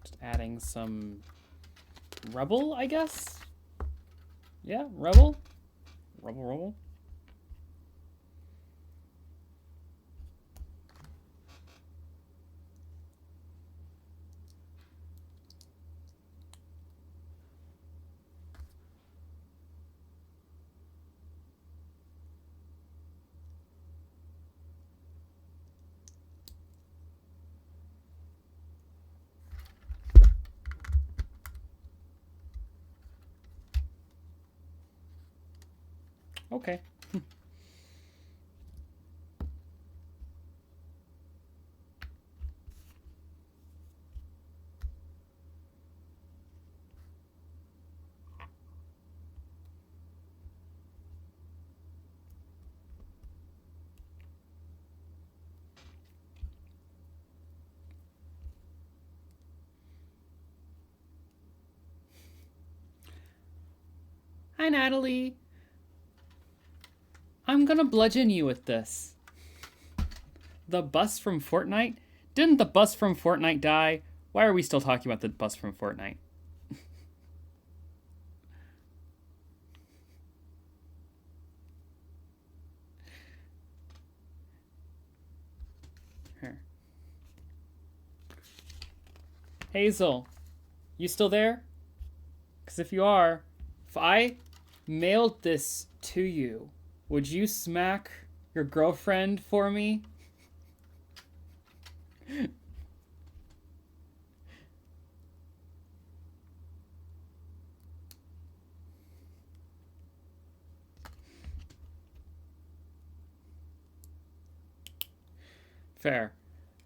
Just adding some rubble, I guess? Yeah, rubble? Rubble. Okay. Hi, Natalie. I'm gonna bludgeon you with this. The bus from Fortnite? Didn't the bus from Fortnite die? Why are we still talking about the bus from Fortnite? Here. Hazel, you still there? Because if you are, if I mailed this to you, would you smack your girlfriend for me? Fair.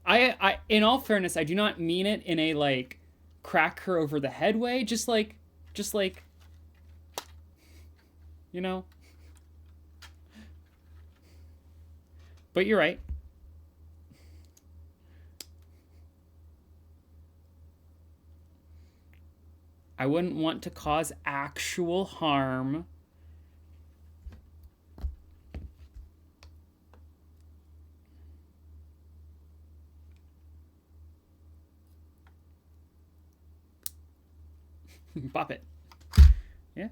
I in all fairness, I do not mean it in a like crack her over the head way, just like you know. But you're right. I wouldn't want to cause actual harm. Pop it. Yeah.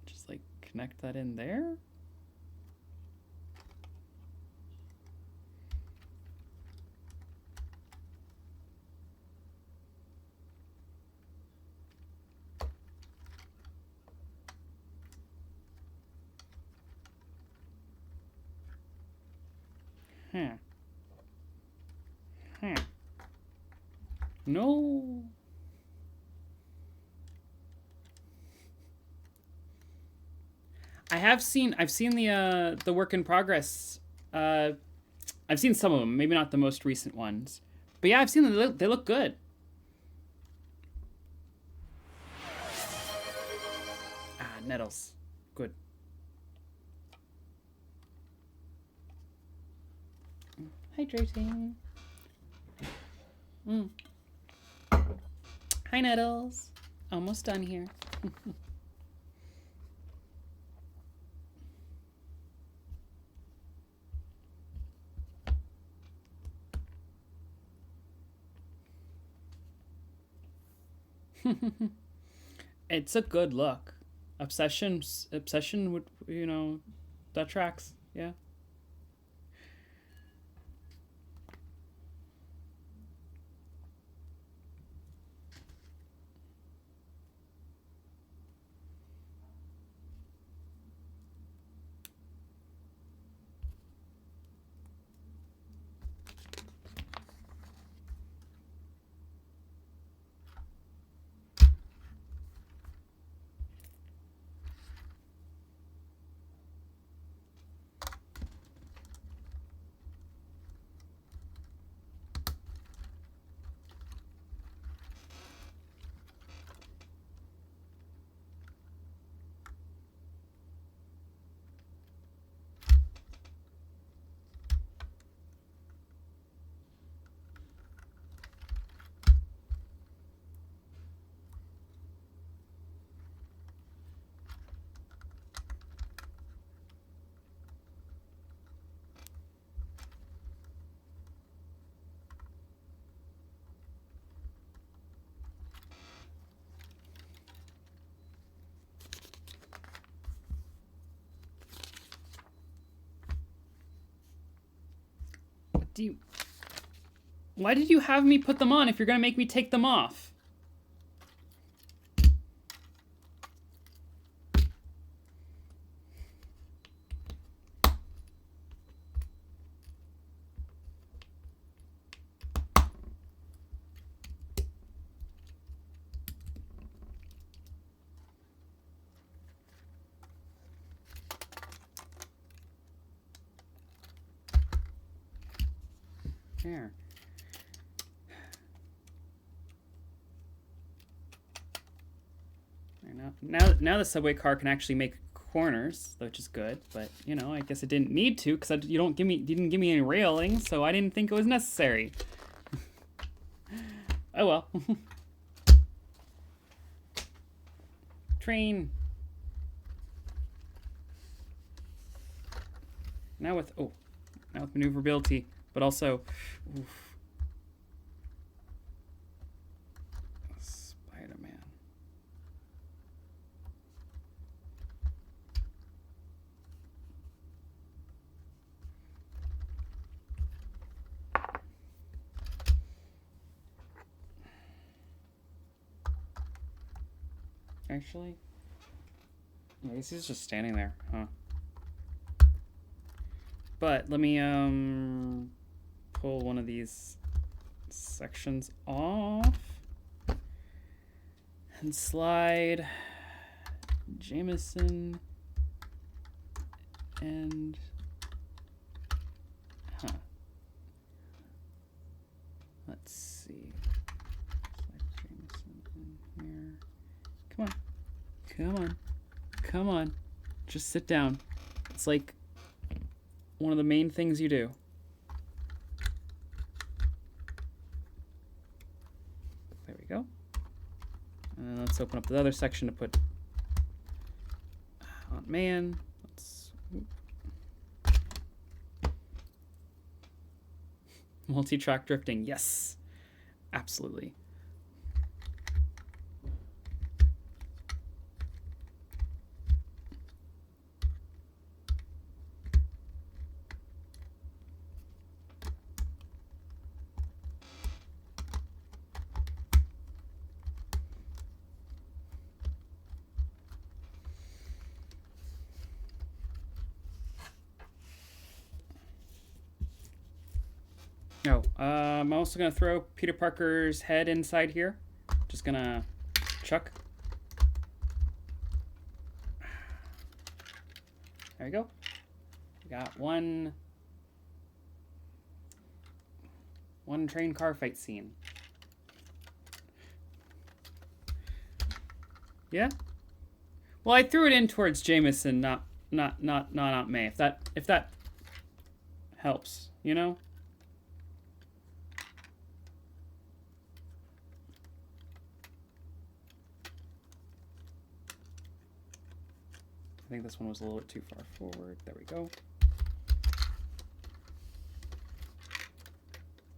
Just like connect that in there. Huh. Huh. No. I've seen the work in progress. I've seen some of them, maybe not the most recent ones. But yeah, I've seen them. They look good. Ah, nettles. Good. Hydrating. Hi, Nettles. Almost done here. It's a good look. Obsession would, you know, that tracks. Yeah. Why did you have me put them on if you're gonna make me take them off? Here. Now the subway car can actually make corners, which is good. But you know, I guess it didn't need to because you didn't give me any railing, so I didn't think it was necessary. Oh well. Train. Now with maneuverability, but also, oof. Spider-Man. Actually, I guess he's just standing there, huh? But let me pull one of these sections off and slide Jameson and let's see. Slide Jameson in here. Come on. Come on. Come on. Just sit down. It's like one of the main things you do. There we go. And then let's open up the other section to put Aunt Man. Let's multi-track drifting. Yes. Absolutely. Oh, I'm also going to throw Peter Parker's head inside here. Just going to chuck. There we go. We got one train car fight scene. Yeah? Well, I threw it in towards Jameson, not May. If that helps, you know? I think this one was a little bit too far forward. There we go.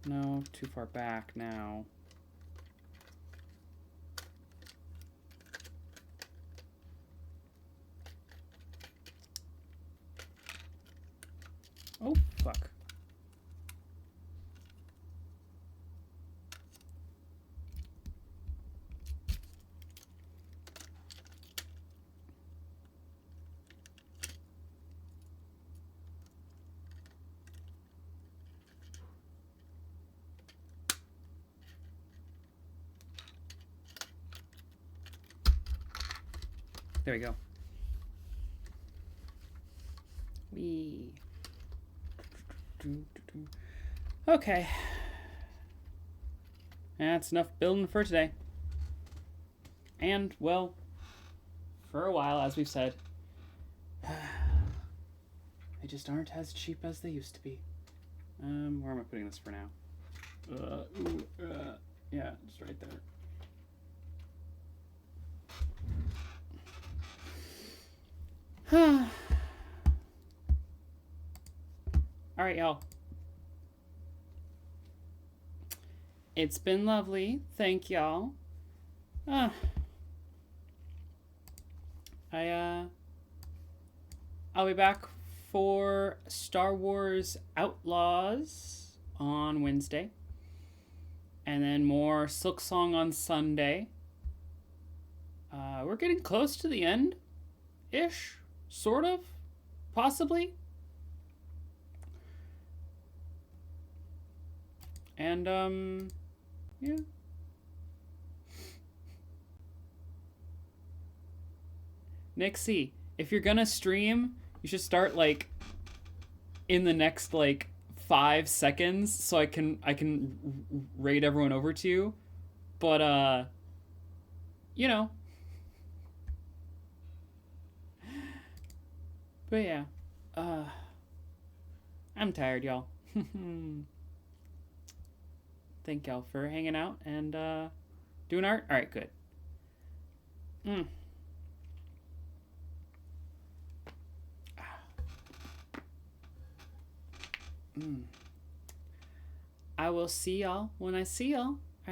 No, too far back now. Oh, fuck. There we go. Wee. Okay. That's enough building for today. And, well, for a while, as we've said, they just aren't as cheap as they used to be. Where am I putting this for now? Yeah, just right there. All right, y'all. It's been lovely. Thank y'all. I'll be back for Star Wars Outlaws on Wednesday. And then more Silk Song on Sunday. We're getting close to the end-ish. Sort of. Possibly. And, yeah. Nixie, if you're gonna stream, you should start, like, in the next, like, 5 seconds so I can raid everyone over to you. But, you know. But yeah, uh, I'm tired, y'all. Thank y'all for hanging out and doing art. All right, good. Mm. Mm. I will see y'all when I see y'all.